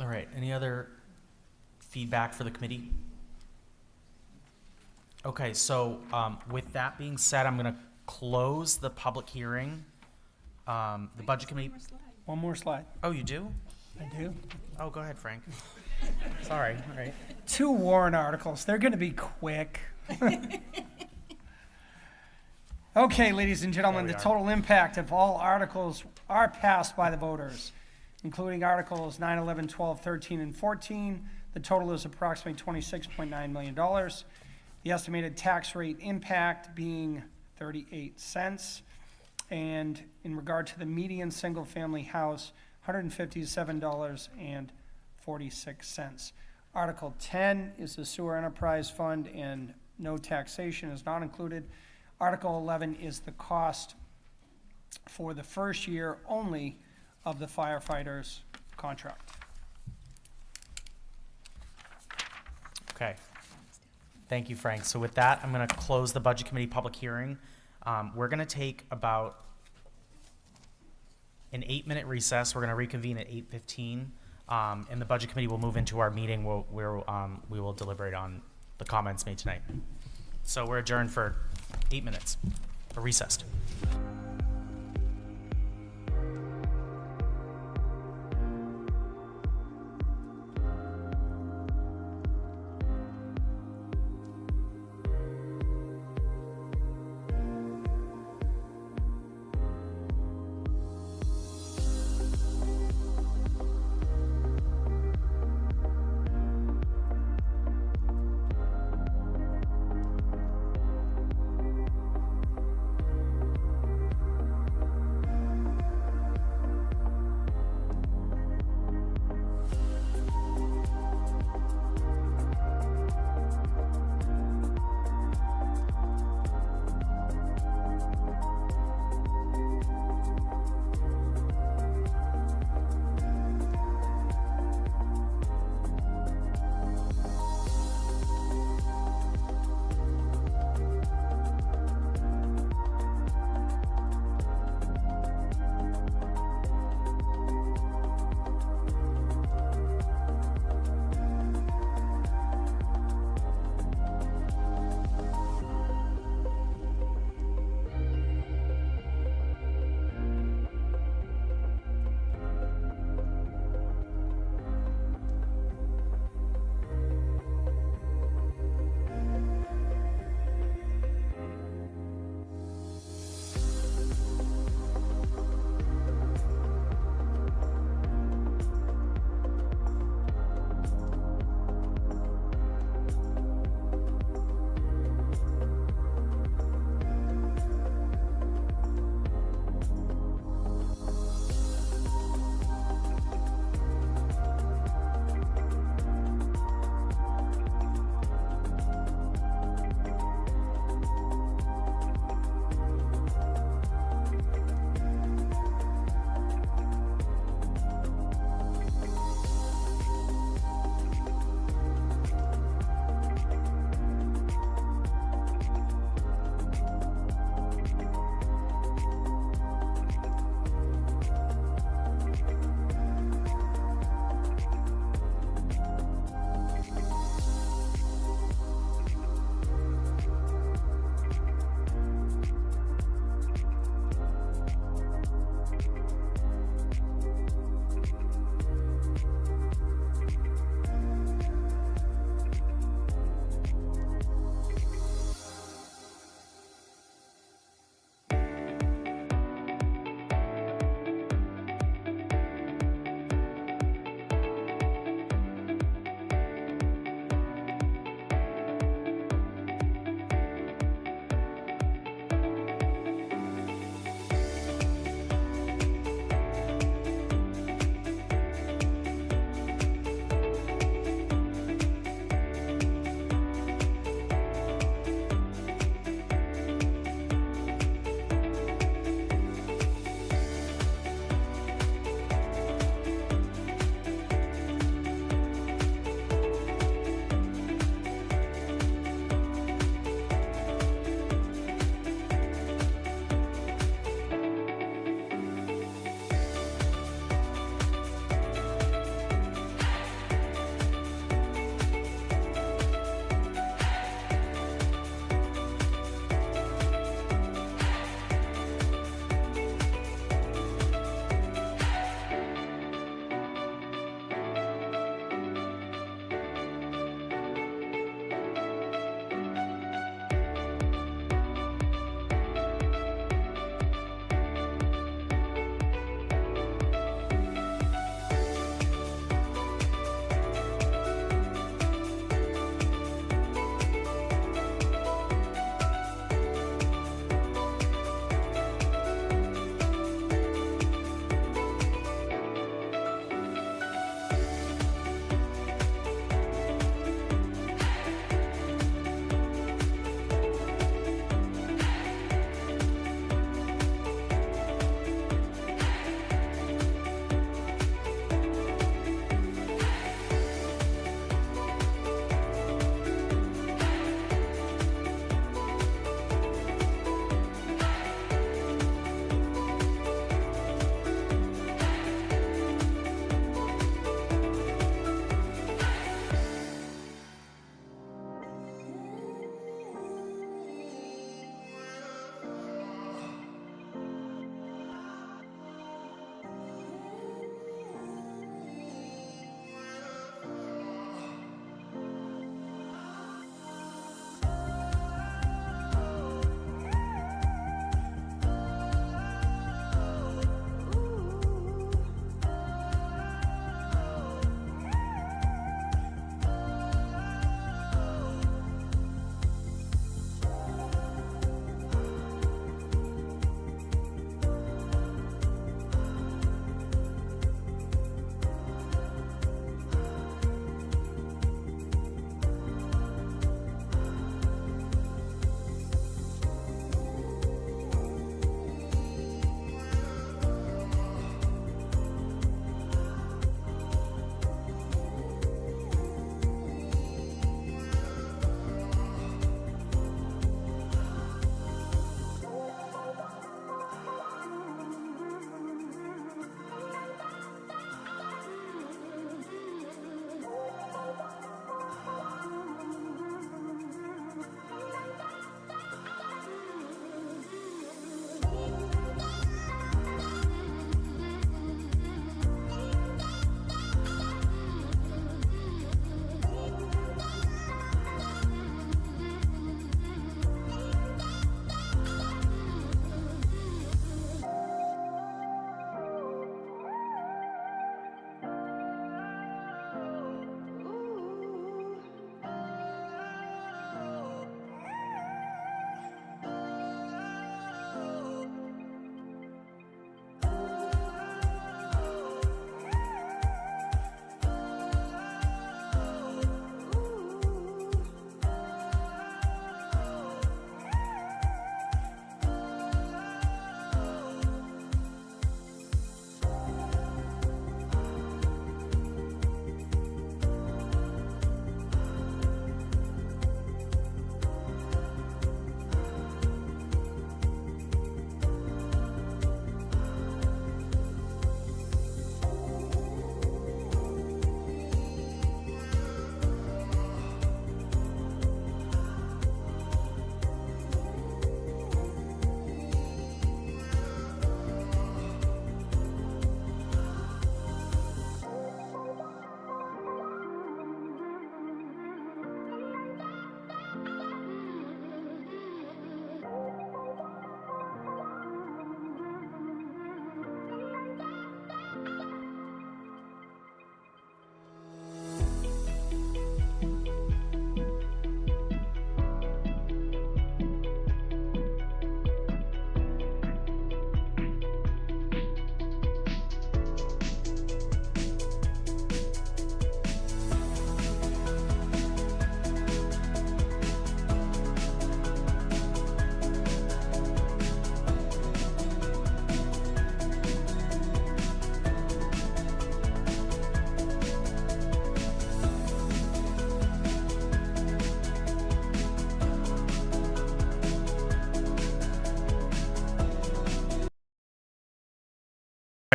All right, any other feedback for the committee? Okay, so with that being said, I'm going to close the public hearing. The Budget Committee. One more slide. Oh, you do? I do. Oh, go ahead, Frank. Sorry, all right. 2 warrant articles. They're going to be quick. Okay, ladies and gentlemen, the total impact of all articles are passed by the voters, including Articles 9, 11, 12, 13, and 14. The total is approximately $26.9 million. The estimated tax rate impact being 38 cents. And in regard to the median single-family house, $157.46. Article 10 is the Sewer Enterprise Fund, and no taxation is not included. Article 11 is the cost for the first year only of the firefighters' contract. Okay. Thank you, Frank. So with that, I'm going to close the Budget Committee public hearing. We're going to take about an 8-minute recess. We're going to reconvene at 8:15, and the Budget Committee will move into our meeting where we will deliberate on the comments made tonight. So we're adjourned for 8 minutes, or recessed.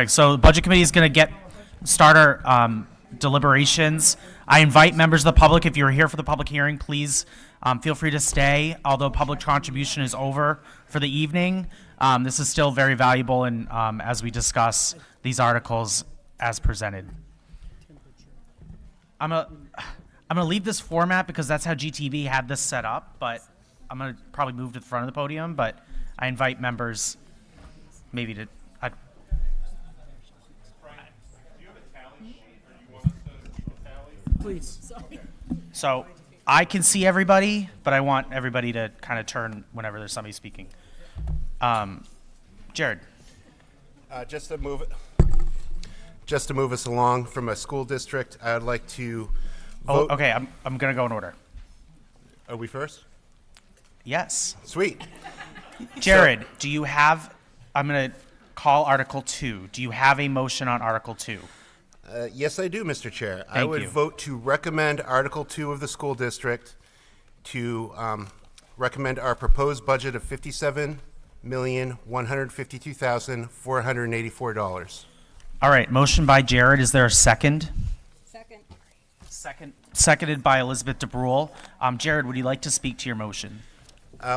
So the Budget Committee is going to start our deliberations. I invite members of the public, if you're here for the public hearing, please feel free to stay. Although public contribution is over for the evening, this is still very valuable and as we discuss these articles as presented. I'm gonna leave this format because that's how GTV had this set up, but I'm gonna probably move to the front of the podium, but I invite members maybe to, Please. so I can see everybody, but I want everybody to kind of turn whenever there's somebody speaking. Jared. Just to move us along from a school district, I would like to vote. Oh, okay, I'm gonna go in order. Are we first? Yes. Sweet. Jared, do you have, I'm gonna call Article 2. Do you have a motion on Article 2? Yes, I do, Mr. Chair. I Thank would you. vote to recommend Article 2 of the school district to recommend our proposed budget of $57,152,484. All right, motion by Jared. Is there a second? Second. Seconded by Elizabeth DeBrule. Jared, would you like to speak to your motion?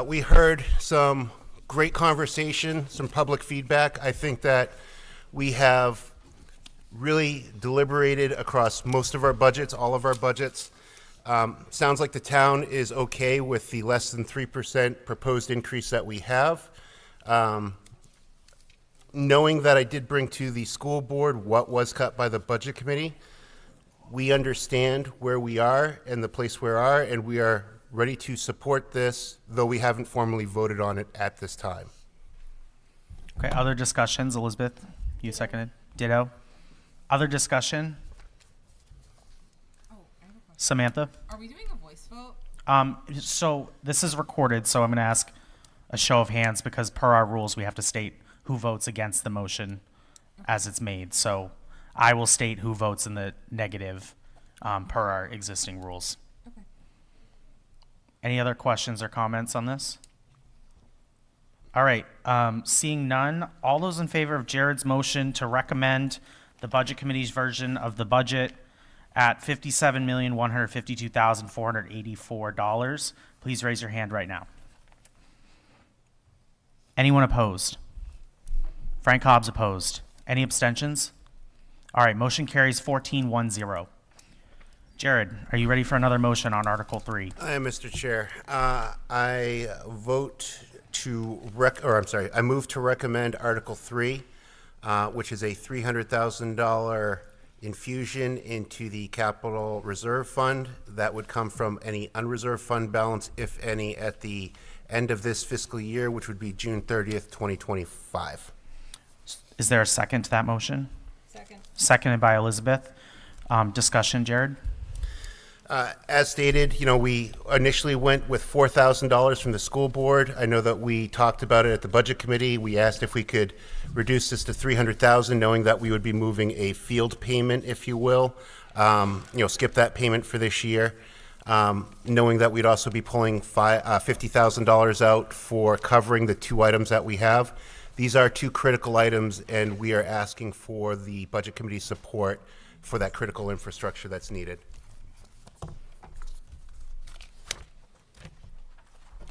We heard some great conversation, some public feedback. I think that we have really deliberated across most of our budgets, all of our budgets. Sounds like the town is okay with the less than 3% proposed increase that we have. Knowing that I did bring to the school board what was cut by the budget committee, we understand where we are and the place we are, and we are ready to support this, though we haven't formally voted on it at this time. Okay, other discussions? Elizabeth, you seconded? Ditto? Other discussion? Samantha? Are we doing a voice vote? So this is recorded, so I'm going to ask a show of hands because per our rules, we have to state who votes against the motion as it's made. So I will state who votes in the negative per our existing rules. Okay. Any other questions or comments on this? All right, seeing none, all those in favor of Jared's motion to recommend the Budget Committee's version of the budget at $57,152,484, please raise your hand right now. Anyone opposed? Frank Hobbs opposed. Any abstentions? All right, motion carries 14-1-0. Jared, are you ready for another motion on Article 3? I am, Mr. Chair. I vote to I move to recommend Article 3, which is a $300,000 infusion into the capital reserve fund that would come from any unreserved fund balance, if any, at the end of this fiscal year, which would be June 30th, 2025. Is there a second to that motion? Second. Seconded by Elizabeth. Discussion, Jared? As stated, we initially went with $4,000 from the school board. I know that we talked about it at the budget committee. We asked if we could reduce this to $300,000, knowing that we would be moving a field payment, if you will. Skip that payment for this year. Knowing that we'd also be pulling $50,000 out for covering the two items that we have. These are two critical items, and we are asking for the budget committee's support for that critical infrastructure that's needed.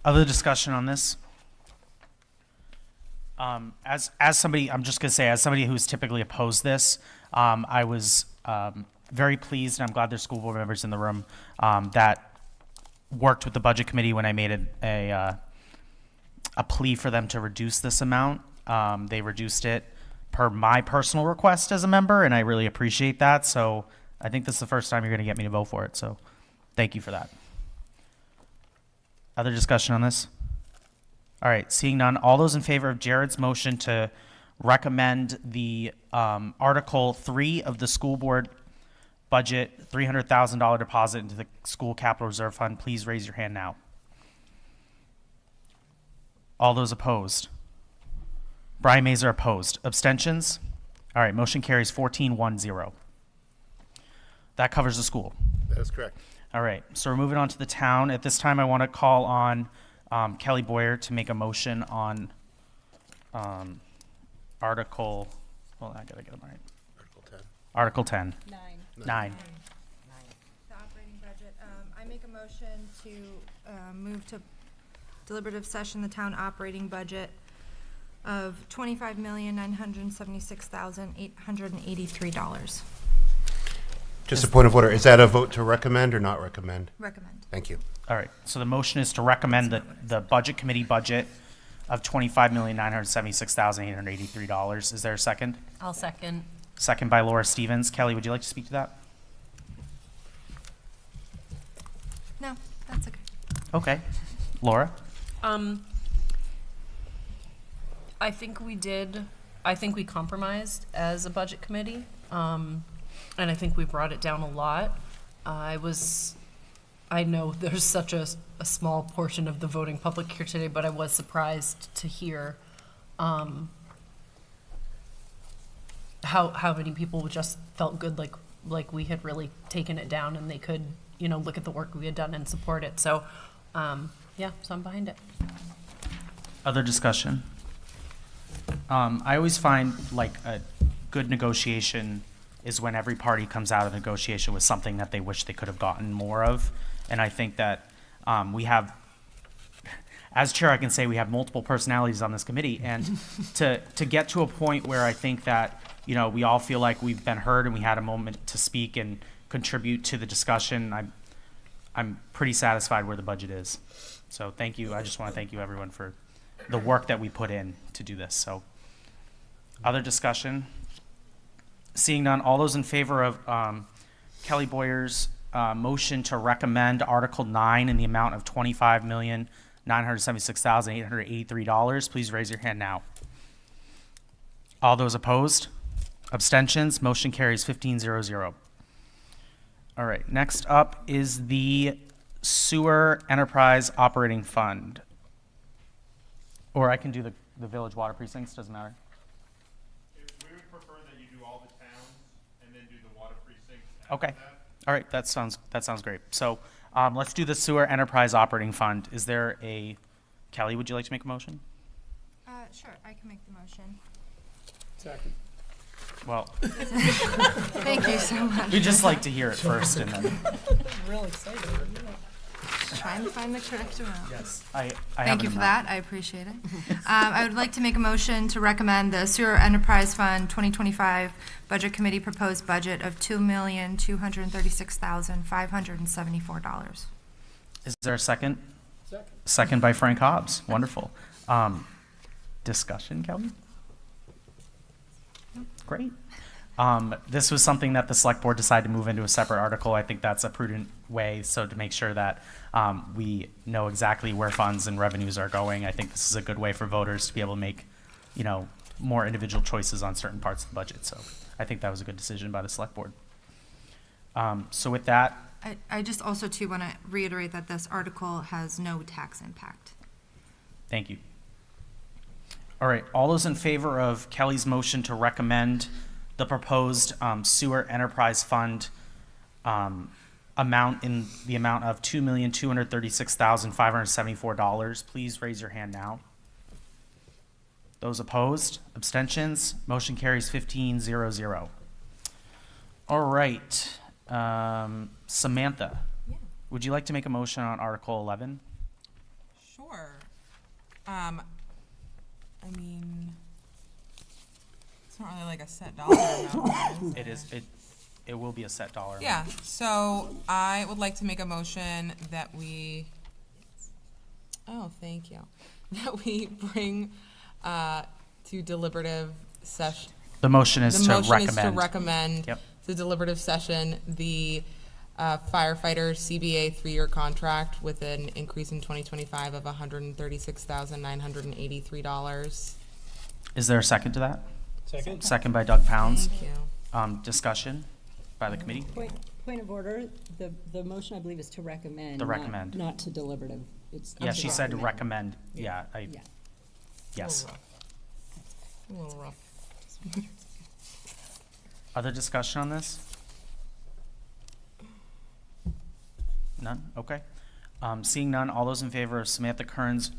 Other discussion on this? As somebody, I'm just gonna say, as somebody who's typically opposed this, I was very pleased, and I'm glad there's school board members in the room that worked with the budget committee when I made a plea for them to reduce this amount. They reduced it per my personal request as a member, and I really appreciate that. So I think this is the first time you're gonna get me to vote for it. So thank you for that. Other discussion on this? All right, seeing none, all those in favor of Jared's motion to recommend the Article 3 of the school board budget, $300,000 deposit into the school capital reserve fund, please raise your hand now. All those opposed? Brian Mazur opposed. Abstentions? All right, motion carries 14-1-0. That covers the school. That is correct. All right, so we're moving on to the town. At this time, I want to call on Kelly Boyer to make a motion on Article Well, I gotta get them right. Article 10. Article 10. 9. The operating budget, I make a motion to move to deliberative session the town operating budget of $25,976,883. Just a point of order, is that a vote to recommend or not recommend? Recommend. Thank you. All right, so the motion is to recommend the budget committee budget of $25,976,883. Is there a second? I'll second. Second by Laura Stevens. Kelly, would you like to speak to that? No, that's okay. Okay. Laura? I think we compromised as a budget committee, and I think we brought it down a lot. I know there's such a small portion of the voting public here today, but I was surprised to hear how many people just felt good, like we had really taken it down and they could, look at the work we had done and support it. So, yeah, so I'm behind it. Other discussion? I always find like a good negotiation is when every party comes out of negotiation with something that they wish they could have gotten more of. And I think that we have, as chair, I can say we have multiple personalities on this committee. And to get to a point where I think that, we all feel like we've been heard and we had a moment to speak and contribute to the discussion, I'm pretty satisfied where the budget is. So thank you. I just want to thank you, everyone, for the work that we put in to do this. So, other discussion? Seeing none, all those in favor of Kelly Boyer's motion to recommend Article 9 in the amount of $25,976,883, please raise your hand now. All those opposed? Abstentions? Motion carries 15-0-0. All right, next up is the Sewer Enterprise Operating Fund. Or I can do the village water precincts, doesn't matter. We would prefer that you do all the towns and then do the water precincts after Okay. that. All right, that sounds great. So let's do the Sewer Enterprise Operating Fund. Is there a, Kelly, would you like to make a motion? Sure, I can make the motion. Second. Well, Thank you so much. we just like to hear it first and then. Real excited. Trying to find the correct amount. Yes, I have Thank it you in for mind. that. I appreciate it. I would like to make a motion to recommend the Sewer Enterprise Fund 2025 Budget Committee proposed budget of $2,236,574. Is there a second? Second. Second by Frank Hobbs. Wonderful. Discussion, Kelly? Great. This was something that the select board decided to move into a separate article. I think that's a prudent way, so to make sure that we know exactly where funds and revenues are going. I think this is a good way for voters to be able to make, more individual choices on certain parts of the budget. So I think that was a good decision by the select board. So with that, I just also too want to reiterate that this article has no tax impact. thank you. All right, all those in favor of Kelly's motion to recommend the proposed Sewer Enterprise Fund amount in the amount of $2,236,574, please raise your hand now. Those opposed? Abstentions? Motion carries 15-0-0. All right, Samantha, would you like to make a motion on Article 11? Sure. I mean, it's not really like a set dollar amount. It will be a set dollar amount. Yeah, so I would like to make a motion that we, thank you, that we bring to deliberative session. The motion is to recommend. The motion is to recommend Yep. to deliberative session the firefighter CBA 3-year contract with an increase in 2025 of $136,983. Is there a second to that? Second. Second by Doug Pounds. Thank you. Discussion by the committee? Point of order, the motion, I believe, is to recommend. To not- recommend. Not to deliberative. It's Yeah, she said to recommend. Yeah. Yes. A little rough. Other discussion on this? None? Okay. Seeing none, all those in favor of Samantha Kern's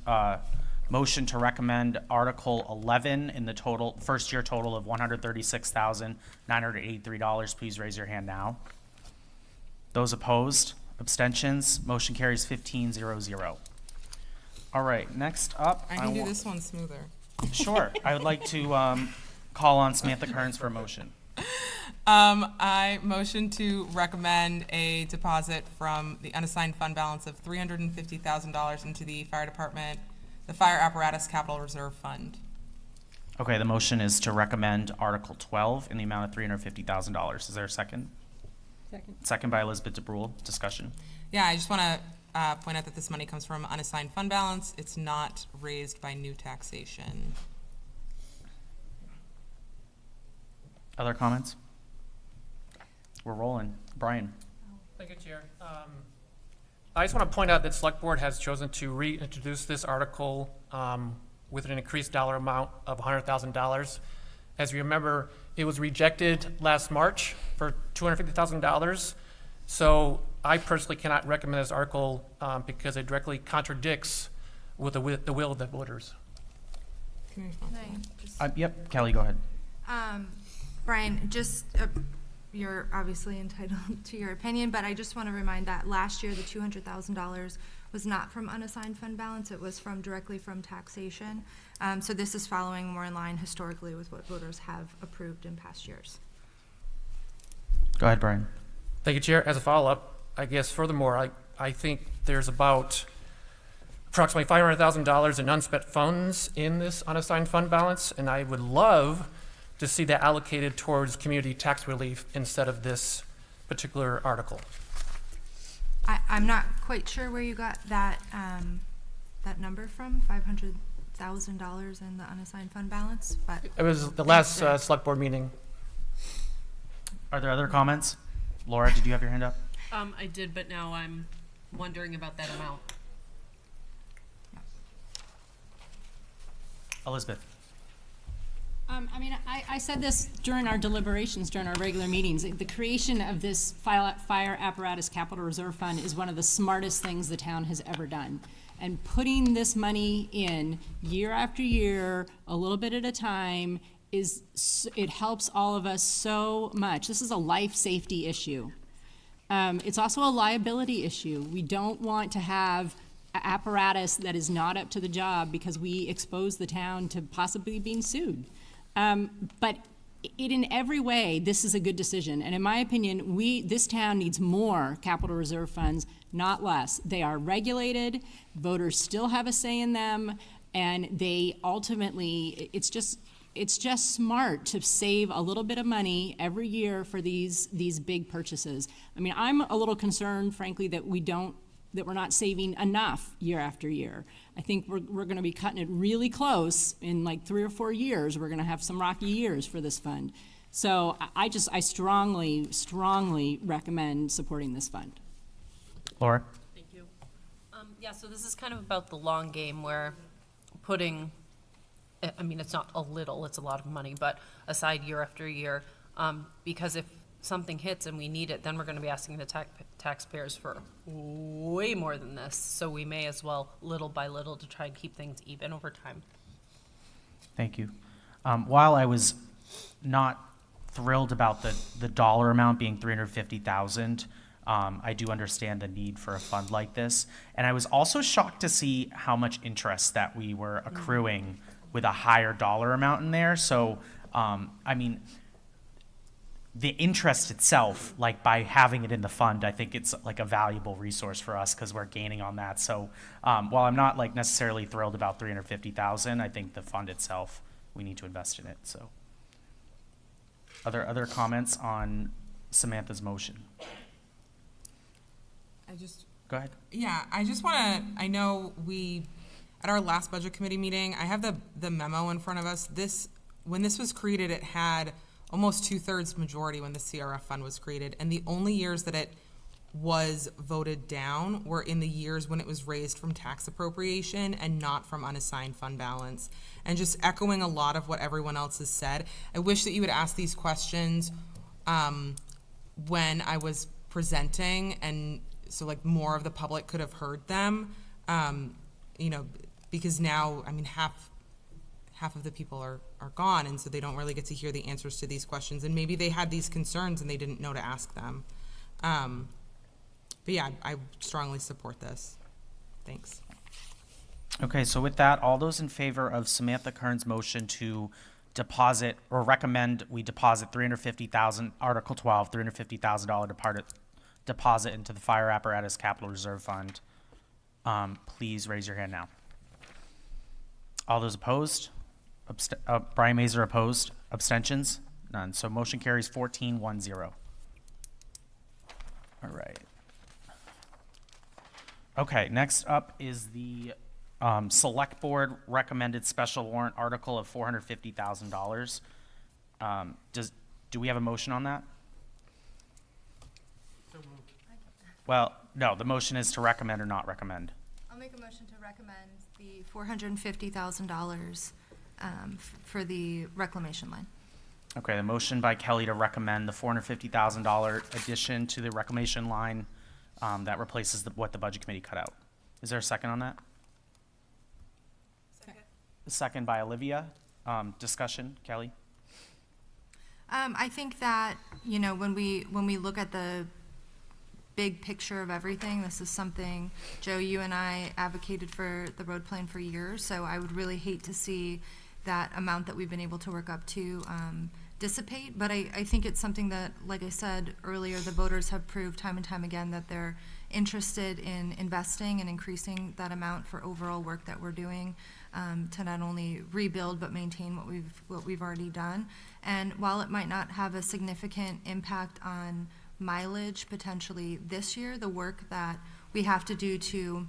Motion to recommend Article 11 in the total, first year total of $136,983. Please raise your hand now. Those opposed? Abstentions? Motion carries 15-0-0. All right, next up. I can do this one smoother. Sure. I would like to call on Samantha Kearns for a motion. I motion to recommend a deposit from the unassigned fund balance of $350,000 into the fire department, the fire apparatus capital reserve fund. Okay, the motion is to recommend Article 12 in the amount of $350,000. Is there a second? Second. Second by Elizabeth DeBrule. Discussion. Yeah, I just want to point out that this money comes from unassigned fund balance. It's not raised by new taxation. Other comments? We're rolling. Brian. Thank you, Chair. I just want to point out that Select Board has chosen to reintroduce this article with an increased dollar amount of $100,000. As you remember, it was rejected last March for $250,000. So I personally cannot recommend this article because it directly contradicts with the will of the voters. Yep, Kelly, go ahead. Brian, just, you're obviously entitled to your opinion, but I just want to remind that last year, the $200,000 was not from unassigned fund balance, it was directly from taxation. So this is following more in line historically with what voters have approved in past years. Go ahead, Brian. Thank you, Chair. As a follow-up, I guess furthermore, I think there's about approximately $500,000 in unspent funds in this unassigned fund balance, and I would love to see that allocated towards community tax relief instead of this particular article. I'm not quite sure where you got that, that number from, $500,000 in the unassigned fund balance, but. It was the last Select Board meeting. Are there other comments? Laura, did you have your hand up? I did, but now I'm wondering about that amount. Elizabeth. I said this during our deliberations, during our regular meetings. The creation of this fire apparatus capital reserve fund is one of the smartest things the town has ever done. And putting this money in year after year, a little bit at a time, it helps all of us so much. This is a life safety issue. It's also a liability issue. We don't want to have apparatus that is not up to the job because we expose the town to possibly being sued. But in every way, this is a good decision. And in my opinion, this town needs more capital reserve funds, not less. They are regulated, voters still have a say in them, and they ultimately, it's just smart to save a little bit of money every year for these big purchases. I mean, I'm a little concerned, frankly, that we're not saving enough year after year. I think we're going to be cutting it really close in like 3 or 4 years. We're going to have some rocky years for this fund. So I strongly, strongly recommend supporting this fund. Laura? Thank you. Yeah, so this is kind of about the long game where putting, I mean, it's not a little, it's a lot of money, but aside year after year, because if something hits and we need it, then we're going to be asking the taxpayers for way more than this. So we may as well, little by little, to try and keep things even over time. Thank you. While I was not thrilled about the dollar amount being $350,000, I do understand the need for a fund like this. And I was also shocked to see how much interest that we were accruing with a higher dollar amount in there. So, I mean, the interest itself, like by having it in the fund, I think it's like a valuable resource for us because we're gaining on that. So while I'm not like necessarily thrilled about $350,000, I think the fund itself, we need to invest in it. So other comments on Samantha's motion? Go ahead. Yeah, I just want to, I know at our last budget committee meeting, I have the memo in front of us. When this was created, it had almost 2/3 majority when the CRF fund was created. And the only years that it was voted down were in the years when it was raised from tax appropriation and not from unassigned fund balance. And just echoing a lot of what everyone else has said, I wish that you would ask these questions when I was presenting, and so like more of the public could have heard them. You know, because now, I mean, half of the people are gone, and so they don't really get to hear the answers to these questions, and maybe they had these concerns and they didn't know to ask them. But yeah, I strongly support this. Thanks. Okay, so with that, all those in favor of Samantha Kern's motion to deposit or recommend we deposit $350,000, Article 12, $350,000 deposit into the Fire Apparatus Capital Reserve Fund, please raise your hand now. All those opposed? Brian Mazur opposed. Abstentions? None. So motion carries 14-1-0. All right. Okay, next up is the Select Board recommended special warrant article of $450,000. Do we have a motion on that? Well, no, the motion is to recommend or not recommend. I'll make a motion to recommend the $450,000 for the reclamation line. Okay, the motion by Kelly to recommend the $450,000 addition to the reclamation line that replaces what the Budget Committee cut out. Is there a second on that? Second. A second by Olivia. Discussion, Kelly? I think that, you know, when we look at the big picture of everything, this is something, Joe, you and I advocated for the road plan for years, so I would really hate to see that amount that we've been able to work up to dissipate, but I think it's something that, like I said earlier, the voters have proved time and time again that they're interested in investing and increasing that amount for overall work that we're doing to not only rebuild but maintain what we've already done. And while it might not have a significant impact on mileage potentially this year, the work that we have to do to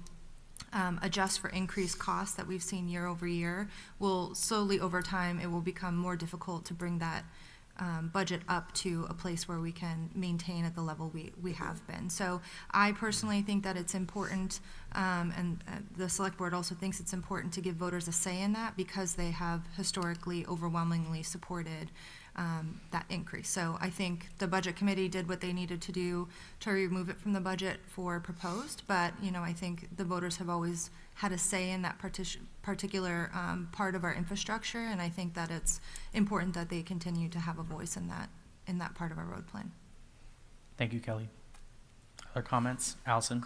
adjust for increased costs that we've seen year over year will slowly over time, it will become more difficult to bring that budget up to a place where we can maintain at the level we have been. So I personally think that it's important, and the Select Board also thinks it's important to give voters a say in that because they have historically overwhelmingly supported that increase. So I think the Budget Committee did what they needed to do to remove it from the budget for proposed, but, you know, I think the voters have always had a say in that particular part of our infrastructure, and I think that it's important that they continue to have a voice in that part of our road plan. Thank you, Kelly. Other comments? Allison?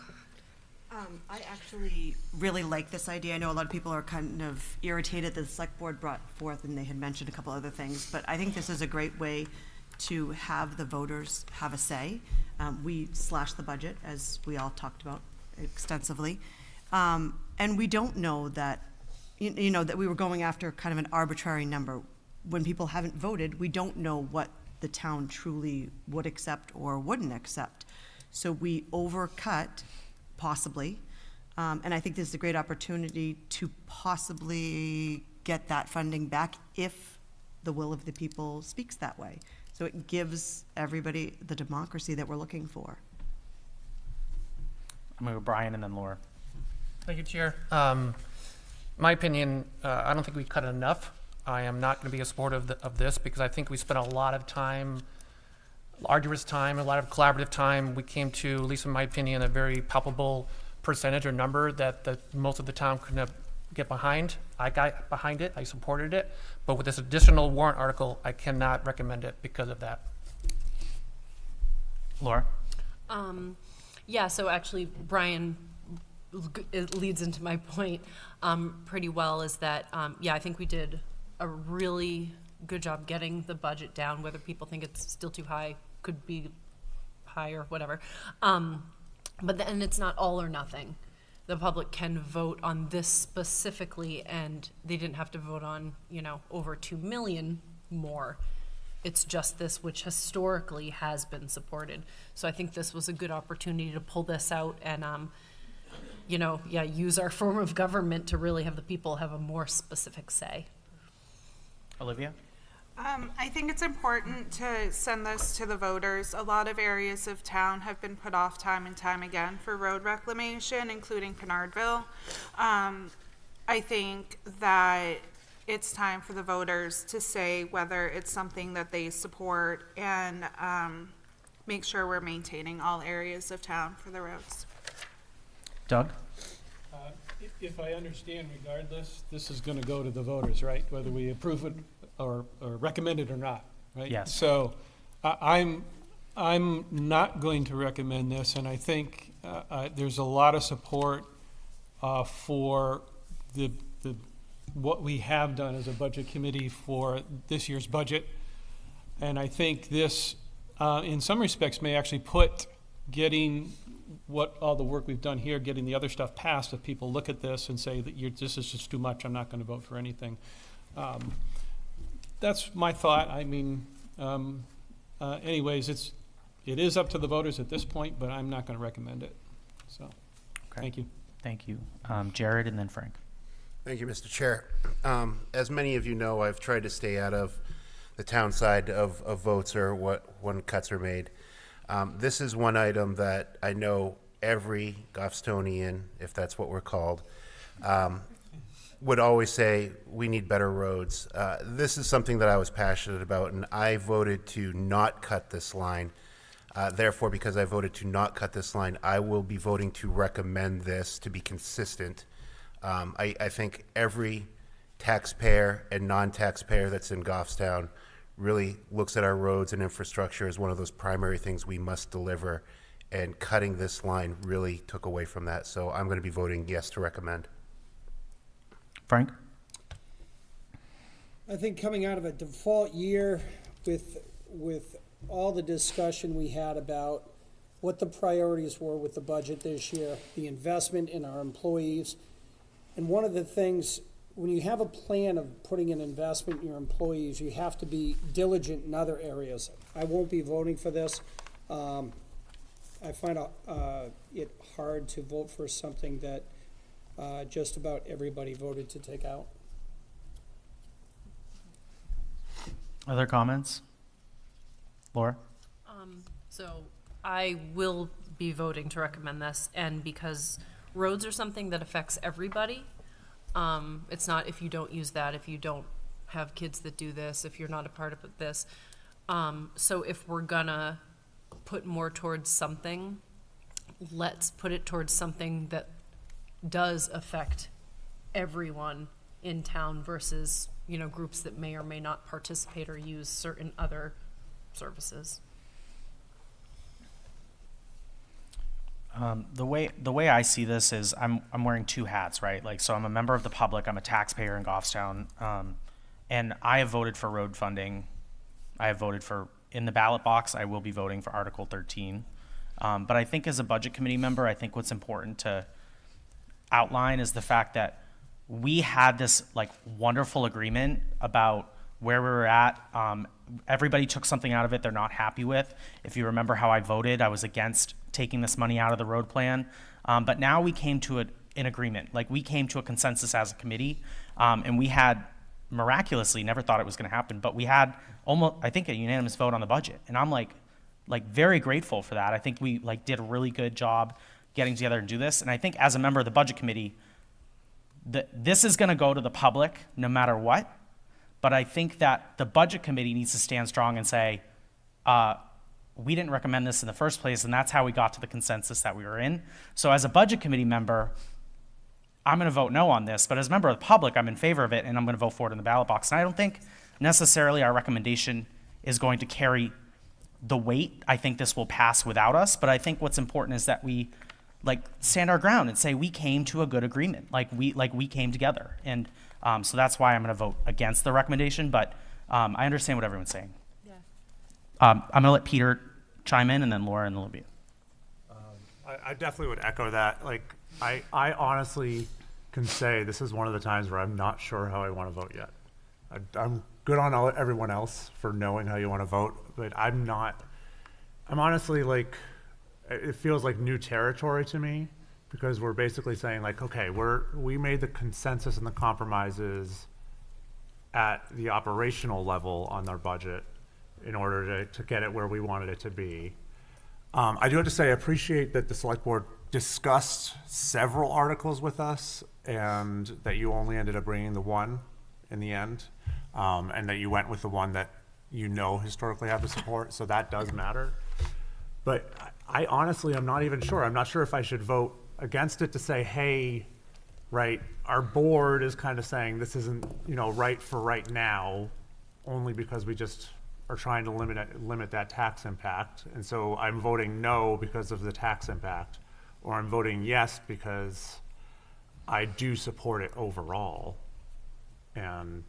I actually really like this idea. I know a lot of people are kind of irritated that the Select Board brought forth, and they had mentioned a couple other things, but I think this is a great way to have the voters have a say. We slashed the budget, as we all talked about extensively, and we don't know that, you know, that we were going after kind of an arbitrary number. When people haven't voted, we don't know what the town truly would accept or wouldn't accept. So we overcut, possibly, and I think this is a great opportunity to possibly get that funding back if the will of the people speaks that way. So it gives everybody the democracy that we're looking for. I'm going to go Brian and then Laura. Thank you, Chair. My opinion, I don't think we cut enough. I am not going to be a supporter of this because I think we spent a lot of time, arduous time, a lot of collaborative time. We came to, at least in my opinion, a very palpable percentage or number that most of the town couldn't get behind. I got behind it, I supported it, but with this additional warrant article, I cannot recommend it because of that. Laura? Yeah, so actually, Brian, it leads into my point pretty well, is that, yeah, I think we did a really good job getting the budget down, whether people think it's still too high, could be higher, whatever. But then it's not all or nothing. The public can vote on this specifically, and they didn't have to vote on, you know, over 2 million more. It's just this, which historically has been supported. So I think this was a good opportunity to pull this out and, you know, yeah, use our form of government to really have the people have a more specific say. Olivia? I think it's important to send this to the voters. A lot of areas of town have been put off time and time again for road reclamation, including Pinardville. I think that it's time for the voters to say whether it's something that they support and make sure we're maintaining all areas of town for the roads. Doug? If I understand, regardless, this is gonna go to the voters, right? Whether we approve it or recommend it or not, right? Yes. So I'm not going to recommend this, and I think there's a lot of support for the what we have done as a budget committee for this year's budget. And I think this, in some respects, may actually put getting all the work we've done here, getting the other stuff passed, if people look at this and say that this is just too much, I'm not going to vote for anything. That's my thought. I mean, anyways, it is up to the voters at this point, but I'm not going to recommend it. So, thank you. Thank you. Jared and then Frank. Thank you, Mr. Chair. As many of you know, I've tried to stay out of the town side of votes or when cuts are made. This is one item that I know every Goffstonian, if that's what we're called, would always say, we need better roads. This is something that I was passionate about, and I voted to not cut this line. Therefore, because I voted to not cut this line, I will be voting to recommend this to be consistent. I think every taxpayer and non-taxpayer that's in Goffstown really looks at our roads and infrastructure as one of those primary things we must deliver, and cutting this line really took away from that. So I'm going to be voting yes to recommend. Frank? I think coming out of a default year with all the discussion we had about what the priorities were with the budget this year, the investment in our employees, and one of the things, when you have a plan of putting an investment in your employees, you have to be diligent in other areas. I won't be voting for this. I find it hard to vote for something that just about everybody voted to take out. Other comments? Laura? So I will be voting to recommend this, and because roads are something that affects everybody, it's not if you don't use that, if you don't have kids that do this, if you're not a part of this. So if we're gonna put more towards something, let's put it towards something that does affect everyone in town versus, groups that may or may not participate or use certain other services. The way I see this is I'm wearing two hats, right? So I'm a member of the public, I'm a taxpayer in Goffstown, and I have voted for road funding. I have voted for, in the ballot box, I will be voting for Article 13. But I think as a budget committee member, I think what's important to outline is the fact that we had this wonderful agreement about where we were at. Everybody took something out of it they're not happy with. If you remember how I voted, I was against taking this money out of the road plan. But now we came to an agreement. We came to a consensus as a committee, and we had miraculously, never thought it was going to happen, but we had almost, I think, a unanimous vote on the budget. And I'm very grateful for that. I think we did a really good job getting together and do this. And I think as a member of the budget committee, this is going to go to the public no matter what. But I think that the budget committee needs to stand strong and say, we didn't recommend this in the first place, and that's how we got to the consensus that we were in. So as a budget committee member, I'm going to vote no on this, but as a member of the public, I'm in favor of it, and I'm going to vote for it in the ballot box. And I don't think necessarily our recommendation is going to carry the weight. I think this will pass without us, but I think what's important is that we stand our ground and say we came to a good agreement, we came together. And so that's why I'm going to vote against the recommendation, but I understand what everyone's saying. Yeah. I'm going to let Peter chime in, and then Laura and Olivia. I definitely would echo that. I honestly can say this is one of the times where I'm not sure how I want to vote yet. I'm good on everyone else for knowing how you want to vote, but I'm not. I'm honestly it feels like new territory to me, because we're basically saying okay, we made the consensus and the compromises at the operational level on our budget in order to get it where we wanted it to be. I do have to say I appreciate that the select board discussed several articles with us, and that you only ended up bringing the one in the end, and that you went with the one that historically have the support, so that does matter. But I honestly am not even sure. I'm not sure if I should vote against it to say, hey, right? Our board is kind of saying this isn't, right for right now, only because we just are trying to limit that tax impact. And so I'm voting no because of the tax impact, or I'm voting yes because I do support it overall. And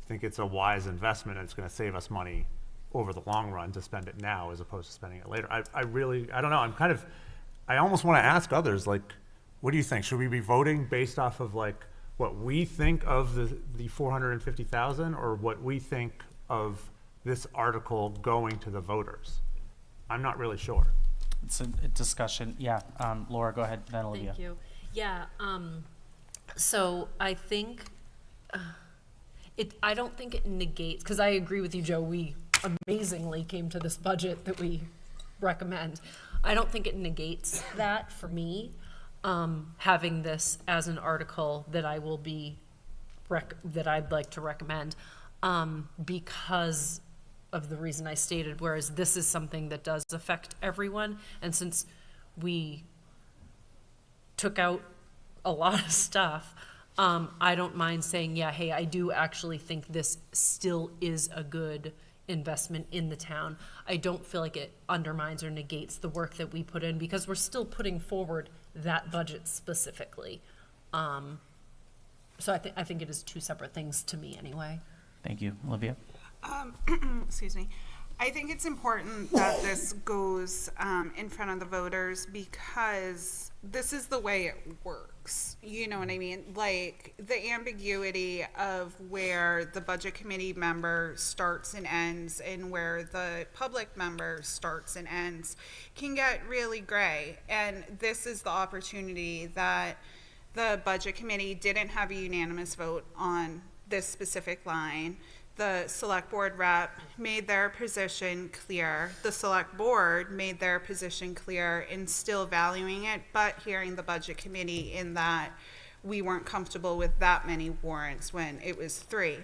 I think it's a wise investment, and it's going to save us money over the long run to spend it now as opposed to spending it later. I don't know. I almost want to ask others, like, what do you think? Should we be voting based off of like what we think of the 450,000, or what we think of this article going to the voters? I'm not really sure. It's a discussion. Yeah, Laura, go ahead, then Olivia. Thank you. Yeah, so I think, I don't think it negates, because I agree with you, Joe, we amazingly came to this budget that we recommend. I don't think it negates that for me, having this as an article that I will be, that I'd like to recommend, because of the reason I stated, whereas this is something that does affect everyone, and since we took out a lot of stuff, I don't mind saying, yeah, hey, I do actually think this still is a good investment in the town. I don't feel like it undermines or negates the work that we put in, because we're still putting forward that budget specifically. So I think it is two separate things to me anyway. Thank you. Olivia? Excuse me. I think it's important that this goes in front of the voters, because this is the way it works. You know what I mean? Like, the ambiguity of where the budget committee member starts and ends and where the public member starts and ends can get really gray. And this is the opportunity that the budget committee didn't have a unanimous vote on this specific line. The select board rep made their position clear. The select board made their position clear in still valuing it, but hearing the budget committee in that we weren't comfortable with that many warrants when it was 3.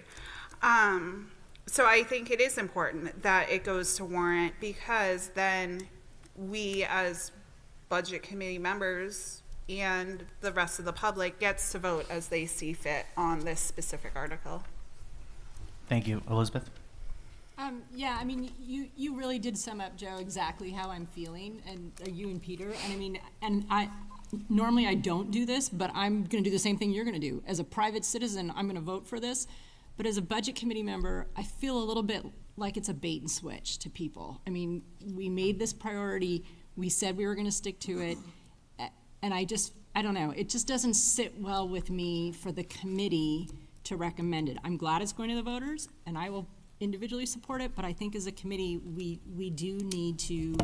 So I think it is important that it goes to warrant, because then we as budget committee members and the rest of the public gets to vote as they see fit on this specific article. Thank you. Elizabeth? Yeah, I mean, you really did sum up, Joe, exactly how I'm feeling, and you and Peter. And I mean, normally I don't do this, but I'm going to do the same thing you're going to do. As a private citizen, I'm going to vote for this. But as a budget committee member, I feel a little bit like it's a bait and switch to people. I mean, we made this priority. We said we were going to stick to it. And I don't know. It just doesn't sit well with me for the committee to recommend it. I'm glad it's going to the voters, and I will individually support it, but I think as a committee, we do need to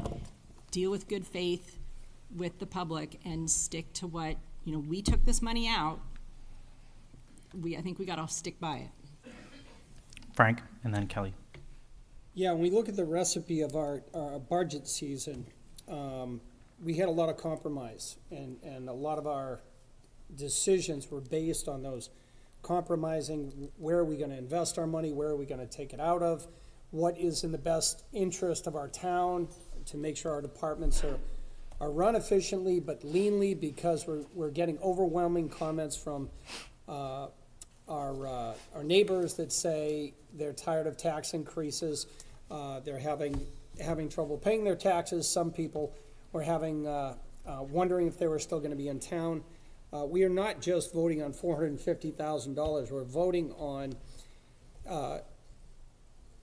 deal with good faith with the public and stick to what, we took this money out. I think we gotta stick by it. Frank, and then Kelly. Yeah, when we look at the recipe of our budget season, we had a lot of compromise, and a lot of our decisions were based on those compromising. Where are we going to invest our money? Where are we going to take it out of? What is in the best interest of our town to make sure our departments are run efficiently but leanly, because we're getting overwhelming comments from our neighbors that say they're tired of tax increases. They're having trouble paying their taxes. Some people were wondering if they were still going to be in town. We are not just voting on $450,000. We're voting on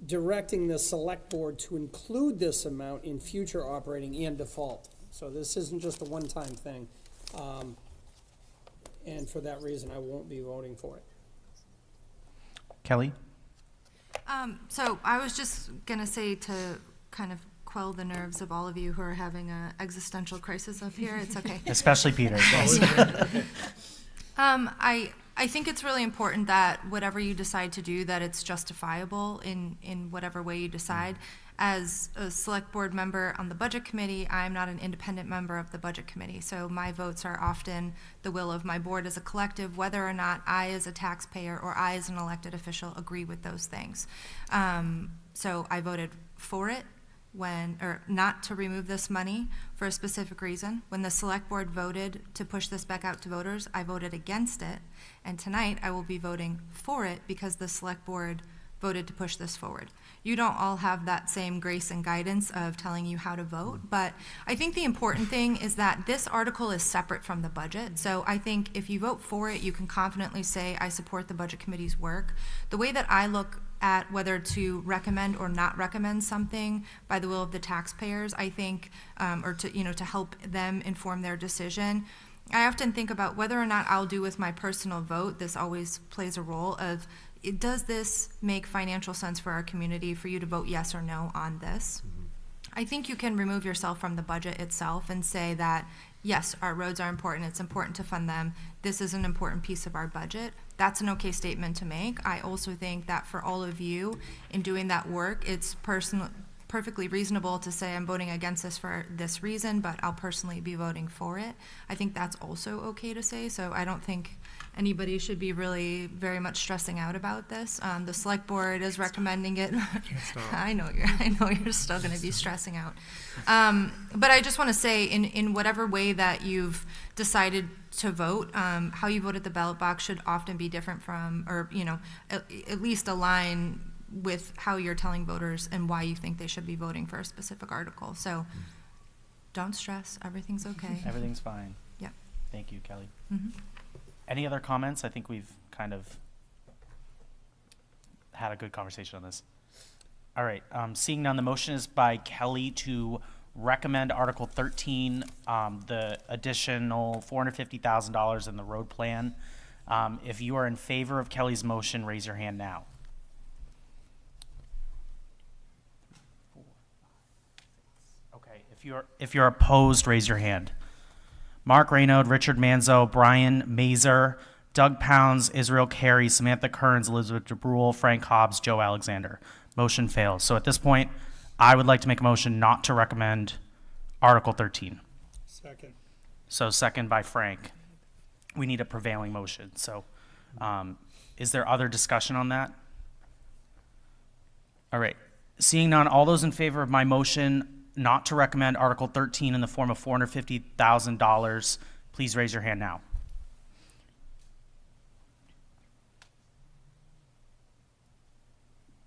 directing the select board to include this amount in future operating and default. So this isn't just a one-time thing. And for that reason, I won't be voting for it. Kelly? So I was just gonna say, to kind of quell the nerves of all of you who are having an existential crisis up here, it's okay. Especially Peter. Yes. I think it's really important that whatever you decide to do, that it's justifiable in whatever way you decide. As a select board member on the budget committee, I'm not an independent member of the budget committee, so my votes are often the will of my board as a collective, whether or not I as a taxpayer or I as an elected official agree with those things. So I voted for it or not to remove this money for a specific reason. When the select board voted to push this back out to voters, I voted against it. And tonight, I will be voting for it because the select board voted to push this forward. You don't all have that same grace and guidance of telling you how to vote, but I think the important thing is that this article is separate from the budget. So I think if you vote for it, you can confidently say, I support the budget committee's work. The way that I look at whether to recommend or not recommend something by the will of the taxpayers, I think, or to help them inform their decision, I often think about whether or not I'll do with my personal vote. This always plays a role of, does this make financial sense for our community for you to vote yes or no on this? I think you can remove yourself from the budget itself and say that, yes, our roads are important, it's important to fund them, this is an important piece of our budget. That's an okay statement to make. I also think that for all of you, in doing that work, it's perfectly reasonable to say I'm voting against this for this reason, but I'll personally be voting for it. I think that's also okay to say, so I don't think anybody should be really very much stressing out about this. The select board is recommending it. I know you're still gonna be stressing out. But I just wanna say, in whatever way that you've decided to vote, how you vote at the ballot box should often be different from, or, at least align with how you're telling voters and why you think they should be voting for a specific article. So don't stress, everything's okay. Everything's fine. Yep. Thank you, Kelly. Mhm. Any other comments? I think we've kind of had a good conversation on this. All right, seeing none, the motion is by Kelly to recommend Article 13, the additional $450,000 in the road plan. If you are in favor of Kelly's motion, raise your hand now. Okay, if you're opposed, raise your hand. Mark Raynaud, Richard Manzo, Brian Mazer, Doug Pounds, Israel Carey, Samantha Kearns, Elizabeth DeBrule, Frank Hobbs, Joe Alexander. Motion fails. So at this point, I would like to make a motion not to recommend Article 13. Second. So second by Frank. We need a prevailing motion. So is there other discussion on that? All right. Seeing none, all those in favor of my motion not to recommend Article 13 in the form of $450,000, please raise your hand now.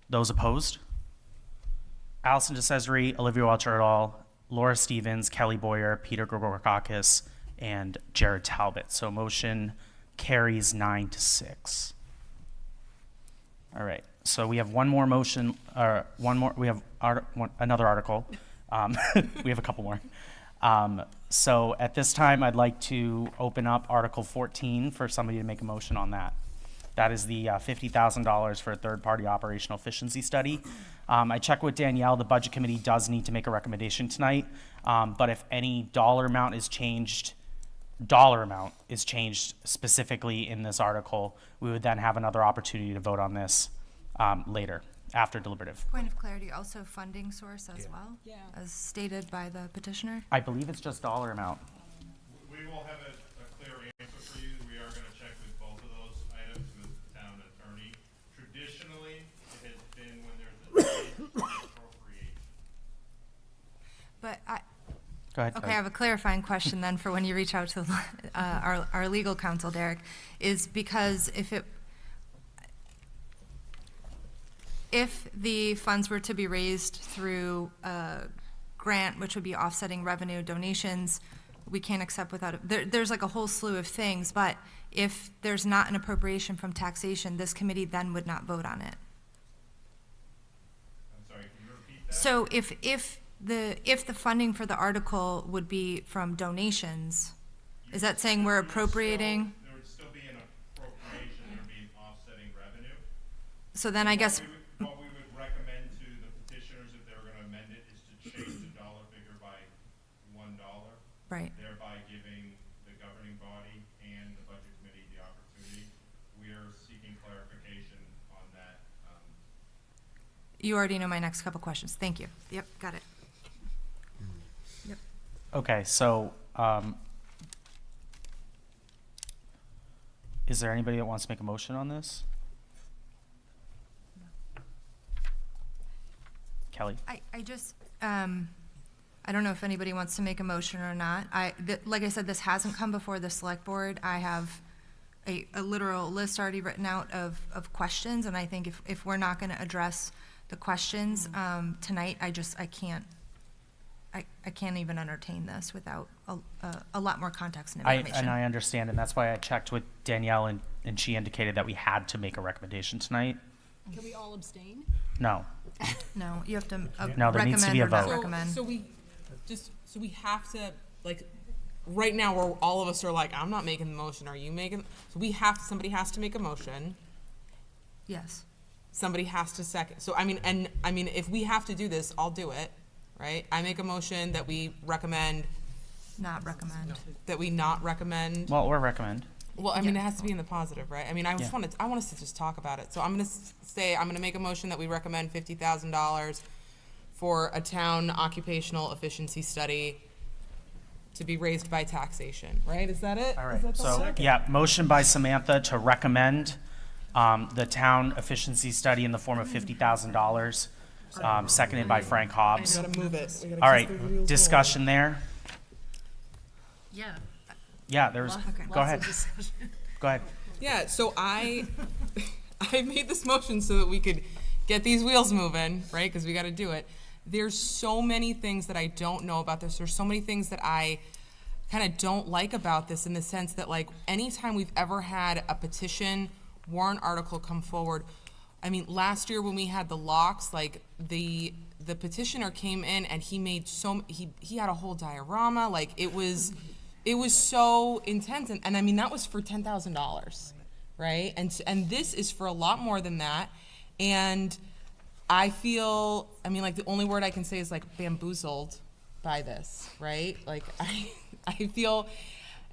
Those opposed? Allison DeCesare, Olivia Welcher et al., Laura Stevens, Kelly Boyer, Peter Gregorkakis, and Jared Talbot. So motion carries 9-6. All right. So we have one more motion, we have another article. We have a couple more. So at this time, I'd like to open up Article 14 for somebody to make a motion on that. That is the $50,000 for a third-party operational efficiency study. I checked with Danielle. The Budget Committee does need to make a recommendation tonight, but if any dollar amount is changed specifically in this article, we would then have another opportunity to vote on this later, after deliberative. Point of clarity, also funding source as well? Yeah. As stated by the petitioner? I believe it's just dollar amount. We will have a clear answer for you. We are going to check with both of those items with the town attorney. Traditionally, it has been when there's a appropriation. But Go ahead. okay, I have a clarifying question then for when you reach out to our legal counsel, Derek, is because if the funds were to be raised through a grant, which would be offsetting revenue donations, we can't accept without it. There's like a whole slew of things, but if there's not an appropriation from taxation, this committee then would not vote on it. I'm sorry, can you repeat that? So if the funding for the article would be from donations, is that saying we're appropriating? There would still be an appropriation, there would be an offsetting revenue. So then I guess, What we would recommend to the petitioners, if they were going to amend it, is to change the dollar figure by $1. right. Thereby giving the governing body and the budget committee the opportunity. We are seeking clarification on that. You already know my next couple questions. Thank you. Yep, got it. Yep. Okay, so is there anybody that wants to make a motion on this? Kelly? I just, I don't know if anybody wants to make a motion or not. Like I said, this hasn't come before the select board. I have a literal list already written out of questions, and I think if we're not gonna address the questions, tonight, I can't even entertain this without a lot more context and information. And I understand, and that's why I checked with Danielle, and she indicated that we had to make a recommendation tonight. Can we all abstain? No. No, you have to No, there needs to be a recommend or not vote. recommend. So we have to, like, right now, where all of us are like, I'm not making the motion, are you making? So somebody has to make a motion, Yes. somebody has to second. So, I mean, if we have to do this, I'll do it, right? I make a motion that we recommend, Not recommend. that we not recommend. Well, or recommend. Well, I mean, it has to be in the positive, right? I mean, I Yeah. want us to just talk about it. So I'm gonna make a motion that we recommend $50,000 for a town occupational efficiency study to be raised by taxation, right? Is that it? All Is right, that the so, motion? yeah, motion by Samantha to recommend the town efficiency study in the form of $50,000, seconded by Frank Hobbs. We gotta move it. We gotta All keep the right, wheels discussion there? Yeah. Yeah, there's, go ahead. Go ahead. Yeah, so I made this motion so that we could get these wheels moving, right? Because we got to do it. There's so many things that I don't know about this. There's so many things that I kind of don't like about this, in the sense that, like, anytime we've ever had a petition warrant article come forward, I mean, last year when we had the locks, like, the petitioner came in and he made he had a whole diorama, like, it was so intense, and I mean, that was for $10,000, right? And this is for a lot more than that, and I feel, I mean, like, the only word I can say is, like, bamboozled by this, right? Like, I feel,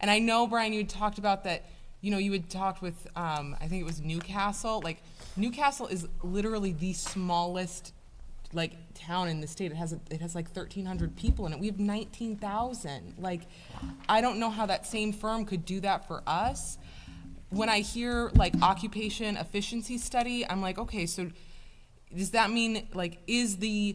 and I know, Brian, you had talked about that, you know, you had talked with, I think it was Newcastle. Like, Newcastle is literally the smallest, like, town in the state. It has like 1,300 people in it. We have 19,000. Like, I don't know how that same firm could do that for us. When I hear, like, occupation efficiency study, I'm like, okay, so does that mean, like, is the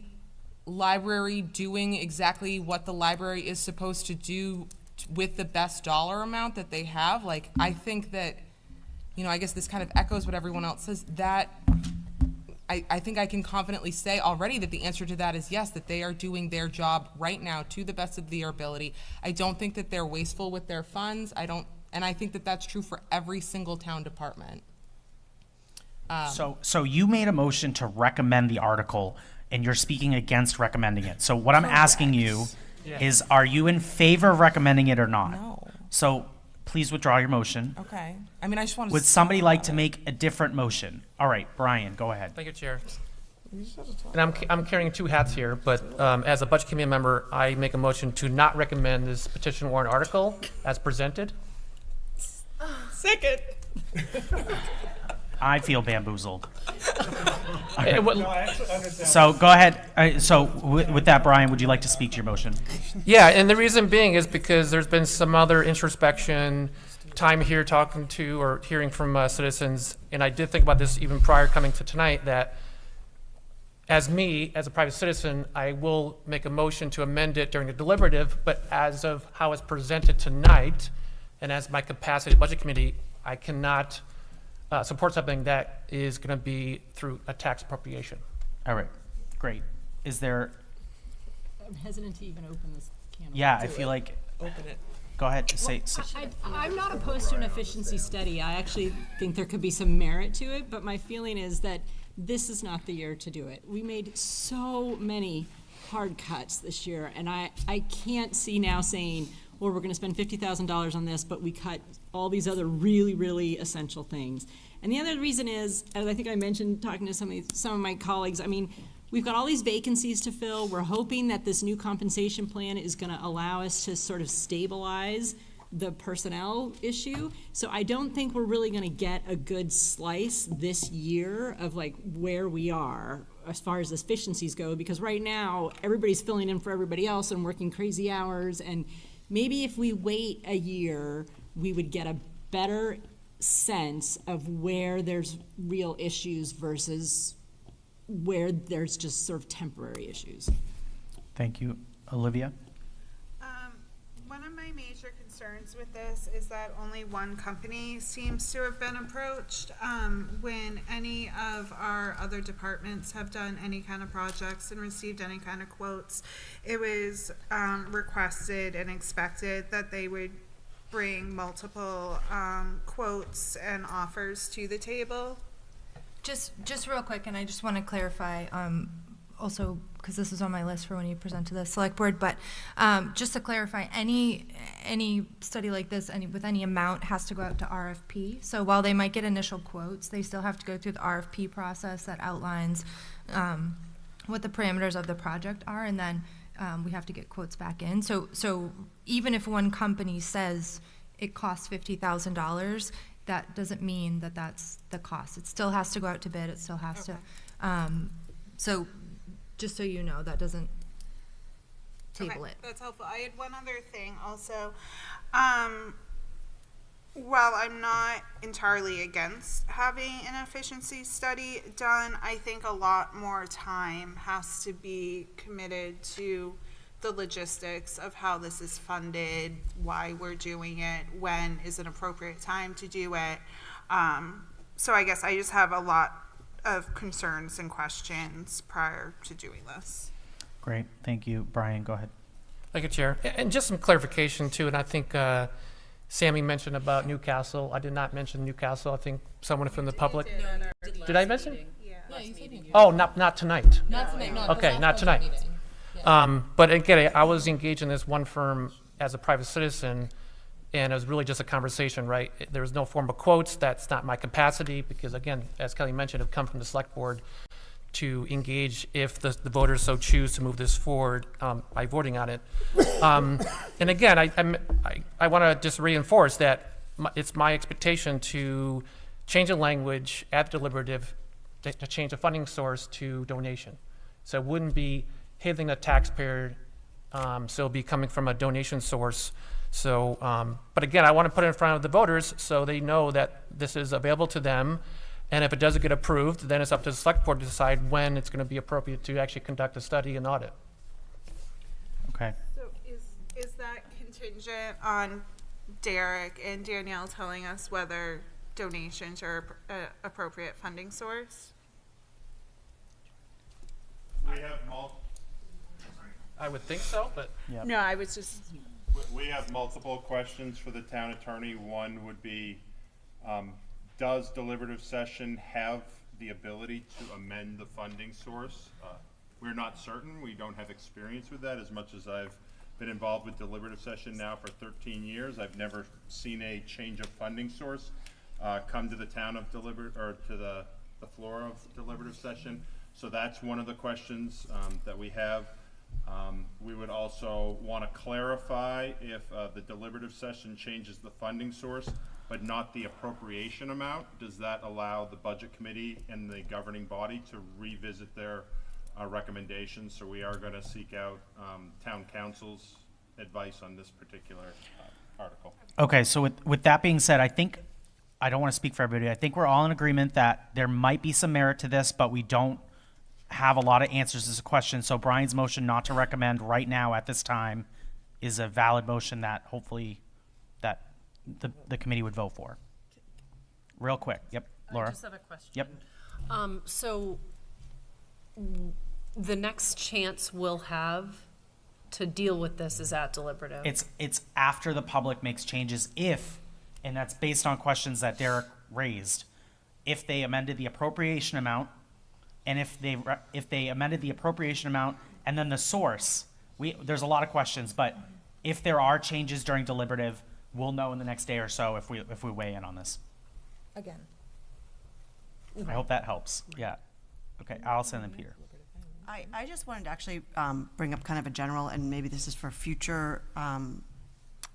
library doing exactly what the library is supposed to do with the best dollar amount that they have? Like, I think that, you know, I guess this kind of echoes what everyone else says, that I think I can confidently say already that the answer to that is yes, that they are doing their job right now to the best of their ability. I don't think that they're wasteful with their funds. And I think that that's true for every single town department. So you made a motion to recommend the article, and you're speaking against recommending it. So what I'm asking you is, are you in favor of recommending it or not? No. So please withdraw your motion. Okay. I mean, I just want to. Would somebody like to make a different motion? All right, Brian, go ahead. Thank you, Chair. And I'm carrying two hats here, but as a Budget Committee member, I make a motion to not recommend this petition warrant article as presented. Second. I feel bamboozled. It would- So go ahead. So with that, Brian, would you like to speak to your motion? Yeah, and the reason being is because there's been some other introspection, time here talking to or hearing from citizens, and I did think about this even prior coming to tonight, that as a private citizen, I will make a motion to amend it during the deliberative, but as of how it's presented tonight, and as my capacity at Budget Committee, I cannot support something that is going to be through a tax appropriation. All right, great. Is there? I'm hesitant to even open this can of Yeah, worms. I feel like. Open it. Go ahead. Say. I'm not opposed to an efficiency study. I actually think there could be some merit to it, but my feeling is that this is not the year to do it. We made so many hard cuts this year, and I can't see now saying, well, we're going to spend $50,000 on this, but we cut all these other really, really essential things. And the other reason is, as I think I mentioned talking to some of my colleagues, I mean, we've got all these vacancies to fill. We're hoping that this new compensation plan is going to allow us to sort of stabilize the personnel issue. So I don't think we're really going to get a good slice this year of like where we are as far as efficiencies go, because right now everybody's filling in for everybody else and working crazy hours, and maybe if we wait a year, we would get a better sense of where there's real issues versus where there's just sort of temporary issues. Thank you. Olivia? One of my major concerns with this is that only one company seems to have been approached. When any of our other departments have done any kind of projects and received any kind of quotes, it was requested and expected that they would bring multiple quotes and offers to the table. Just real quick, and I just want to clarify, also, because this is on my list for when you present to the select board, but just to clarify, any study like this, with any amount, has to go out to RFP. So while they might get initial quotes, they still have to go through the RFP process that outlines what the parameters of the project are, and then we have to get quotes back in. So even if one company says it costs $50,000, that doesn't mean that that's the cost. It still has to go out to bid. It still has to. So just so you know, that doesn't table it. That's helpful. I had one other thing also. While I'm not entirely against having an efficiency study done, I think a lot more time has to be committed to the logistics of how this is funded, why we're doing it, when is an appropriate time to do it. So I guess I just have a lot of concerns and questions prior to doing this. Great. Thank you. Brian, go ahead. Thank you, Chair. And just some clarification too, and I think Sammy mentioned about Newcastle. I did not mention Newcastle. I think someone from the public. Did I mention? No, you said you did. Oh, not tonight. Not tonight, no. Okay, not tonight. But again, I was engaged in this one firm as a private citizen, and it was really just a conversation, right? There was no formal quotes. That's not my capacity because, again, as Kelly mentioned, I've come from the select board to engage if the voters so choose to move this forward by voting on it. And again, I want to just reinforce that it's my expectation to change the language at deliberative to change the funding source to donation. So it wouldn't be hitting the taxpayer, so it'll be coming from a donation source. So, but again, I want to put it in front of the voters so they know that this is available to them. And if it doesn't get approved, then it's up to the select board to decide when it's going to be appropriate to actually conduct a study and audit. Okay. So is that contingent on Derek and Danielle telling us whether donations are an appropriate funding source? We have I would think so, but. Yeah. No, I was just. We have multiple questions for the town attorney. One would be, does deliberative session have the ability to amend the funding source? We're not certain. We don't have experience with that. As much as I've been involved with deliberative session now for 13 years, I've never seen a change of funding source come to the town of to the floor of deliberative session. So that's one of the questions that we have. We would also want to clarify if the deliberative session changes the funding source, but not the appropriation amount. Does that allow the budget committee and the governing body to revisit their recommendations? So we are going to seek out town council's advice on this particular article. Okay, so with that being said, I don't want to speak for everybody. I think we're all in agreement that there might be some merit to this, but we don't have a lot of answers to this question. So Brian's motion not to recommend right now at this time is a valid motion that hopefully that the committee would vote for. Real quick. Yep, Laura. I just have a question. Yep. So the next chance we'll have to deal with this is at deliberative. It's after the public makes changes if, and that's based on questions that Derek raised, if they amended the appropriation amount, and if they amended the appropriation amount and then the source, there's a lot of questions, but if there are changes during deliberative, we'll know in the next day or so if we weigh in on this. Again. I hope that helps. Yeah. Okay, Allison and Peter. I just wanted to actually bring up kind of a general, and maybe this is for future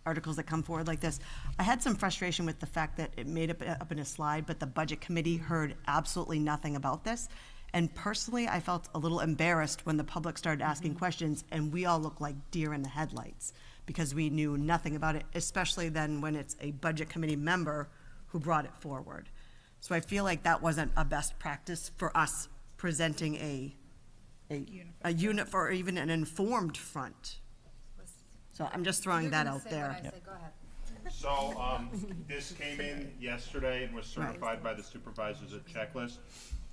articles that come forward like this. I had some frustration with the fact that it made it up in a slide, but the budget committee heard absolutely nothing about this. And personally, I felt a little embarrassed when the public started asking questions and we all looked like deer in the headlights because we knew nothing about it, especially then when it's a budget committee member who brought it forward. So I feel like that wasn't a best practice for us presenting a unit for even an informed front. So I'm just throwing that out there. So, this came in yesterday and was certified by the supervisors at Checklist.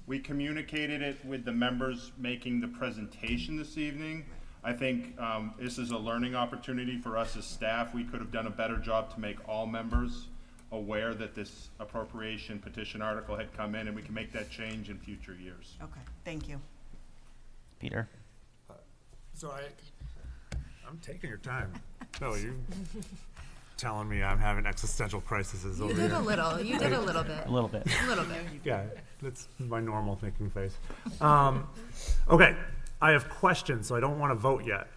We communicated it with the members making the presentation this evening. I think, this is a learning opportunity for us as staff. We could have done a better job to make all members aware that this appropriation petition article had come in, and we can make that change in future years. Okay, thank you. Peter? So I'm taking your time. No, you telling me I'm having existential crises over You here. did a little, you did a little bit. A little bit. A little bit. Yeah, that's my normal thinking face. Okay, I have questions, so I don't want to vote yet.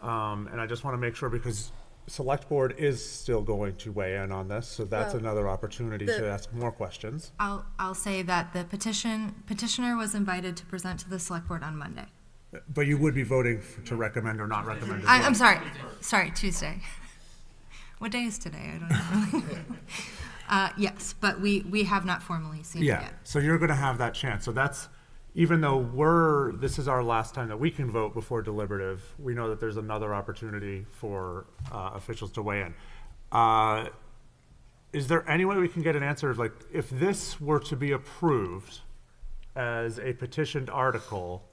And I just want to make sure, because Select Board is still going to weigh in on this, so that's Well, another opportunity to ask more questions. I'll say that the petitioner was invited to present to the select board on Monday. But you would be voting to recommend or not recommend as I'm well. sorry, Tuesday. What day is today? I don't know. Yes, but we have not formally seen it Yeah, yet. so you're gonna have that chance. So that's, even though this is our last time that we can vote before deliberative, we know that there's another opportunity for officials to weigh in. Is there any way we can get an answer of, like, if this were to be approved as a petitioned article,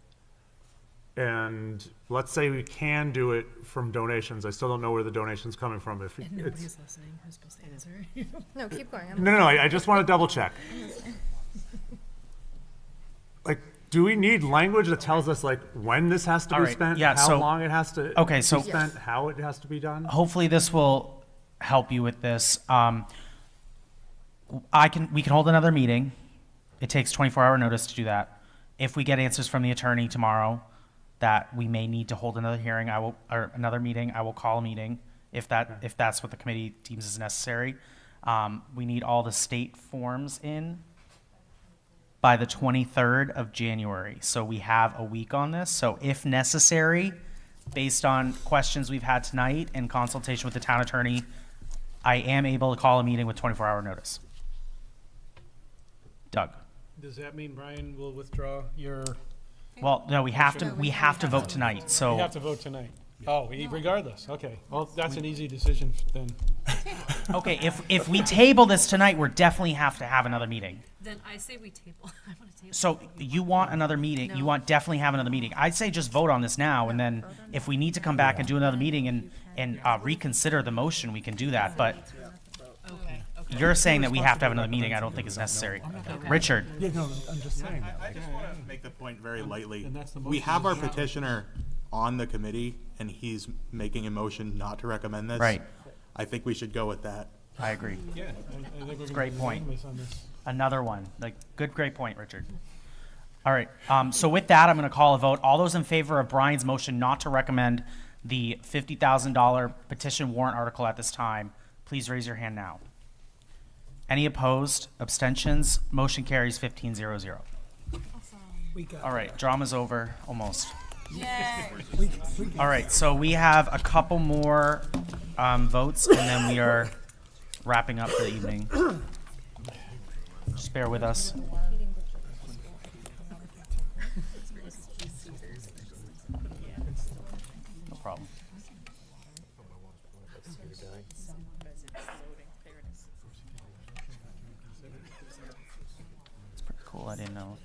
and let's say we can do it from donations, I still don't know where the donation's coming from. If it's, listening. Who's supposed to answer? No, keep going. no, I just want to double check. Like, do we need language that tells us, like, when this has to All be right, spent, yeah, how so- long it has to Okay, so- be spent, how it has to be done? Hopefully this will help you with this. We can hold another meeting. It takes 24-hour notice to do that. If we get answers from the attorney tomorrow that we may need to hold another hearing, or another meeting, I will call a meeting if that's what the committee deems is necessary. We need all the state forms in by the 23rd of January. So we have a week on this. So if necessary, based on questions we've had tonight and consultation with the town attorney, I am able to call a meeting with 24-hour notice. Doug? Does that mean Brian will withdraw your? Well, no, we have to vote tonight, so. We have to vote tonight. Oh, regardless, okay. Well, that's an easy decision then. Okay, if we table this tonight, we're definitely have to have another meeting. Then I say we table. I want to table. So you want another meeting, you want definitely have another meeting. I'd say just vote on this now, and then if we need to come back and do another meeting and reconsider the motion, we can do that, but you're saying that we have to have another meeting, I don't think is necessary. Richard? Yeah, no, I'm just saying. I just want to make the point very lightly. And that's the We motion. have our petitioner on the committee, and he's making a motion not to recommend this. Right. I think we should go with that. I agree. Yeah, I think we're gonna Great be point. unanimous on this. Another one, great point, Richard. All right, so with that, I'm gonna call a vote. All those in favor of Brian's motion not to recommend the $50,000 petition warrant article at this time, please raise your hand now. Any opposed, abstentions? Motion carries 15-0-0. All right, drama's over, almost. All right, so we have a couple more votes, and then we are wrapping up for the evening. Just bear with us. No problem. It's pretty cool, I didn't know.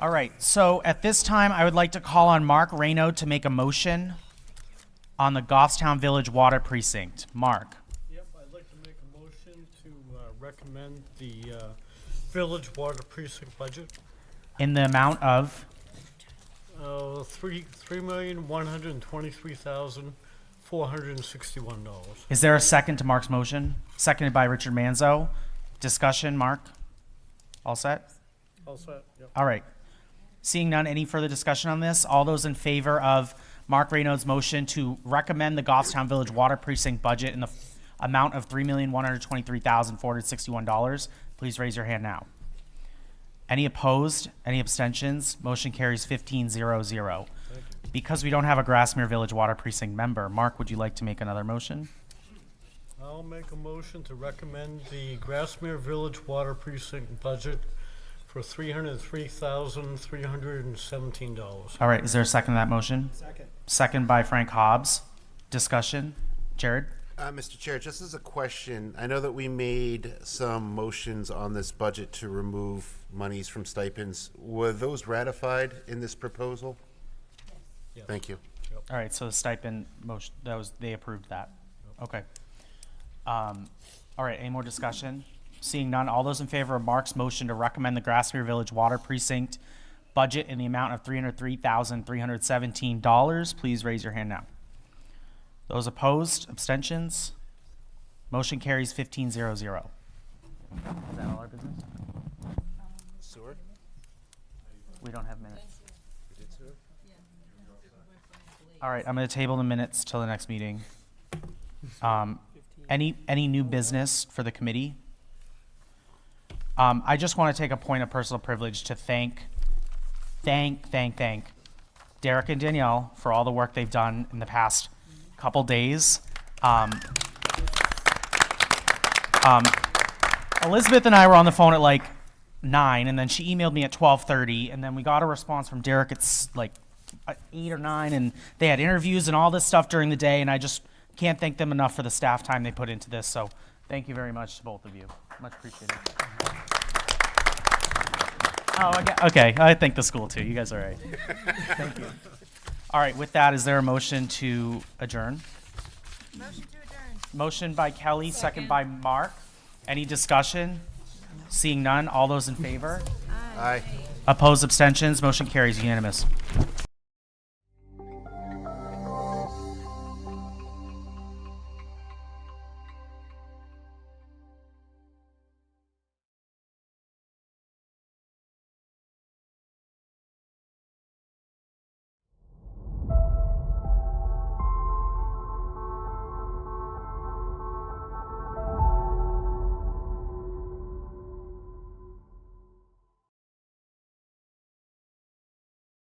All right, so at this time, I would like to call on Mark Raynaud to make a motion on the Goffstown Village Water Precinct. Mark? Yep, I'd like to make a motion to recommend the village water precinct budget. In the amount of? $3,123,461. Is there a second to Mark's motion? Seconded by Richard Manzo. Discussion, Mark? All set? All set, yep. All right. Seeing none, any further discussion on this? All those in favor of Mark Raynaud's motion to recommend the Goffstown Village Water Precinct budget in the amount of $3,123,461, please raise your hand now. Any opposed? Any abstentions? Motion carries 15-0-0. Because we don't have a Grassmere Village Water Precinct member, Mark, would you like to make another motion? I'll make a motion to recommend the Grassmere Village Water Precinct budget for $303,317. All right, is there a second to that motion? Second. Second by Frank Hobbs. Discussion? Jared? Mr. Chair, just as a question, I know that we made some motions on this budget to remove monies from stipends. Were those ratified in this proposal? Yes. Thank you. All right, so the stipend motion, they approved that. Okay. All right, any more discussion? Seeing none, all those in favor of Mark's motion to recommend the Grassmere Village Water Precinct budget in the amount of $303,317, please raise your hand now. Those opposed, abstentions? Motion carries 15-0-0. Is that all our business? Sewer? We don't have minutes. All right, I'm going to table the minutes till the next meeting. Any new business for the committee? I just want to take a point of personal privilege to thank Derek and Danielle for all the work they've done in the past couple days. Elizabeth and I were on the phone at like 9, and then she emailed me at 12:30, and then we got a response from Derek at like 8 or 9, and they had interviews and all this stuff during the day, and I just can't thank them enough for the staff time they put into this. So thank you very much to both of you. Much appreciated. Oh, okay. I thank the school too. You guys are right. Thank you. All right. With that, is there a motion to adjourn? Motion to adjourn. Motion by Kelly, second by Mark. Any discussion? Seeing none, all those in favor? Aye. Opposed, abstentions, motion carries unanimous.